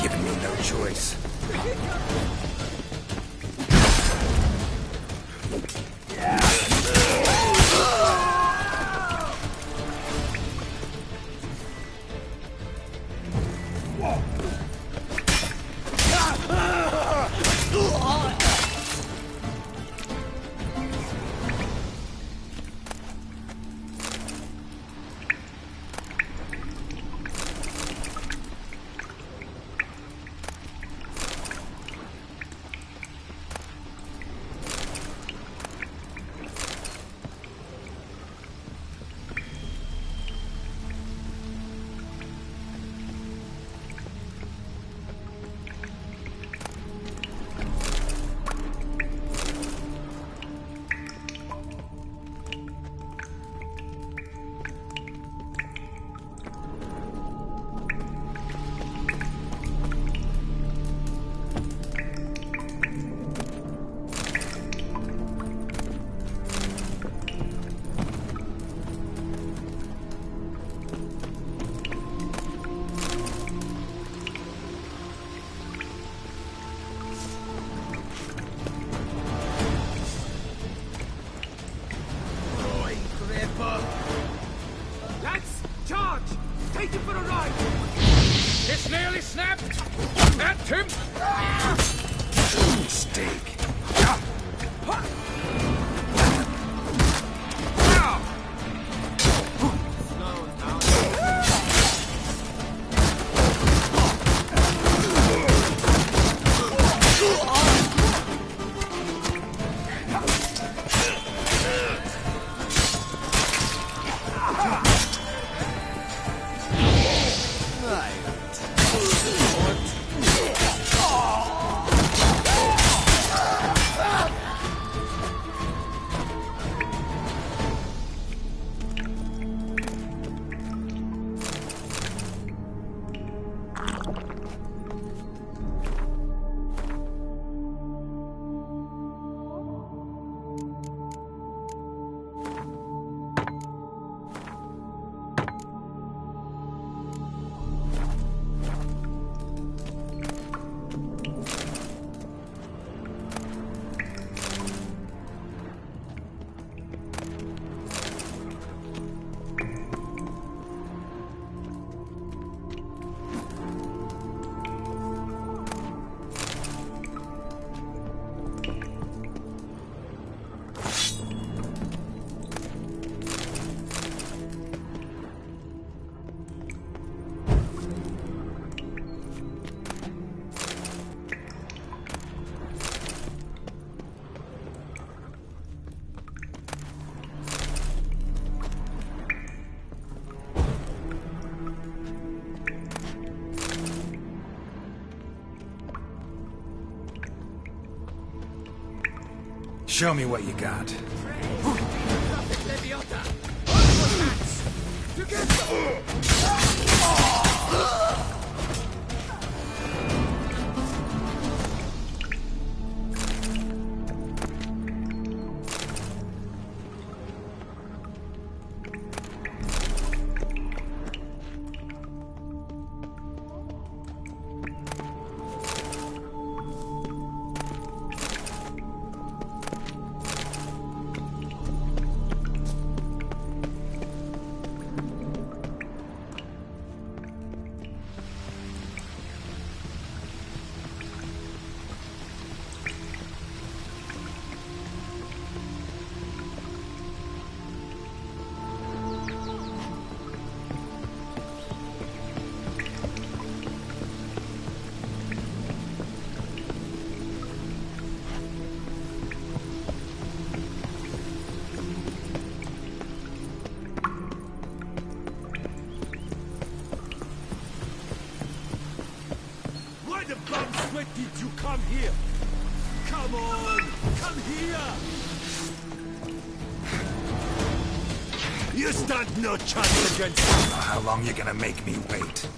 Giving me no choice. Lads, charge! Take him for a ride! It's nearly snapped! At him! Mistake. Show me what you got. Why did you come here? Come on! Come here! You stand no chance against me! How long you gonna make me wait?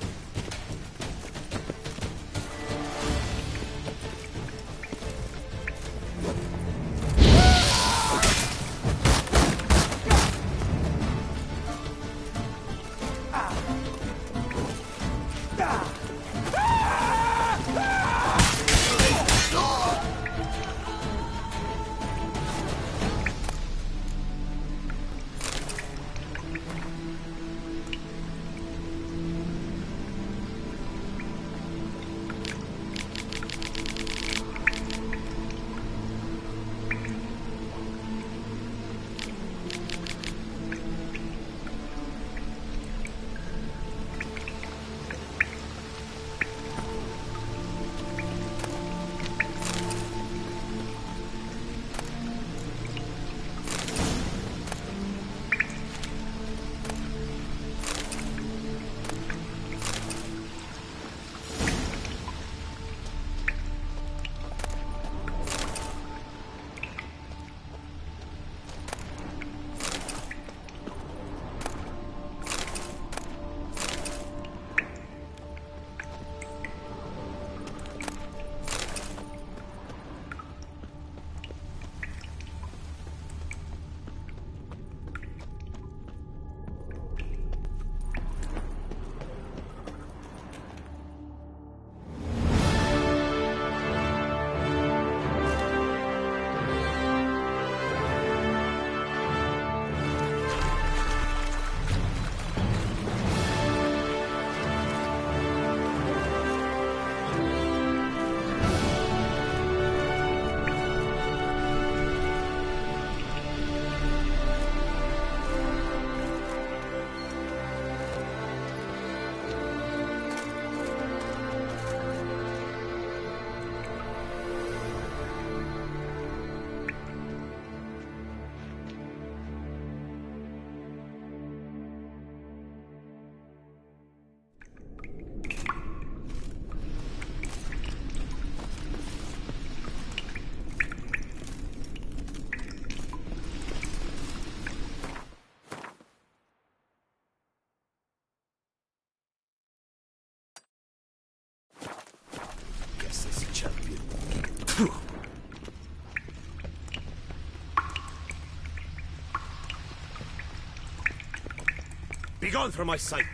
Begone from my sight!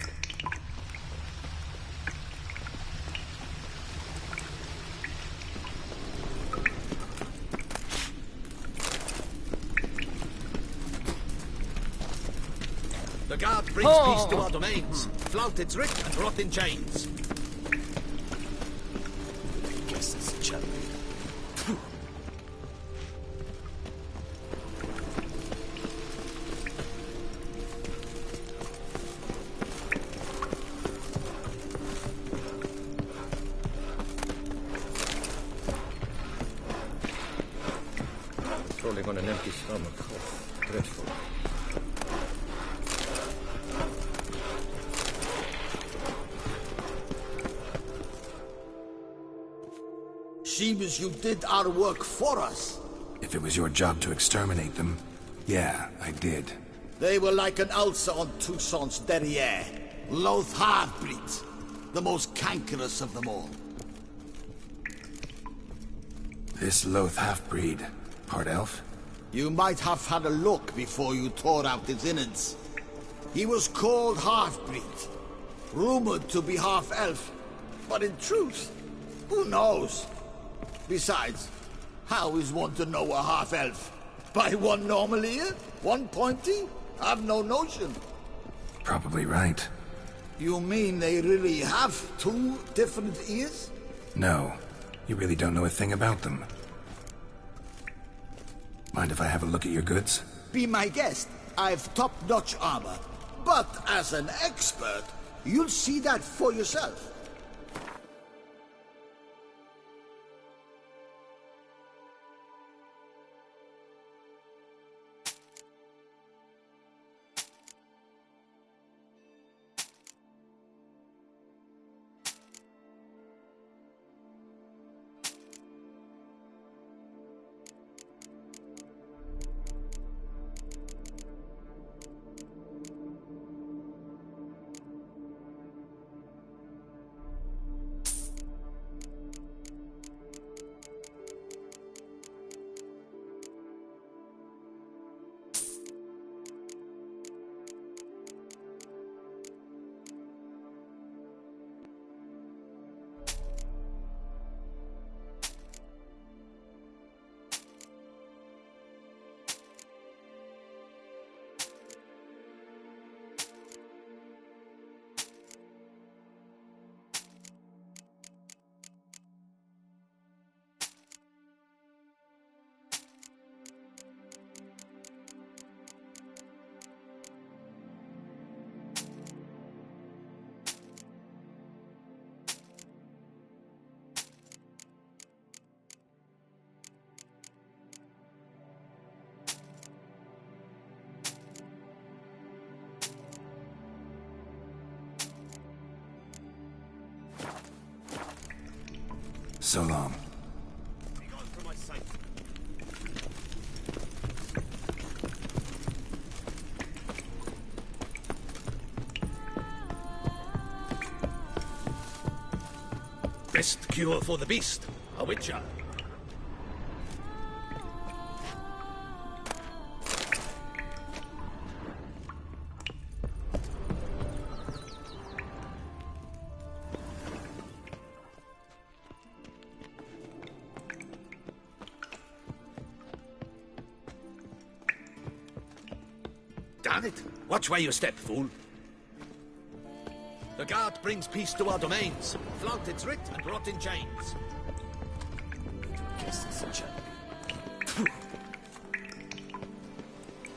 The guard brings peace to our domains. Flout its writ and rot in chains. I guess this shall be. Rolling on an empty stomach. Oh, dreadful. Seems you did our work for us. If it was your job to exterminate them, yeah, I did. They were like an ulcer on Toussaint's derriere. Loath half-breeds. The most cankerous of them all. This Loath half-breed, part elf? You might have had a look before you tore out his innards. He was called half-breed. Rumored to be half-elf. But in truth, who knows? Besides, how is one to know a half-elf? By one normal ear? One pointy? I've no notion. Probably right. You mean they really have two different ears? No. You really don't know a thing about them. Mind if I have a look at your goods? Be my guest. I've top-notch armor. But as an expert, you'll see that for yourself. So long. Best cure for the beast, a witcher. Damn it! Watch where you step, fool. The guard brings peace to our domains. Flaunt its writ and rot in chains.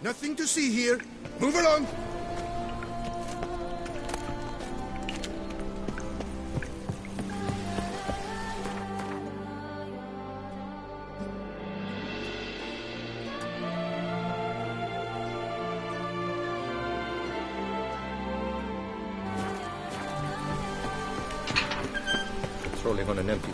Nothing to see here. Move along. Patrolling on an empty.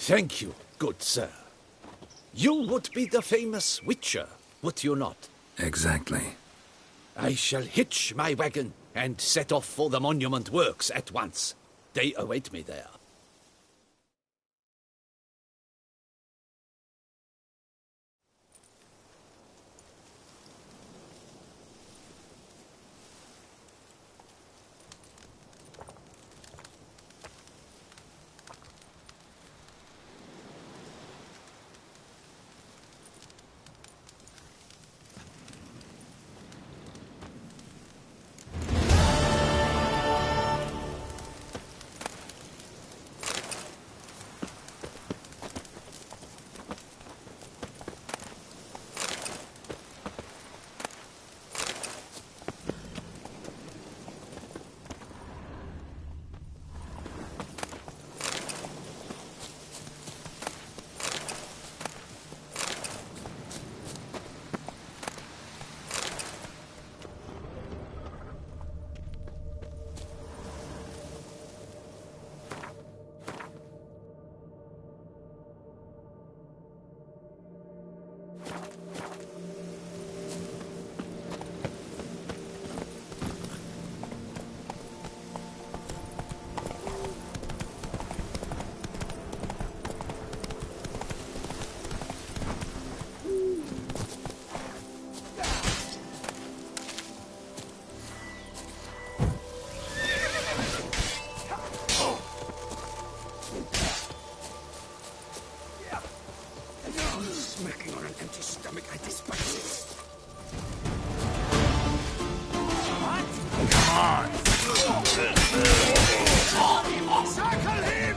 Thank you, good sir. You would be the famous Witcher, would you not? Exactly. I shall hitch my wagon and set off for the monument works at once. They await me there. Smacking on an empty stomach, I despise it. Come on! Circle him!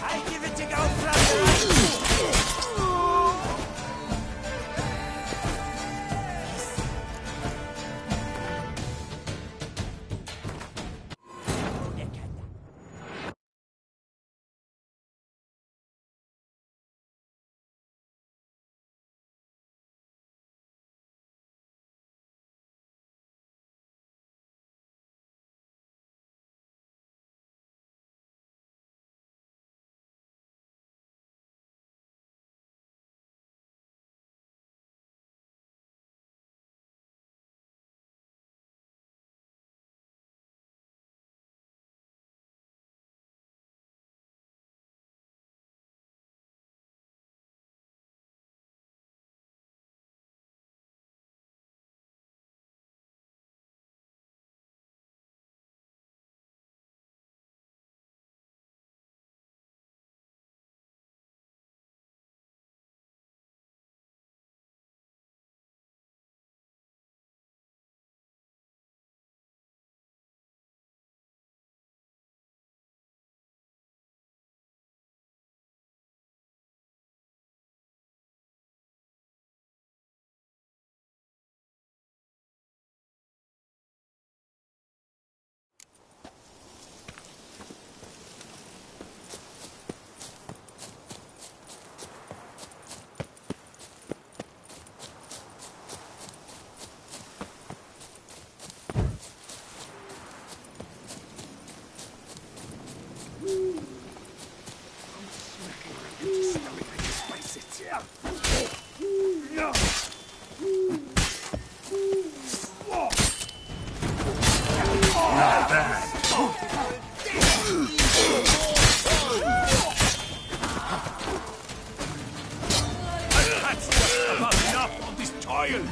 I give it to go flutter. Not bad. That's just about enough of this toil!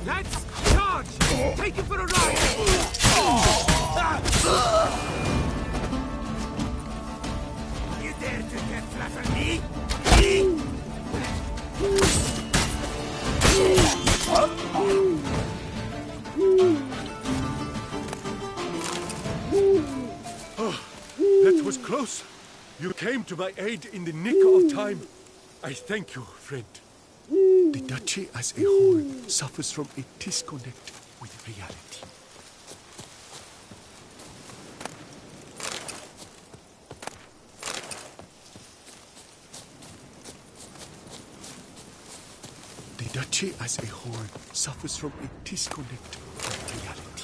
Let's charge! Take it for a ride! You dare to get flat on me? Oh, that was close. You came to my aid in the nick of time. I thank you, friend. The duchy as a whole suffers from a disconnect with reality. The duchy as a whole suffers from a disconnect from reality.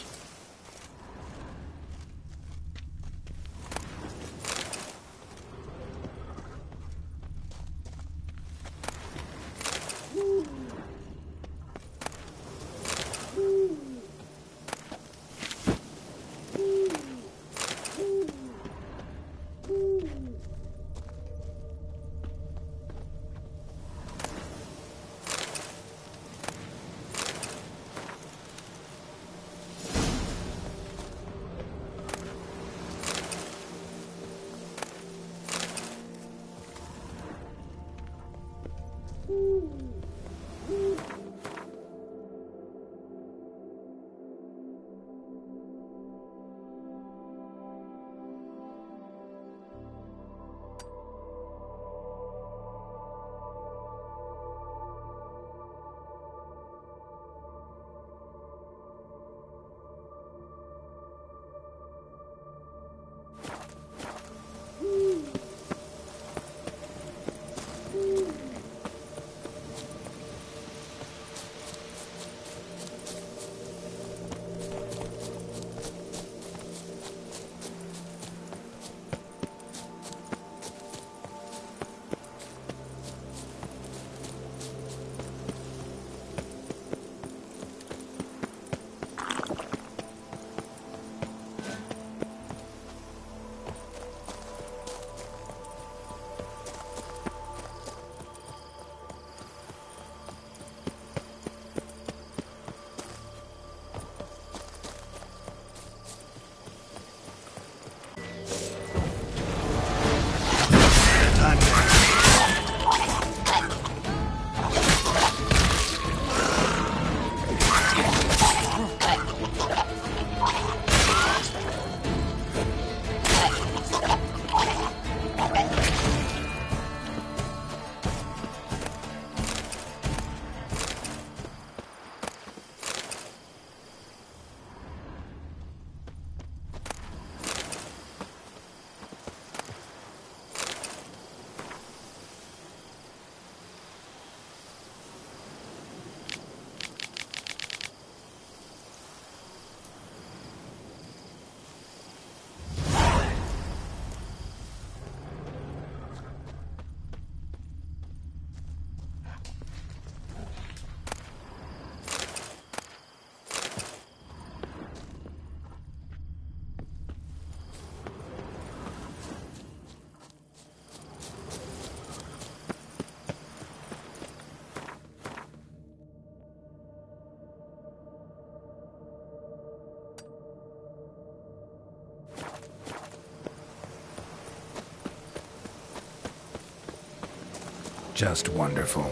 Just wonderful.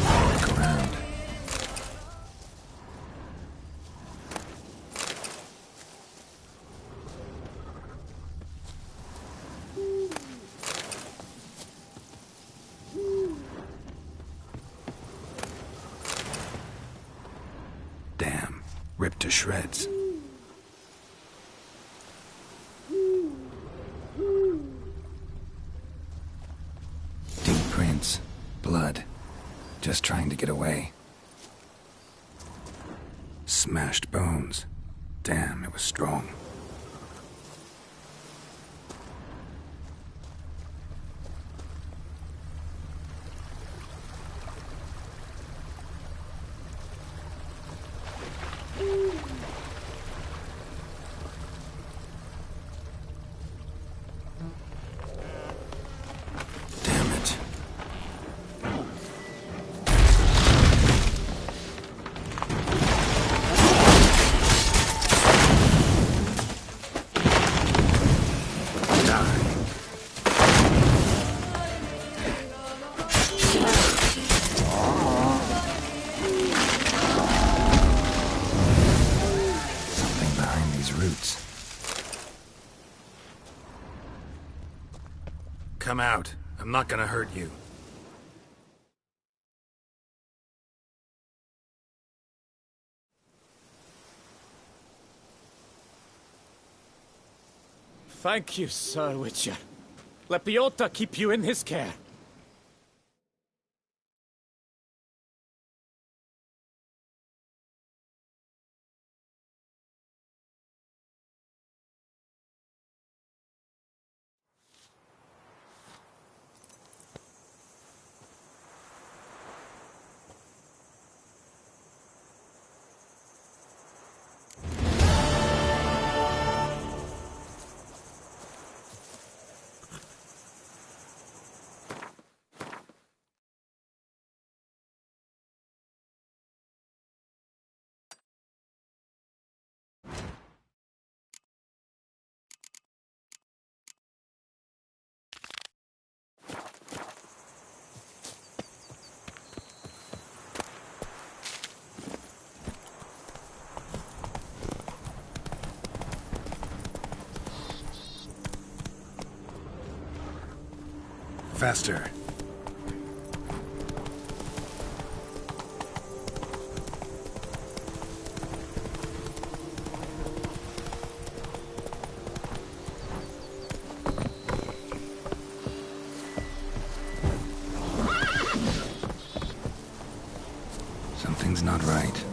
Look around. Damn, ripped to shreds. Deep prints, blood, just trying to get away. Smashed bones. Damn, it was strong. Damn it. Something behind these roots. Come out. I'm not gonna hurt you. Thank you, Sir Witcher. Let Biota keep you in his care. Faster. Something's not right.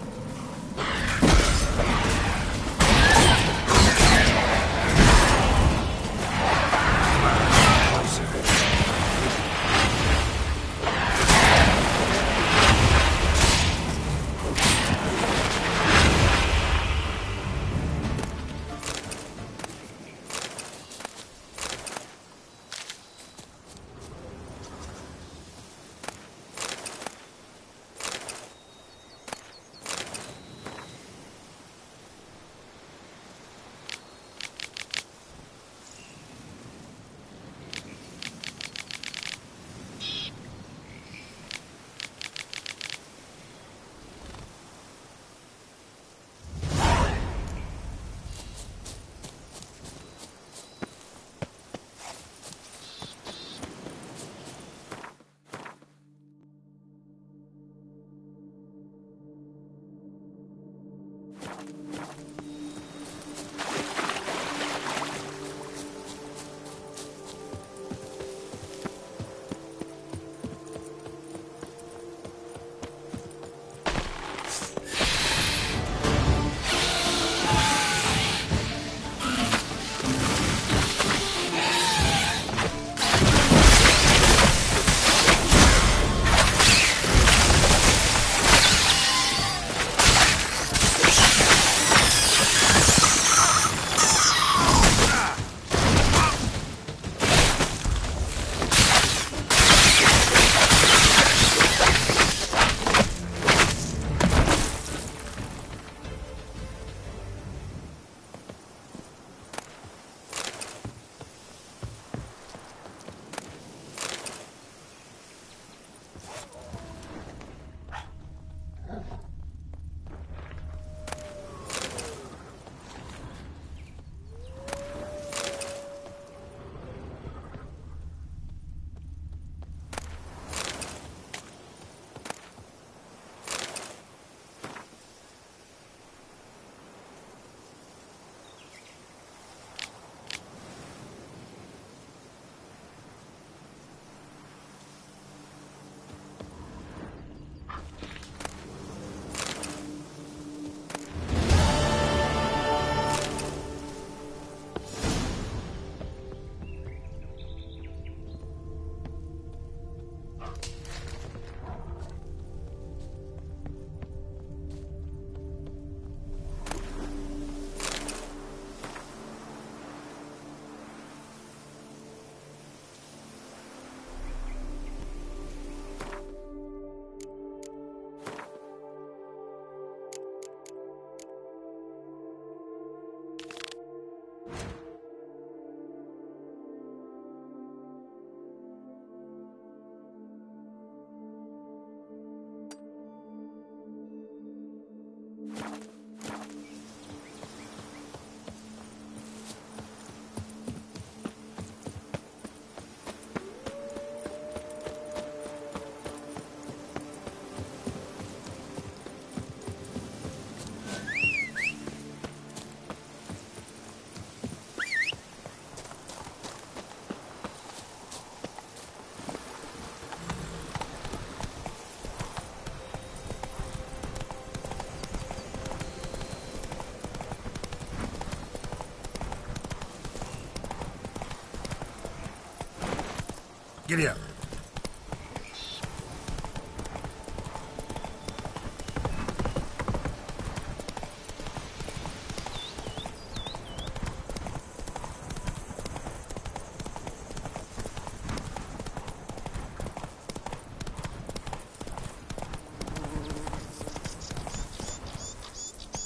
Giddy up.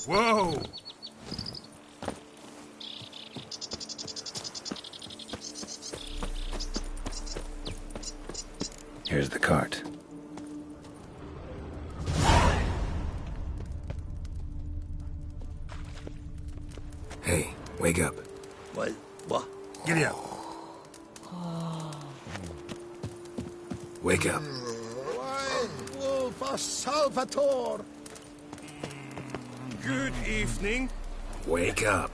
Whoa! Here's the cart. Hey, wake up. What? What? Giddy up. Wake up. Wild Wolf Salvatore! Good evening. Wake up.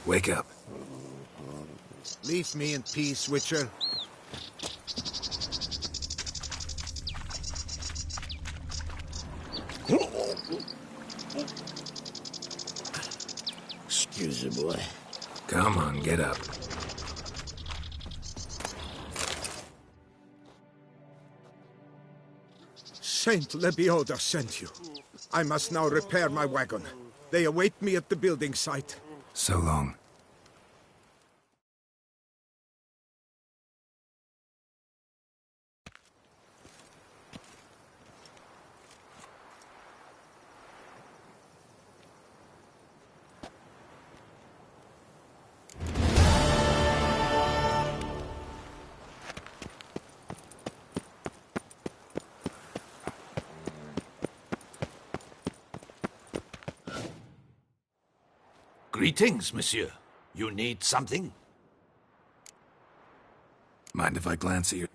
Wake up. Leave me in peace, Witcher. Excuse me, boy. Come on, get up. Saint Lebioda sent you. I must now repair my wagon. They await me at the building site. So long. Greetings, monsieur. You need something? Mind if I glance at your...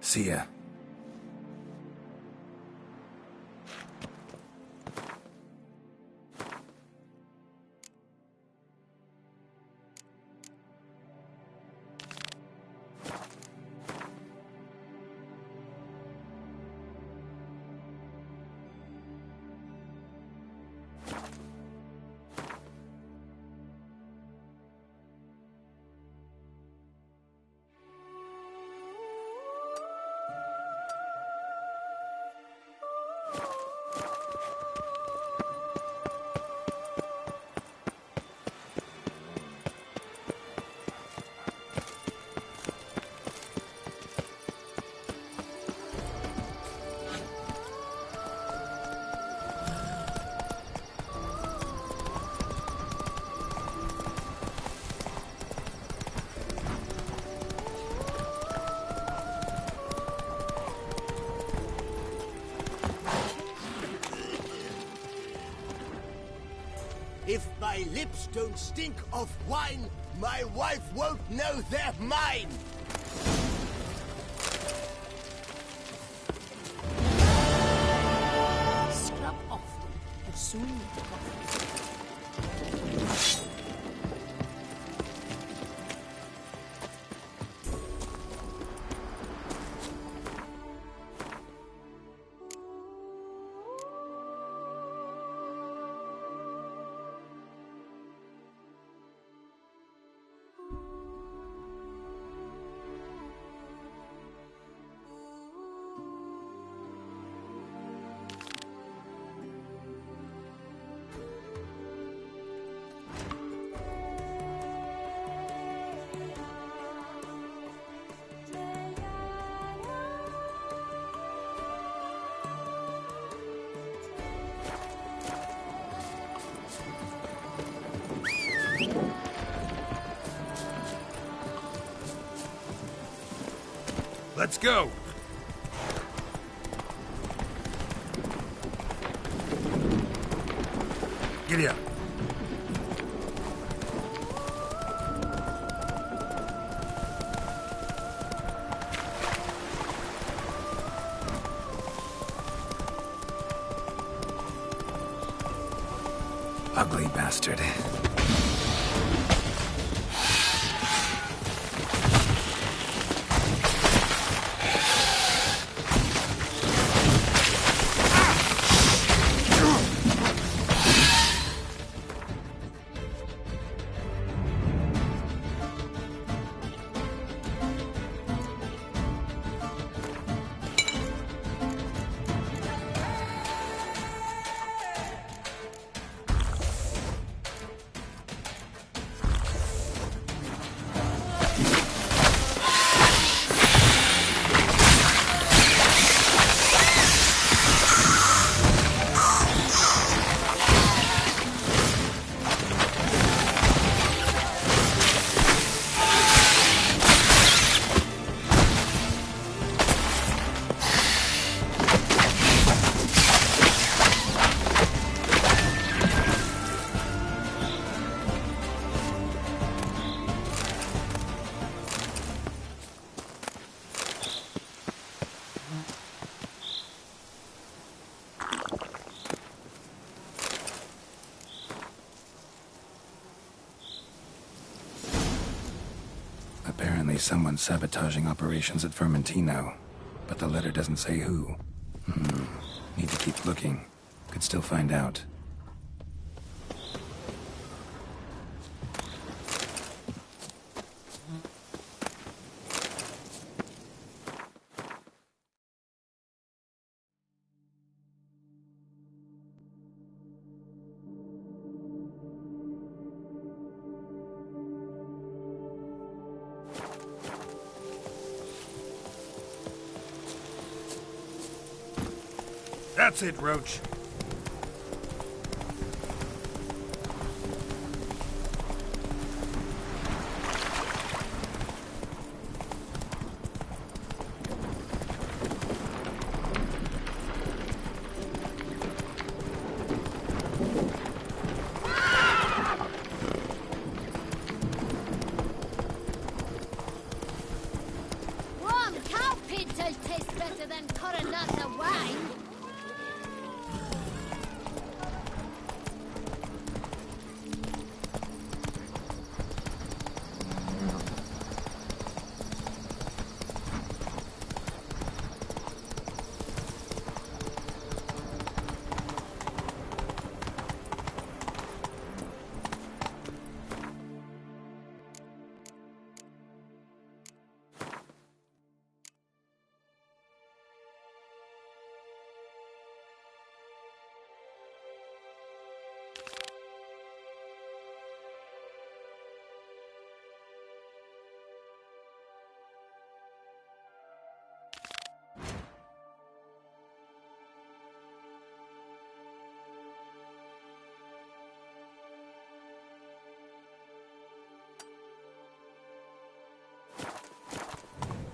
See ya. If my lips don't stink of wine, my wife won't know they're mine! Scrub off, and soon the coffee. Let's go! Giddy up. Ugly bastard. Apparently someone's sabotaging operations at Vermentino, but the letter doesn't say who. Need to keep looking. Could still find out. That's it, Roach. One cow pit well taste better than Coronata wine.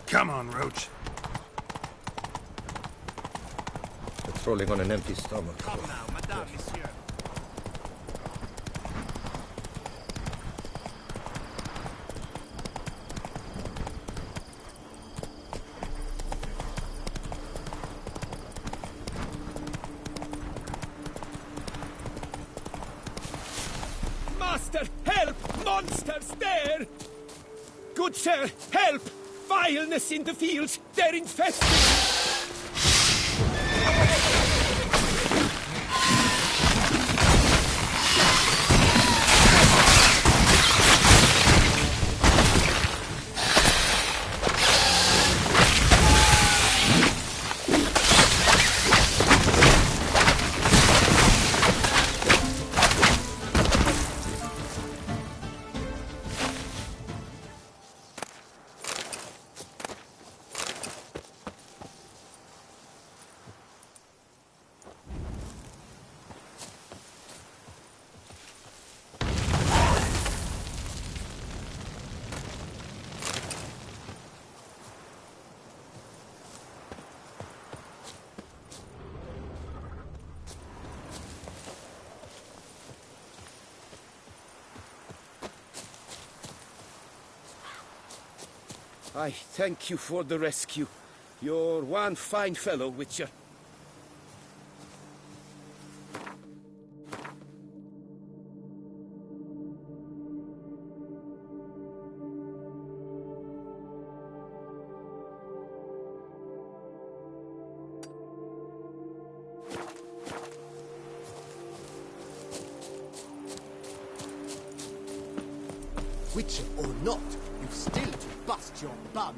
Come on, Roach. Patrolling on an empty stomach. Come now, madame, monsieur. Master, help! Monsters there! Good sir, help! Vileness in the fields! They're infested! I thank you for the rescue. You're one fine fellow, Witcher. Witcher or not, you've still to bust your bum.